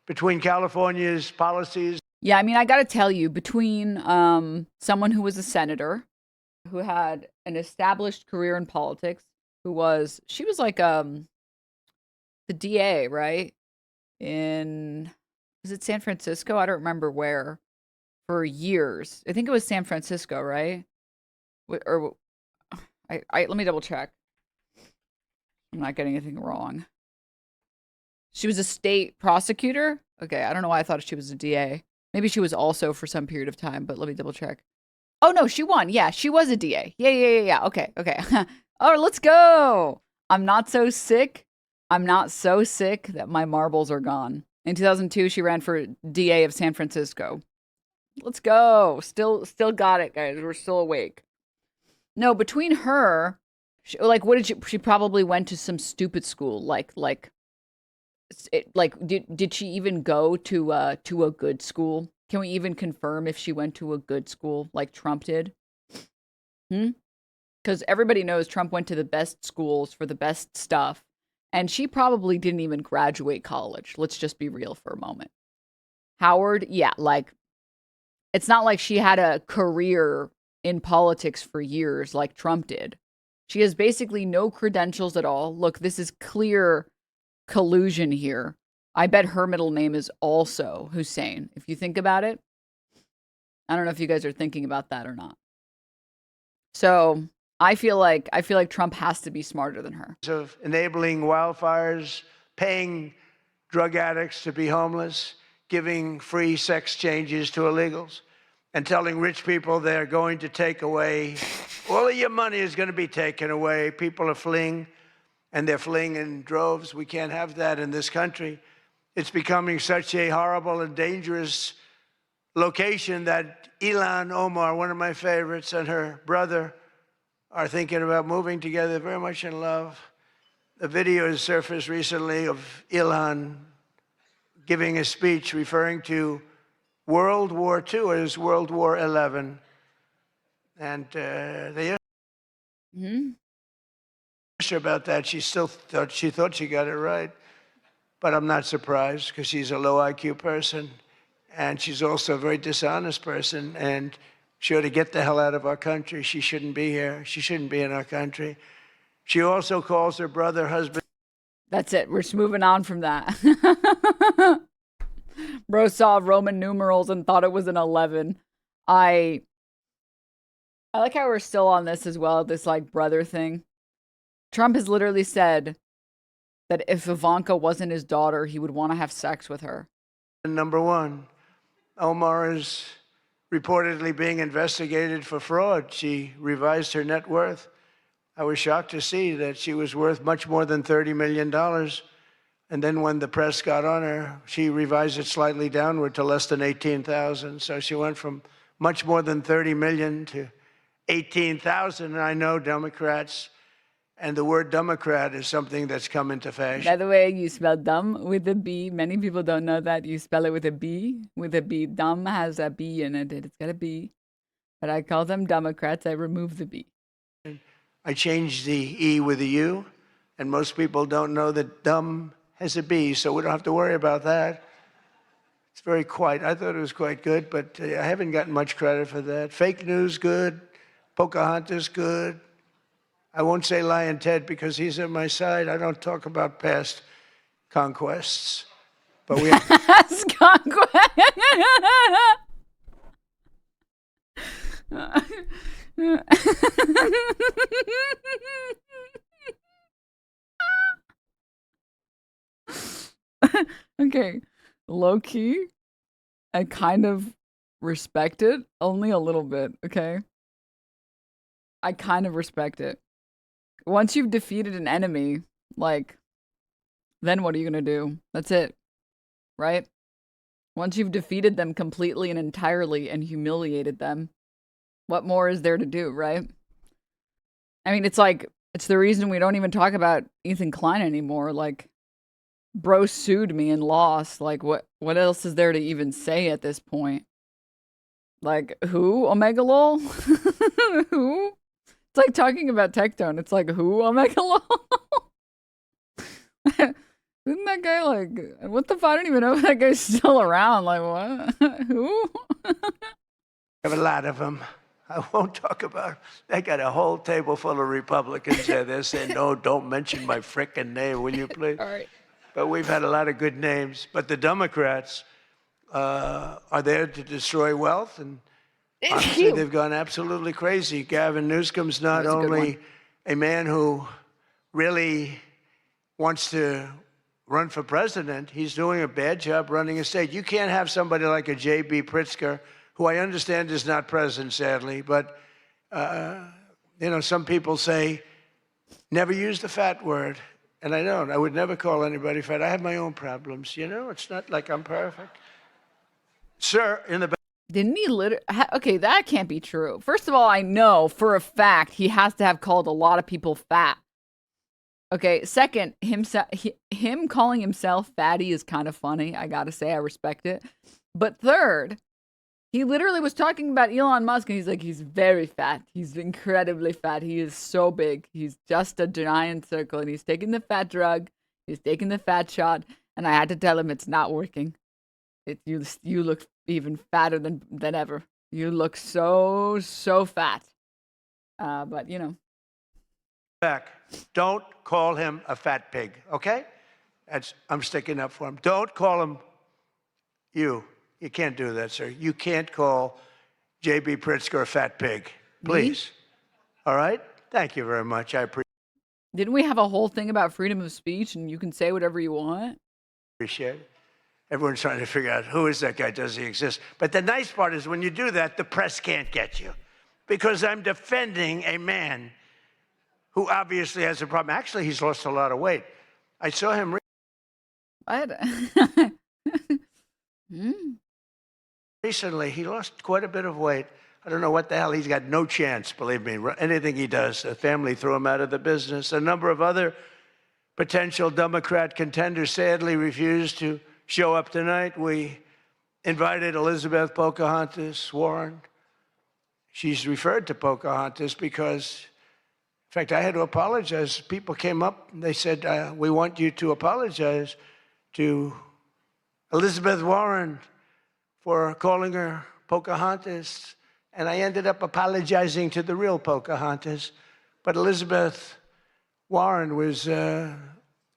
Between California's policies... Yeah, I mean, I gotta tell you, between someone who was a senator... who had an established career in politics, she was like the DA, right? Was it San Francisco? I don't remember where. For years. I think it was San Francisco, right? Or let me double check. I'm not getting anything wrong. She was a state prosecutor? Okay, I don't know why I thought she was a DA. Maybe she was also for some period of time, but let me double check. Oh, no, she won. Yeah, she was a DA. Yeah. Okay. Oh, let's go. I'm not so sick. I'm not so sick that my marbles are gone. In 2002, she ran for DA of San Francisco. Let's go. Still got it, guys. We're still awake. No, between her, she probably went to some stupid school. Did she even go to a good school? Can we even confirm if she went to a good school like Trump did? Because everybody knows Trump went to the best schools for the best stuff. And she probably didn't even graduate college. Let's just be real for a moment. Howard, yeah, it's not like she had a career in politics for years like Trump did. She has basically no credentials at all. Look, this is clear collusion here. I bet her middle name is also Hussein. If you think about it, I don't know if you guys are thinking about that or not. So I feel like Trump has to be smarter than her. Of enabling wildfires, paying drug addicts to be homeless, giving free sex changes to illegals, and telling rich people they're going to take away, all of your money is going to be taken away. People are fleeing, and they're fleeing in droves. We can't have that in this country. It's becoming such a horrible and dangerous location that Ilhan Omar, one of my favorites, and her brother are thinking about moving together, very much in love. a video has surfaced recently of Ilhan giving a speech referring to World War II as World War XI. And they asked her about that. She still thought she got it right. But I'm not surprised because she's a low IQ person. And she's also a very dishonest person. And she ought to get the hell out of our country. She shouldn't be here. She shouldn't be in our country. She also calls her brother husband. That's it. We're just moving on from that. Bro saw Roman numerals and thought it was an 11. I like how we're still on this as well, this like brother thing. Trump has literally said that if Ivanka wasn't his daughter, he would want to have sex with her. Number one, Omar is reportedly being investigated for fraud. She revised her net worth. I was shocked to see that she was worth much more than $30 million. And then when the press got on her, she revised it slightly downward to less than 18,000. So she went from much more than 30 million to 18,000. And I know Democrats, and the word Democrat is something that's come into fashion. By the way, you spell dumb with a B. Many people don't know that. You spell it with a B. With a B. Dumb has a B in it. It's got a B. But I call them Democrats. I remove the B. I changed the E with a U. And most people don't know that dumb has a B, so we don't have to worry about that. It's very quiet. I thought it was quite good, but I haven't gotten much credit for that. Fake news, good. Pocahontas, good. I won't say Lion Ted because he's on my side. I don't talk about past conquests. But we have Past conquest. Okay, low key, I kind of respect it, only a little bit, okay? I kind of respect it. Once you've defeated an enemy, like, then what are you gonna do? That's it, right? Once you've defeated them completely and entirely and humiliated them, what more is there to do, right? I mean, it's like, it's the reason we don't even talk about Ethan Klein anymore, like, bro sued me and lost. Like, what else is there to even say at this point? Like, who? Omega Lol? Who? It's like talking about Tectone. It's like, who? Omega Lol? Isn't that guy like, what the fuck? I don't even know if that guy's still around. Like, what? Who? a lot of them. I won't talk about them. They got a whole table full of Republicans there. They're saying, no, don't mention my frickin' name, will you please? All right. But we've had a lot of good names. But the Democrats are there to destroy wealth. And honestly, they've gone absolutely crazy. Gavin Newsom's not only a man who really wants to run for president, he's doing a bad job running a state. You can't have somebody like a J.B. Pritzker, who I understand is not president, sadly. But, you know, some people say, never use the fat word. And I don't. I would never call anybody fat. I have my own problems, you know? It's not like I'm perfect. Sir, in the back. Didn't he literally? Okay, that can't be true. First of all, I know for a fact he has to have called a lot of people fat. Okay, second, him calling himself fatty is kind of funny. I gotta say, I respect it. But third, he literally was talking about Elon Musk, and he's like, he's very fat. He's incredibly fat. He is so big. He's just a giant circle, and he's taking the fat drug. He's taking the fat shot, and I had to tell him it's not working. You look even fatter than ever. You look so fat. But you know. Back. Don't call him a fat pig, okay? I'm sticking up for him. Don't call him you. You can't do that, sir. You can't call J.B. Pritzker a fat pig. Please. All right? Thank you very much. I Didn't we have a whole thing about freedom of speech and you can say whatever you want? appreciate it. Everyone's trying to figure out who is that guy, does he exist? But the nice part is when you do that, the press can't get you. Because I'm defending a man who obviously has a problem. Actually, he's lost a lot of weight. I saw him. Recently, he lost quite a bit of weight. I don't know what the hell. He's got no chance, believe me. Anything he does, the family threw him out of the business. A number of other potential Democrat contender sadly refused to show up tonight. We invited Elizabeth Pocahontas Warren. She's referred to Pocahontas because, in fact, I had to apologize. People came up and they said, we want you to apologize to Elizabeth Warren for calling her Pocahontas. And I ended up apologizing to the real Pocahontas. But Elizabeth Warren was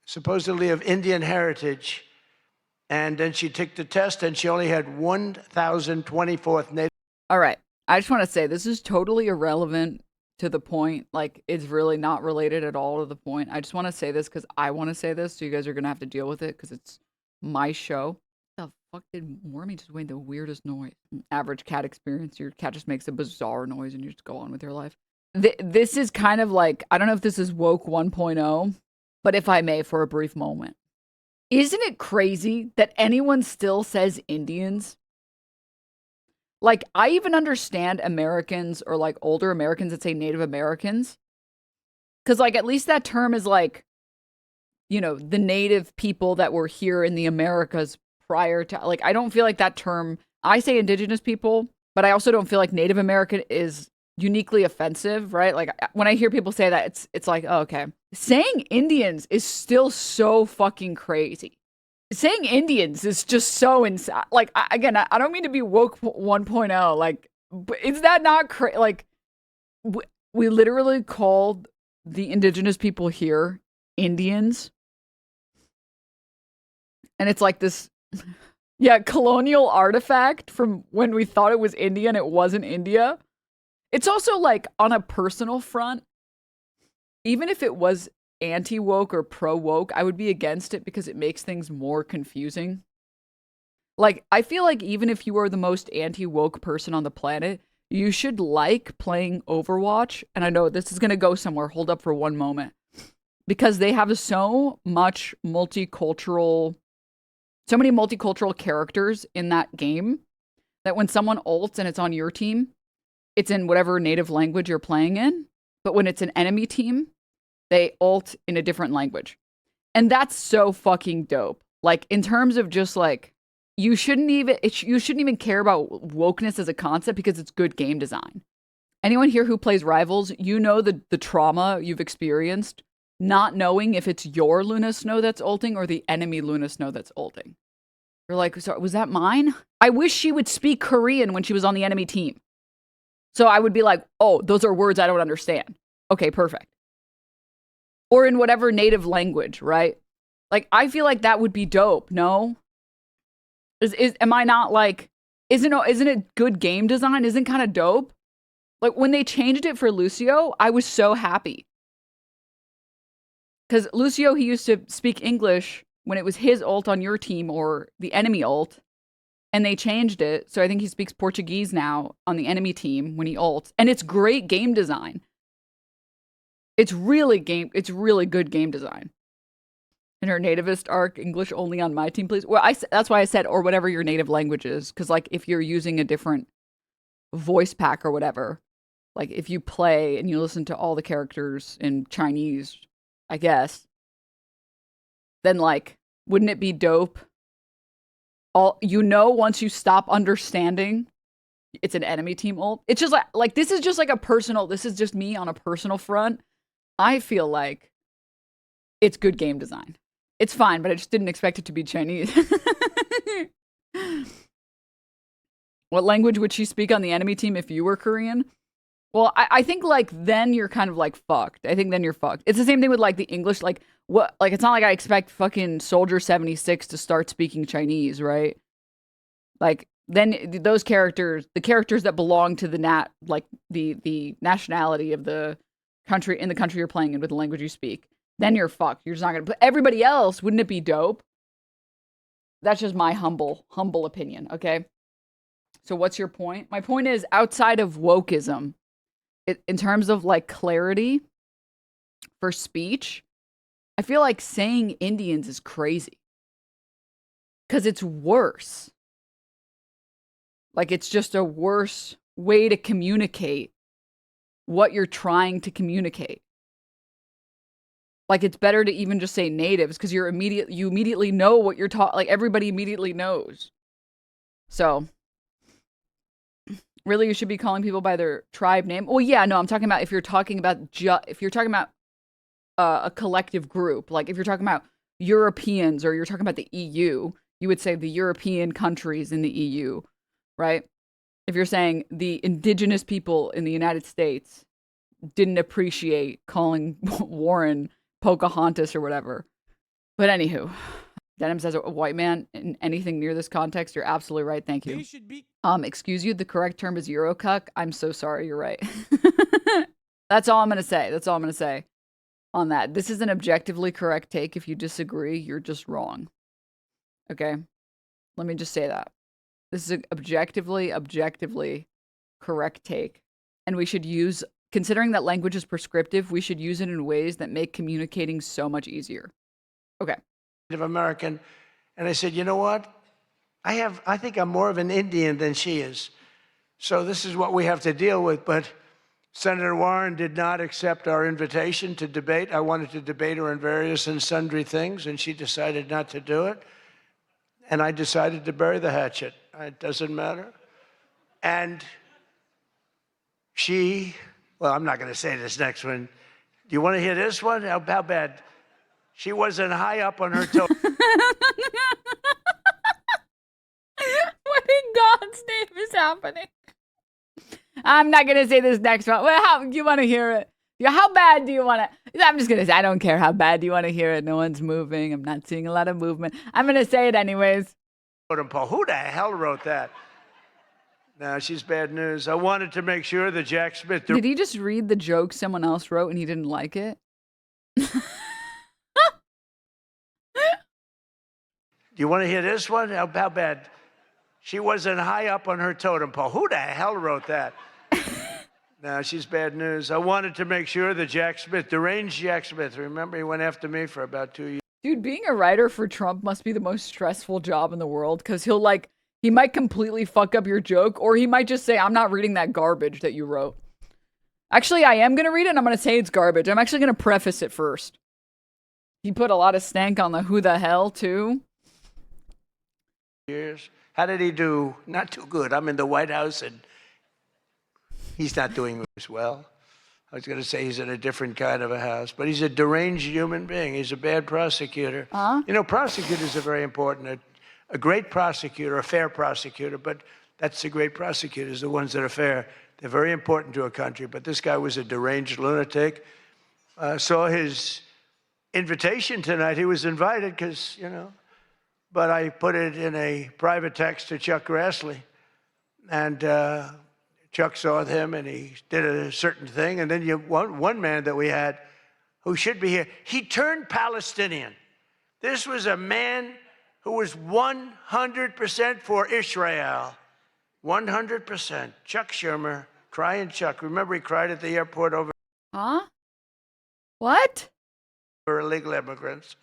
supposedly of Indian heritage. And then she took the test and she only had 1,024th Native. All right. I just want to say this is totally irrelevant to the point. Like, it's really not related at all to the point. I just want to say this because I want to say this, so you guys are going to have to deal with it because it's my show. What the fuck did Wormy just make the weirdest noise? Average cat experience. Your cat just makes a bizarre noise and you just go on with your life. This is kind of like, I don't know if this is woke 1.0, but if I may, for a brief moment. Isn't it crazy that anyone still says Indians? Like, I even understand Americans or like older Americans that say Native Americans. Because like, at least that term is like, you know, the native people that were here in the Americas prior to, like, I don't feel like that term, I say indigenous people, but I also don't feel like Native American is uniquely offensive, right? Like, when I hear people say that, it's like, oh, okay. Saying Indians is still so fucking crazy. Saying Indians is just so insane. Like, again, I don't mean to be woke 1.0. Like, but is that not crazy? Like, we literally called the indigenous people here Indians. And it's like this, yeah, colonial artifact from when we thought it was India and it wasn't India. It's also like, on a personal front, even if it was anti-woke or pro-woke, I would be against it because it makes things more confusing. Like, I feel like even if you are the most anti-woke person on the planet, you should like playing Overwatch. And I know this is going to go somewhere. Hold up for one moment. Because they have so many multicultural characters in that game that when someone ults and it's on your team, it's in whatever native language you're playing in. But when it's an enemy team, they ult in a different language. And that's so fucking dope. Like, in terms of just like, you shouldn't even care about wokeness as a concept because it's good game design. Anyone here who plays Rivals, you know the trauma you've experienced not knowing if it's your Luna Snow that's ulting or the enemy Luna Snow that's ulting. You're like, so was that mine? I wish she would speak Korean when she was on the enemy team. So I would be like, oh, those are words I don't understand. Okay, perfect. Or in whatever native language, right? Like, I feel like that would be dope, no? Am I not like, isn't it good game design? Isn't kind of dope? Like, when they changed it for Lucio, I was so happy. Because Lucio, he used to speak English when it was his ult on your team or the enemy ult. And they changed it. So I think he speaks Portuguese now on the enemy team when he ults. And it's great game design. It's really good game design. In her nativist arc, English only on my team, please. Well, that's why I said, or whatever your native language is. Because, like, if you're using a different voice pack or whatever, like, if you play and you listen to all the characters in Chinese, I guess, then, like, wouldn't it be dope? Once you stop understanding, it's an enemy team ult. It's just like this is just me on a personal front. I feel like it's good game design. It's fine, but I just didn't expect it to be Chinese. What language would she speak on the enemy team if you were Korean? Well, I think, like, then you're kind of, like, fucked. I think then you're fucked. It's the same thing with, like, the English. Like, what? Like, it's not like I expect fucking Soldier 76 to start speaking Chinese, right? Like, then those characters, the characters that belong to the nationality of the country, in the country you're playing in with the language you speak, then you're fucked. You're just not gonna. But everybody else, wouldn't it be dope? That's just my humble opinion. Okay. So what's your point? My point is, outside of wokeism, in terms of, like, clarity for speech, I feel like saying Indians is crazy. Because it's worse. Like, it's just a worse way to communicate what you're trying to communicate. Like, it's better to even just say natives because you immediately know what you're talking. Like, everybody immediately knows. So, really, you should be calling people by their tribe name. Well, yeah, no, I'm talking about if you're talking about a collective group. Like, if you're talking about Europeans or you're talking about the EU, you would say the European countries in the EU, right? If you're saying the indigenous people in the United States didn't appreciate calling Warren Pocahontas or whatever. But anywho, Denim says a white man in anything near this context. You're absolutely right. Thank you. Excuse you. The correct term is Eurocuck. I'm so sorry. You're right. That's all I'm going to say. That's all I'm going to say on that. This is an objectively correct take. If you disagree, you're just wrong. Okay. Let me just say that. This is an objectively correct take. And we should use, considering that language is prescriptive, we should use it in ways that make communicating so much easier. Okay. Native American. And I said, you know what? I think I'm more of an Indian than she is. So this is what we have to deal with. But Senator Warren did not accept our invitation to debate. I wanted to debate her on various and sundry things, and she decided not to do it. And I decided to bury the hatchet. It doesn't matter. And she, well, I'm not going to say this next one. Do you want to hear this one? How bad? She wasn't high up on her toe. What in God's name is happening? I'm not going to say this next one. Well, how do you want to hear it? How bad do you want to? I'm just going to say, I don't care how bad do you want to hear it. No one's moving. I'm not seeing a lot of movement. I'm going to say it anyways. Who the hell wrote that? No, she's bad news. I wanted to make sure that Jack Smith... Did he just read the joke someone else wrote and he didn't like it? Do you want to hear this one? How bad? She wasn't high up on her totem pole. Who the hell wrote that? No, she's bad news. I wanted to make sure that Jack Smith, deranged Jack Smith, remember he went after me for about 2 years. Dude, being a writer for Trump must be the most stressful job in the world because he might completely fuck up your joke or he might just say, I'm not reading that garbage that you wrote. Actually, I am going to read it and I'm going to say it's garbage. I'm actually going to preface it first. He put a lot of stank on the who the hell too. Years. How did he do? Not too good. I'm in the White House and he's not doing as well. I was going to say he's in a different kind of a house, but he's a deranged human being. He's a bad prosecutor. You know, prosecutors are very important. A great prosecutor, a fair prosecutor, but that's the great prosecutors, the ones that are fair. They're very important to a country, but this guy was a deranged lunatic. Saw his invitation tonight. He was invited because, you know, but I put it in a private text to Chuck Grassley. And Chuck saw him and he did a certain thing. And then one man that we had who should be here, he turned Palestinian. This was a man who was 100% for Israel. 100%. Chuck Schumer, crying Chuck. Remember he cried at the airport over... Huh? What? For illegal immigrants.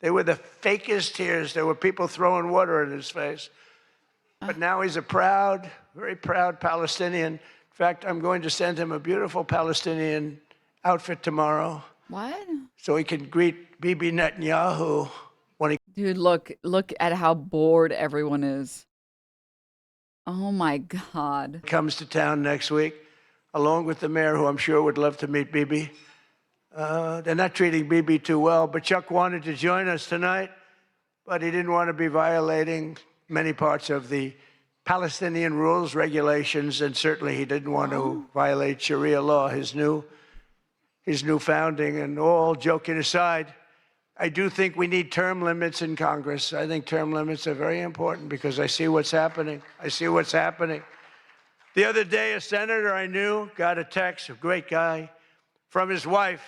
They were the fakest tears. There were people throwing water in his face. But now he's a proud, very proud Palestinian. In fact, I'm going to send him a beautiful Palestinian outfit tomorrow. What? So he can greet Bibi Netanyahu when he... Dude, look at how bored everyone is. Oh my God. Comes to town next week, along with the mayor, who I'm sure would love to meet Bibi. They're not treating Bibi too well, but Chuck wanted to join us tonight, but he didn't want to be violating many parts of the Palestinian rules, regulations, and certainly he didn't want to violate Sharia law, his new founding. And all joking aside, I do think we need term limits in Congress. I think term limits are very important because I see what's happening. I see what's happening. The other day, a senator I knew got a text, a great guy, from his wife.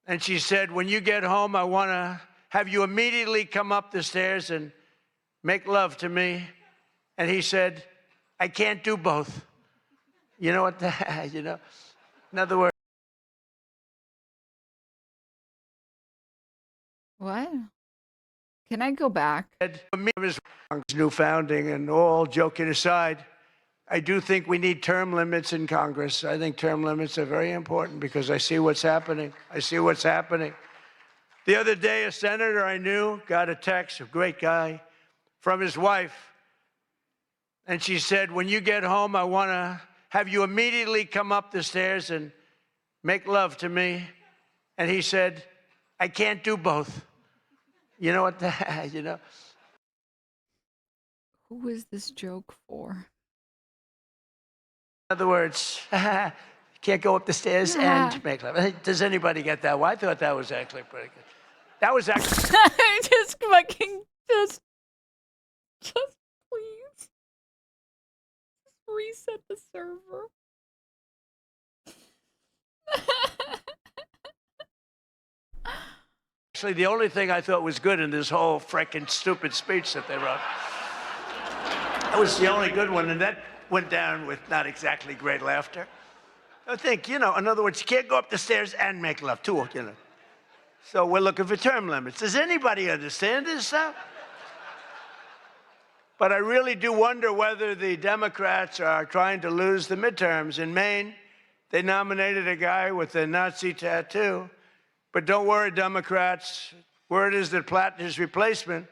And she said, when you get home, I want to have you immediately come up the stairs and make love to me. And he said, I can't do both. You know what? You know, in other words. What? Can I go back? His new founding, and all joking aside, I do think we need term limits in Congress. I think term limits are very important because I see what's happening. I see what's happening. The other day, a senator I knew got a text, a great guy, from his wife. And she said, when you get home, I want to have you immediately come up the stairs and make love to me. And he said, I can't do both. You know what? You know. Who is this joke for? In other words, can't go up the stairs and make love. Does anybody get that? Well, I thought that was actually pretty good. That was actually... just fucking, just please. Just reset the server. Actually, the only thing I thought was good in this whole frickin' stupid speech that they wrote. That was the only good one, and that went down with not exactly great laughter. I think, you know, in other words, you can't go up the stairs and make love, too, you know. So we're looking for term limits. Does anybody understand this stuff? But I really do wonder whether the Democrats are trying to lose the midterms. In Maine, they nominated a guy with a Nazi tattoo. But don't worry, Democrats. Word is that Plattner's replacement,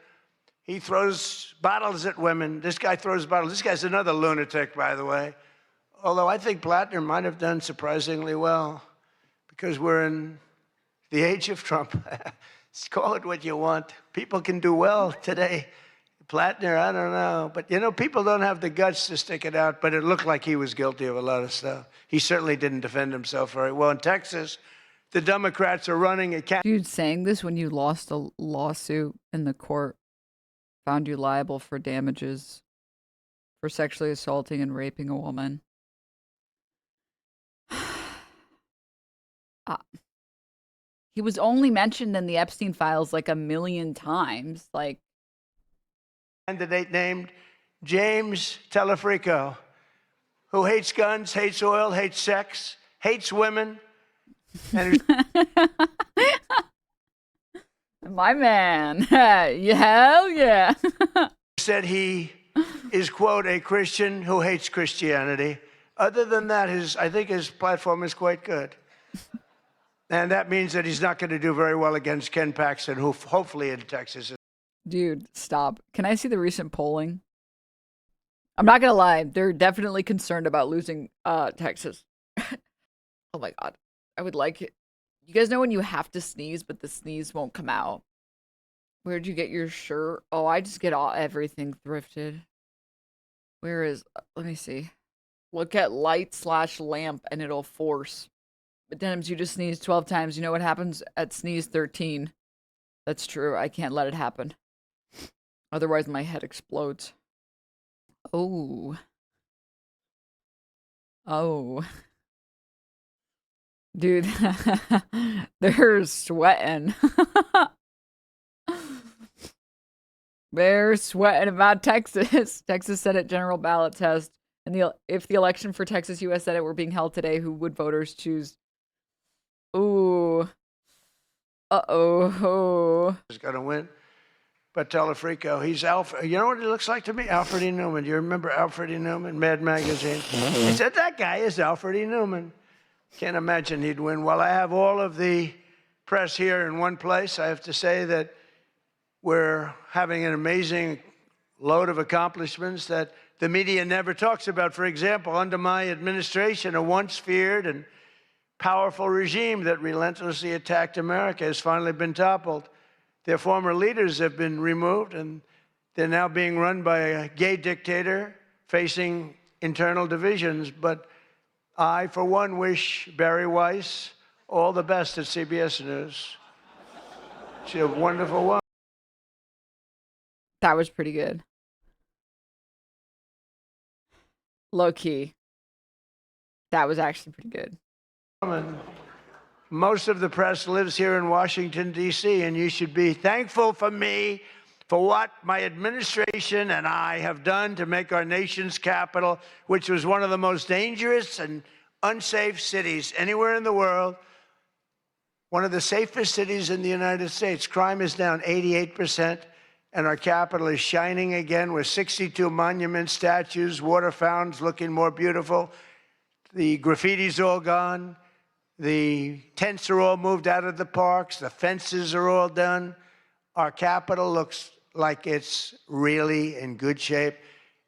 he throws bottles at women. This guy throws bottles. This guy's another lunatic, by the way. Although I think Plattner might have done surprisingly well because we're in the age of Trump. Call it what you want. People can do well today. Plattner, I don't know. But, you know, people don't have the guts to stick it out, but it looked like he was guilty of a lot of stuff. He certainly didn't defend himself very well. In Texas, the Democrats are running a Dude, saying this when you lost a lawsuit in the court found you liable for damages for sexually assaulting and raping a woman. He was only mentioned in the Epstein files like 1 million times. Like, candidate named James Telefrico, who hates guns, hates oil, hates sex, hates women. And my man. Yeah, hell yeah. said he is, quote, a Christian who hates Christianity. Other than that, I think his platform is quite good. And that means that he's not going to do very well against Ken Paxton, who hopefully in Texas. Dude, stop. Can I see the recent polling? I'm not going to lie. They're definitely concerned about losing Texas. Oh my God. I would like it. You guys know when you have to sneeze, but the sneeze won't come out? Where'd you get your shirt? Oh, I just get everything thrifted. Where is... Let me see. Look at light/lamp and it'll force. But Denims, you just sneeze 12 times. You know what happens at sneeze 13? That's true. I can't let it happen. Otherwise, my head explodes. Oh. Oh. Dude, they're sweating. They're sweating about Texas. Texas Senate general ballot test. And if the election for Texas U.S. Senate were being held today, who would voters choose? Ooh. Uh-oh. He's going to win. But Telefrico, he's Alfred. You know what he looks like to me? Alfred E. Newman. Do you remember Alfred E. Newman, Mad Magazine? He said, that guy is Alfred E. Newman. Can't imagine he'd win. Well, I have all of the press here in one place. I have to say that we're having an amazing load of accomplishments that the media never talks about. For example, under my administration, a once feared and powerful regime that relentlessly attacked America has finally been toppled. Their former leaders have been removed, and they're now being run by a gay dictator facing internal divisions. But I, for one, wish Barry Weiss all the best at CBS News. She's a wonderful woman. That was pretty good. Low key. That was actually pretty good. Most of the press lives here in Washington, D.C., and you should be thankful for me for what my administration and I have done to make our nation's capital, which was one of the most dangerous and unsafe cities anywhere in the world, one of the safest cities in the United States. Crime is down 88%. and our capital is shining again with 62 monuments, statues, water fountains looking more beautiful. The graffiti's all gone. The tents are all moved out of the parks. The fences are all done. Our capital looks like it's really in good shape.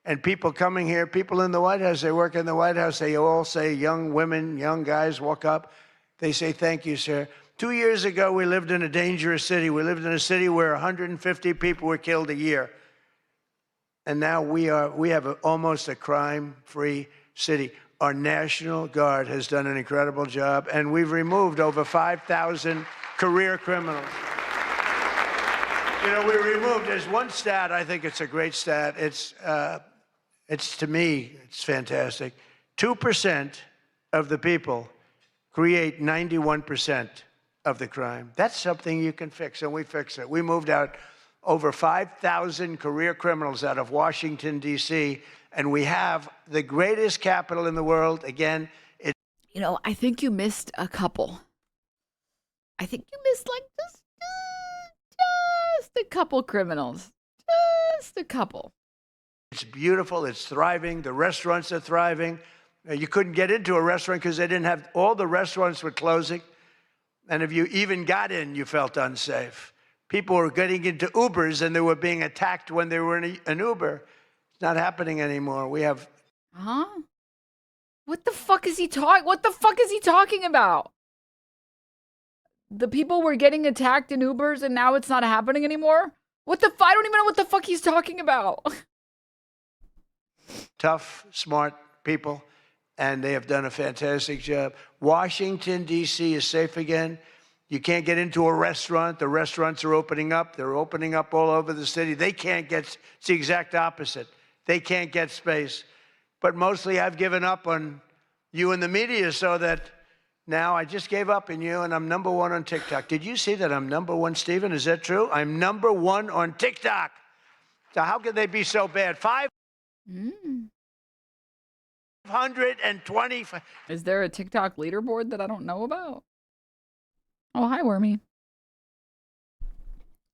And people coming here, people in the White House, they work in the White House, they all say, young women, young guys walk up, they say, thank you, sir. 2 years ago, we lived in a dangerous city. We lived in a city where 150 people were killed a year. And now we have almost a crime-free city. Our National Guard has done an incredible job, and we've removed over 5,000 career criminals. You know, we removed, there's one stat, I think it's a great stat. It's to me, it's fantastic. 2% of the people create 91% of the crime. That's something you can fix, and we fix it. We moved out over 5,000 career criminals out of Washington, D.C., and we have the greatest capital in the world. Again, You know, I think you missed a couple. I think you missed like just a couple criminals. Just a couple. It's beautiful. It's thriving. The restaurants are thriving. You couldn't get into a restaurant because they didn't have, all the restaurants were closing. And if you even got in, you felt unsafe. People were getting into Ubers and they were being attacked when they were in an Uber. It's not happening anymore. We have... Huh? What the fuck is he talking? What the fuck is he talking about? The people were getting attacked in Ubers and now it's not happening anymore? What the I don't even know what the fuck he's talking about. Tough, smart people, and they have done a fantastic job. Washington, D.C. is safe again. You can't get into a restaurant. The restaurants are opening up. They're opening up all over the city. They can't get, it's the exact opposite. They can't get space. But mostly I've given up on you and the media so that now I just gave up on you and I'm number one on TikTok. Did you see that I'm number one, Stephen? Is that true? I'm number one on TikTok. So how could they be so bad? 520. Is there a TikTok leaderboard that I don't know about? Oh, hi, Wormy.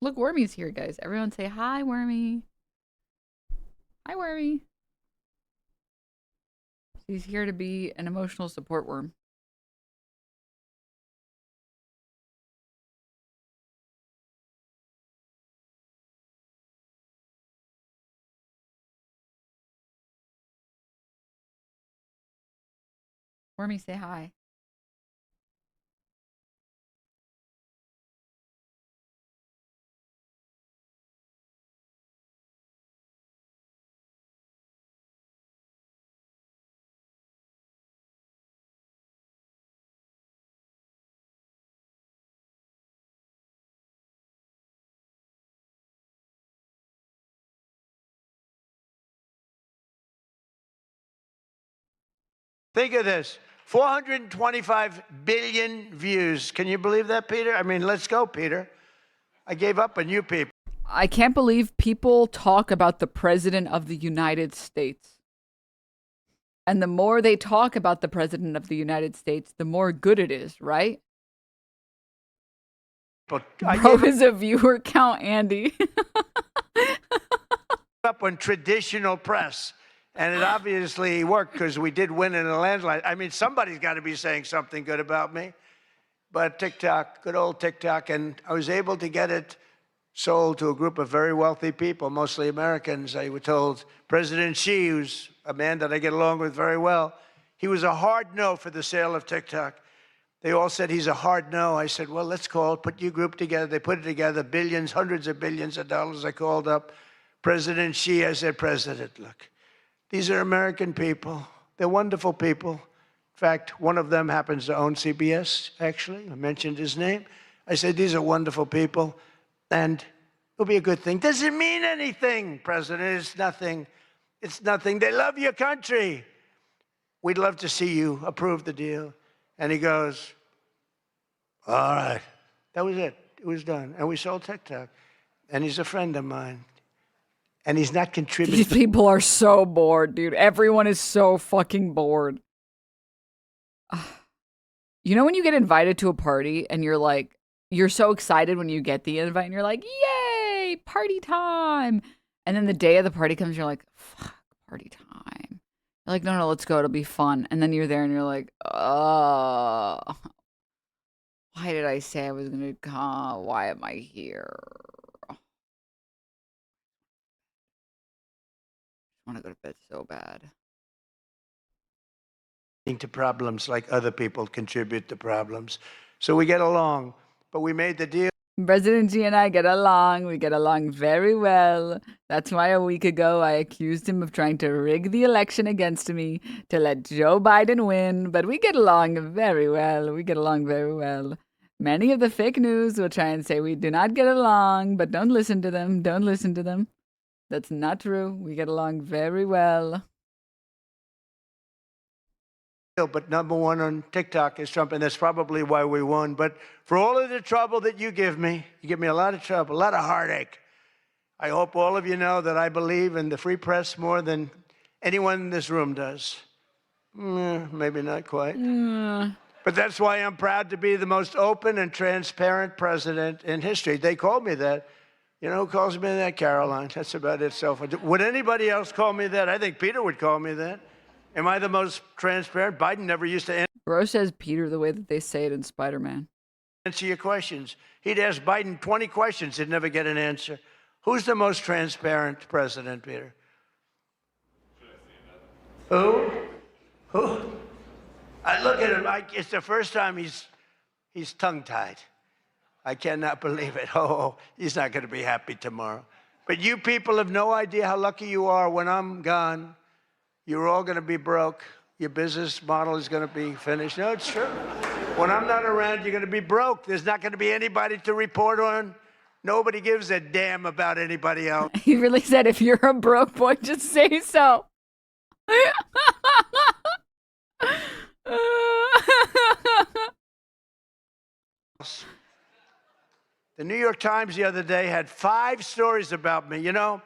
Look, Wormy's here, guys. Everyone say hi, Wormy. Hi, Wormy. He's here to be an emotional support worm. Wormy, say hi. Think of this. 425 billion views. Can you believe that, Peter? I mean, let's go, Peter. I gave up on you people. I can't believe people talk about the President of the United States. And the more they talk about the President of the United States, the more good it is, right? But Bro is a viewer count, Andy. up on traditional press. And it obviously worked because we did win in a landslide. I mean, somebody's got to be saying something good about me. But TikTok, good old TikTok, and I was able to get it sold to a group of very wealthy people, mostly Americans. I was told President Xi, who's a man that I get along with very well, he was a hard no for the sale of TikTok. They all said he's a hard no. I said, well, let's call it, put your group together. They put it together, billions, hundreds of billions of dollars. I called up President Xi. I said, President, look. These are American people. They're wonderful people. In fact, one of them happens to own CBS, actually. I mentioned his name. I said, these are wonderful people, and it'll be a good thing. Does it mean anything, President? It's nothing. It's nothing. They love your country. We'd love to see you approve the deal. And he goes, all right. That was it. It was done. And we sold TikTok. And he's a friend of mine. And he's not contributing. These people are so bored, dude. Everyone is so fucking bored. You know when you get invited to a party and you're like, you're so excited when you get the invite and you're like, yay! yay, party time. And then the day of the party comes, you're like, fuck, party time. You're like, no, let's go. It'll be fun. And then you're there and you're like, oh, why did I say I was going to come? Why am I here? I want to go to bed so bad. To problems like other people contribute to problems. So we get along, but we made the deal. President G and I get along. We get along very well. That's why a week ago I accused him of trying to rig the election against me to let Joe Biden win. But we get along very well. We get along very well. Many of the fake news will try and say we do not get along, but don't listen to them. Don't listen to them. That's not true. We get along very well. But number one on TikTok is Trump, and that's probably why we won. But for all of the trouble that you give me a lot of trouble, a lot of heartache. I hope all of you know that I believe in the free press more than anyone in this room does. Maybe not quite. But that's why I'm proud to be the most open and transparent president in history. They called me that. You know who calls me that? Caroline. That's about it. So would anybody else call me that? I think Peter would call me that. Am I the most transparent? Biden never used to Bro says Peter the way that they say it in Spider-Man. answer your questions. He'd ask Biden 20 questions. He'd never get an answer. Who's the most transparent president, Peter? Who? I look at him. It's the first time he's tongue-tied. I cannot believe it. Oh, he's not going to be happy tomorrow. But you people have no idea how lucky you are. When I'm gone, you're all going to be broke. Your business model is going to be finished. No, it's true. When I'm not around, you're going to be broke. There's not going to be anybody to report on. Nobody gives a damn about anybody else. He really said, if you're a broke boy, just say so. The New York Times the other day had 5 stories about me. You know,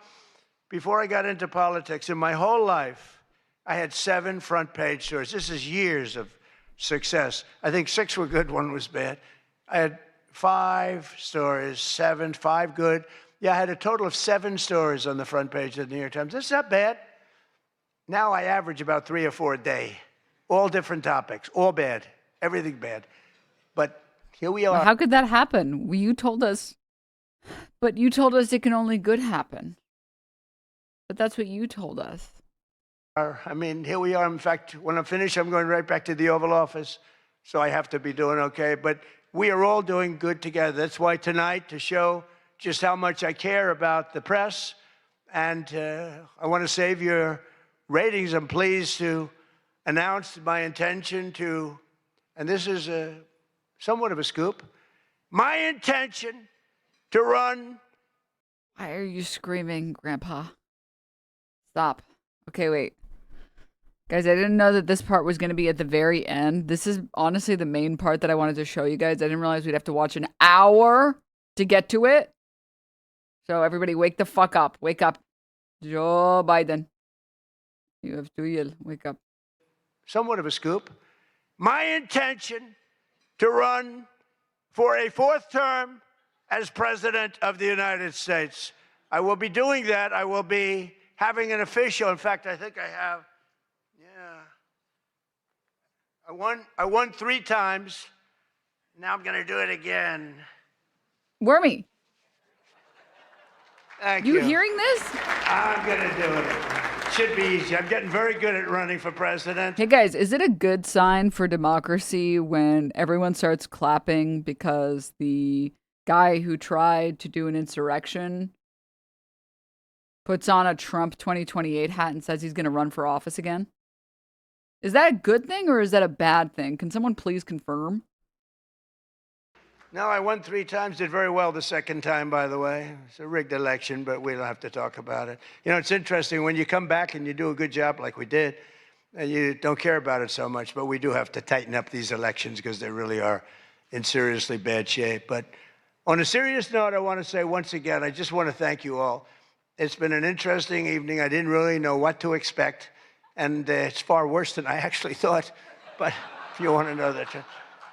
before I got into politics, in my whole life, I had 7 front page stories. This is years of success. I think 6 were good, 1 was bad. I had 5 stories, 7, 5 good. Yeah, I had a total of 7 stories on the front page of the New York Times. That's not bad. Now I average about 3 or 4 a day. All different topics, all bad, everything bad. But here we are. How could that happen? You told us, but you told us it can only good happen. But that's what you told us. I mean, here we are. In fact, when I'm finished, I'm going right back to the Oval Office. So I have to be doing okay. But we are all doing good together. That's why tonight, to show just how much I care about the press, and I want to save your ratings, I'm pleased to announce my intention to, and this is somewhat of a scoop, my intention to run. Why are you screaming, Grandpa? Stop. Okay, wait. Guys, I didn't know that this part was going to be at the very end. This is honestly the main part that I wanted to show you guys. I didn't realize we'd have to watch an hour to get to it. So everybody wake the fuck up. Wake up. Joe Biden. You have to yell. Wake up. Somewhat of a scoop. My intention to run for a 4th term as President of the United States. I will be doing that. I will be having an official. In fact, I think I have. I won 3 times. Now I'm going to do it again. Wormy. Thank you. You hearing this? I'm going to do it. Should be easy. I'm getting very good at running for president. Hey guys, is it a good sign for democracy when everyone starts clapping because the guy who tried to do an insurrection puts on a Trump 2028 hat and says he's going to run for office again? Is that a good thing or is that a bad thing? Can someone please confirm? No, I won 3 times, did very well the 2nd time, by the way. It's a rigged election, but we don't have to talk about it. You know, it's interesting, when you come back and you do a good job like we did, and you don't care about it so much, but we do have to tighten up these elections because they really are in seriously bad shape. But on a serious note, I want to say once again, I just want to thank you all. It's been an interesting evening. I didn't really know what to expect, and it's far worse than I actually thought, but if you want to know that.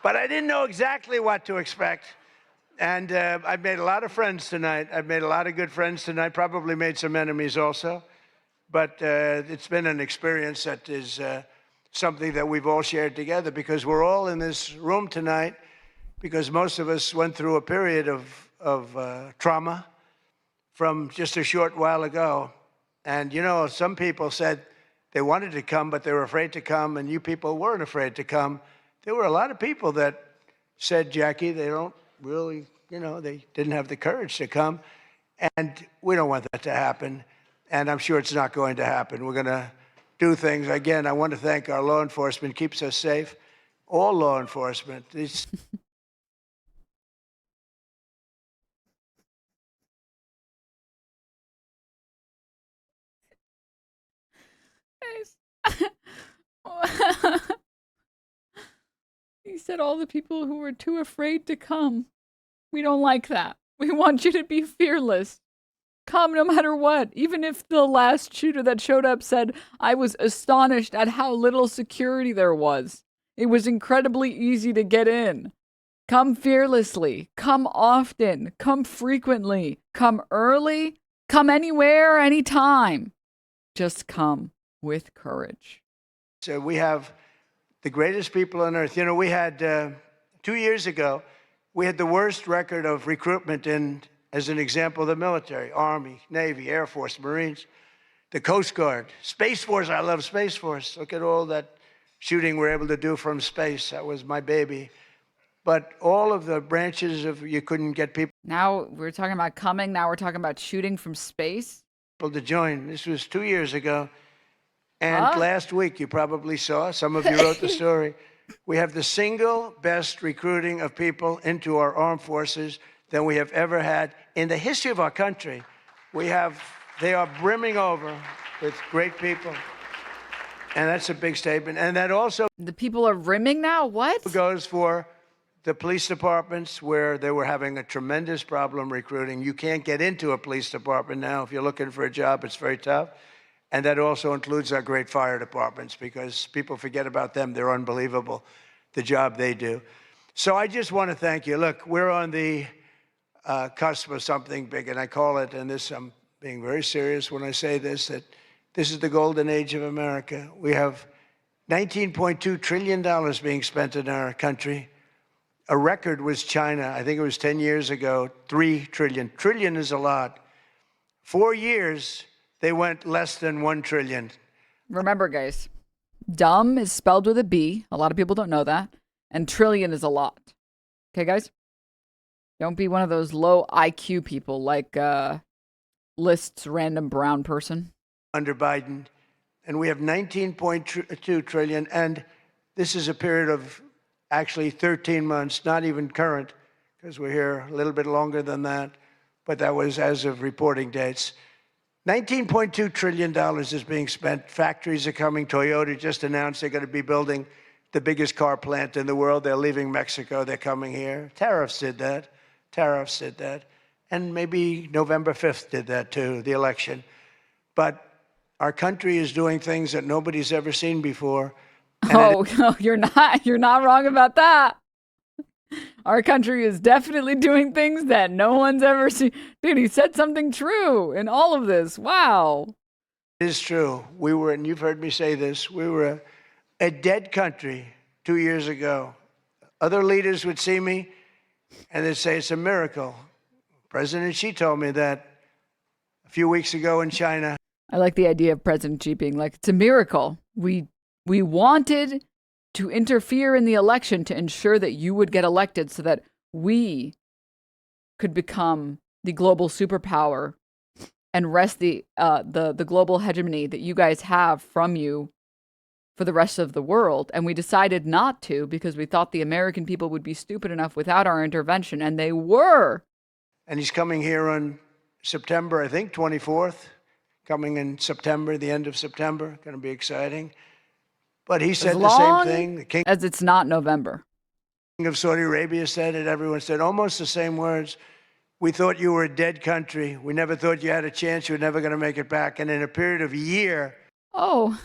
But I didn't know exactly what to expect. And I've made a lot of friends tonight. I've made a lot of good friends tonight, probably made some enemies also. But it's been an experience that is something that we've all shared together, because we're all in this room tonight because most of us went through a period of trauma from just a short while ago. And, you know, some people said they wanted to come, but they were afraid to come, and you people weren't afraid to come. There were a lot of people that said, Jackie, they don't really, you know, they didn't have the courage to come. And we don't want that to happen. And I'm sure it's not going to happen. We're going to do things. Again, I want to thank our law enforcement, keeps us safe. All law enforcement. It's He said all the people who were too afraid to come. We don't like that. We want you to be fearless. Come no matter what. Even if the last shooter that showed up said, I was astonished at how little security there was. It was incredibly easy to get in. Come fearlessly. Come often. Come frequently. Come early. Come anywhere, anytime. Just come with courage. So we have the greatest people on earth. You know, we had 2 years ago, we had the worst record of recruitment in, as an example, the military, Army, Navy, Air Force, Marines, the Coast Guard, Space Force. I love Space Force. Look at all that shooting we're able to do from space. That was my baby. But all of the branches of, you couldn't get people. Now we're talking about coming. Now we're talking about shooting from space. To join. This was 2 years ago. And last week, you probably saw, some of you wrote the story, we have the single best recruiting of people into our armed forces than we have ever had in the history of our country. They are brimming over with great people. And that's a big statement. And that also... The people are rimming now? What? Goes for the police departments where they were having a tremendous problem recruiting. You can't get into a police department now. If you're looking for a job, it's very tough. And that also includes our great fire departments, because people forget about them. They're unbelievable, the job they do. So I just want to thank you. Look, we're on the cusp of something big, and I call it, and this, I'm being very serious when I say this, that this is the golden age of America. We have $19.2 trillion being spent in our country. A record was China. I think it was 10 years ago, 3 trillion. Trillion is a lot. 4 years, they went less than 1 trillion. Remember, guys, dumb is spelled with a B. A lot of people don't know that. And trillion is a lot. Okay, guys? Don't be one of those low IQ people like List's random brown person. Under Biden. And we have 19.2 trillion. And this is a period of actually 13 months, not even current, because we're here a little bit longer than that. But that was as of reporting dates. $19.2 trillion is being spent. Factories are coming. Toyota just announced they're going to be building the biggest car plant in the world. They're leaving Mexico. They're coming here. Tariffs did that. Tariffs did that. And maybe November 5th did that too, the election. But our country is doing things that nobody's ever seen before. Oh, no, you're not wrong about that. Our country is definitely doing things that no one's ever seen. Dude, he said something true in all of this. Wow. It is true. We were, and you've heard me say this, we were a dead country 2 years ago. Other leaders would see me and they'd say it's a miracle. President Xi told me that a few weeks ago in China. I like the idea of President Xi being like, it's a miracle. We wanted to interfere in the election to ensure that you would get elected so that we could become the global superpower and wrest the global hegemony that you guys have from you for the rest of the world. And we decided not to because we thought the American people would be stupid enough without our intervention, and they were. And he's coming here on September, I think, 24th, coming in September, the end of September. Going to be exciting. But he said the same thing. The king, as it's not November. King of Saudi Arabia said it. Everyone said almost the same words. We thought you were a dead country. We never thought you had a chance. You were never going to make it back. And in a period of a year. Oh.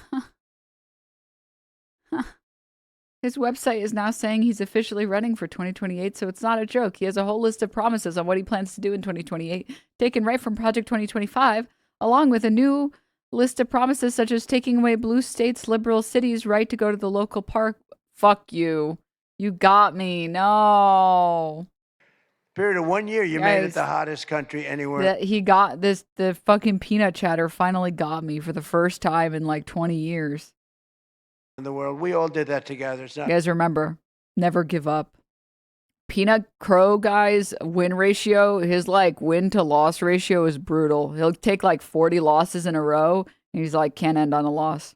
His website is now saying he's officially running for 2028, so it's not a joke. He has a whole list of promises on what he plans to do in 2028, taken right from Project 2025, along with a new list of promises such as taking away blue states' liberal cities' right to go to the local park. Fuck you. You got me. No. Period of 1 year, you made it the hottest country anywhere. He got this, the fucking peanut chatter finally got me for the first time in like 20 years. In the world. We all did that together. It's not- You guys remember, never give up. Peanut Crow guy's win ratio, his like win to loss ratio is brutal. He'll take like 40 losses in a row and he's like, can't end on a loss.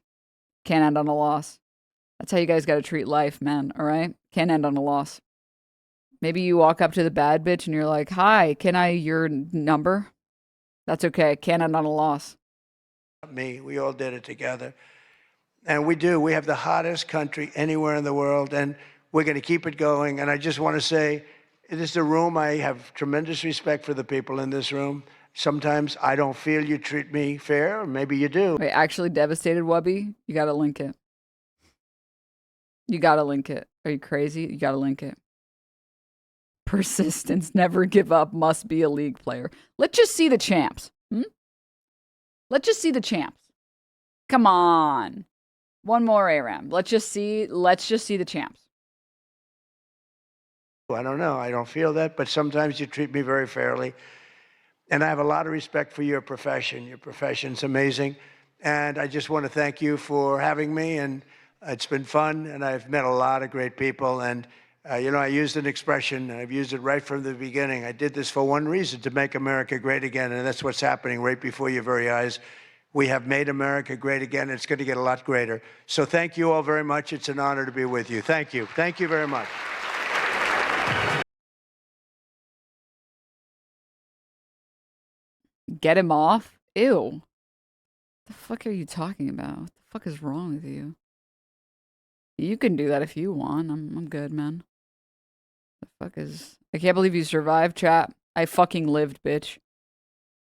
Can't end on a loss. That's how you guys got to treat life, man. All right. Can't end on a loss. Maybe you walk up to the bad bitch and you're like, hi, can I your number? That's okay. Can't end on a loss. Me. We all did it together. And we do. We have the hottest country anywhere in the world, and we're going to keep it going. And I just want to say, this is a room. I have tremendous respect for the people in this room. Sometimes I don't feel you treat me fair, or maybe you do. Wait, actually devastated, Wubby? You got to link it. You got to link it. Are you crazy? You got to link it. Persistence, never give up, must be a league player. Let's just see the champs. Let's just see the champs. Come on. One more ARAM. Let's just see the champs. I don't know. I don't feel that, but sometimes you treat me very fairly. And I have a lot of respect for your profession. Your profession's amazing. And I just want to thank you for having me. And it's been fun. And I've met a lot of great people. And, you know, I used an expression, and I've used it right from the beginning. I did this for one reason, to make America great again. And that's what's happening right before your very eyes. We have made America great again. It's going to get a lot greater. So thank you all very much. It's an honor to be with you. Thank you. Thank you very much. Get him off? Ew. What the fuck are you talking about? What the fuck is wrong with you? You can do that if you want. I'm good, man. The fuck is... I can't believe you survived, chat. I fucking lived, bitch.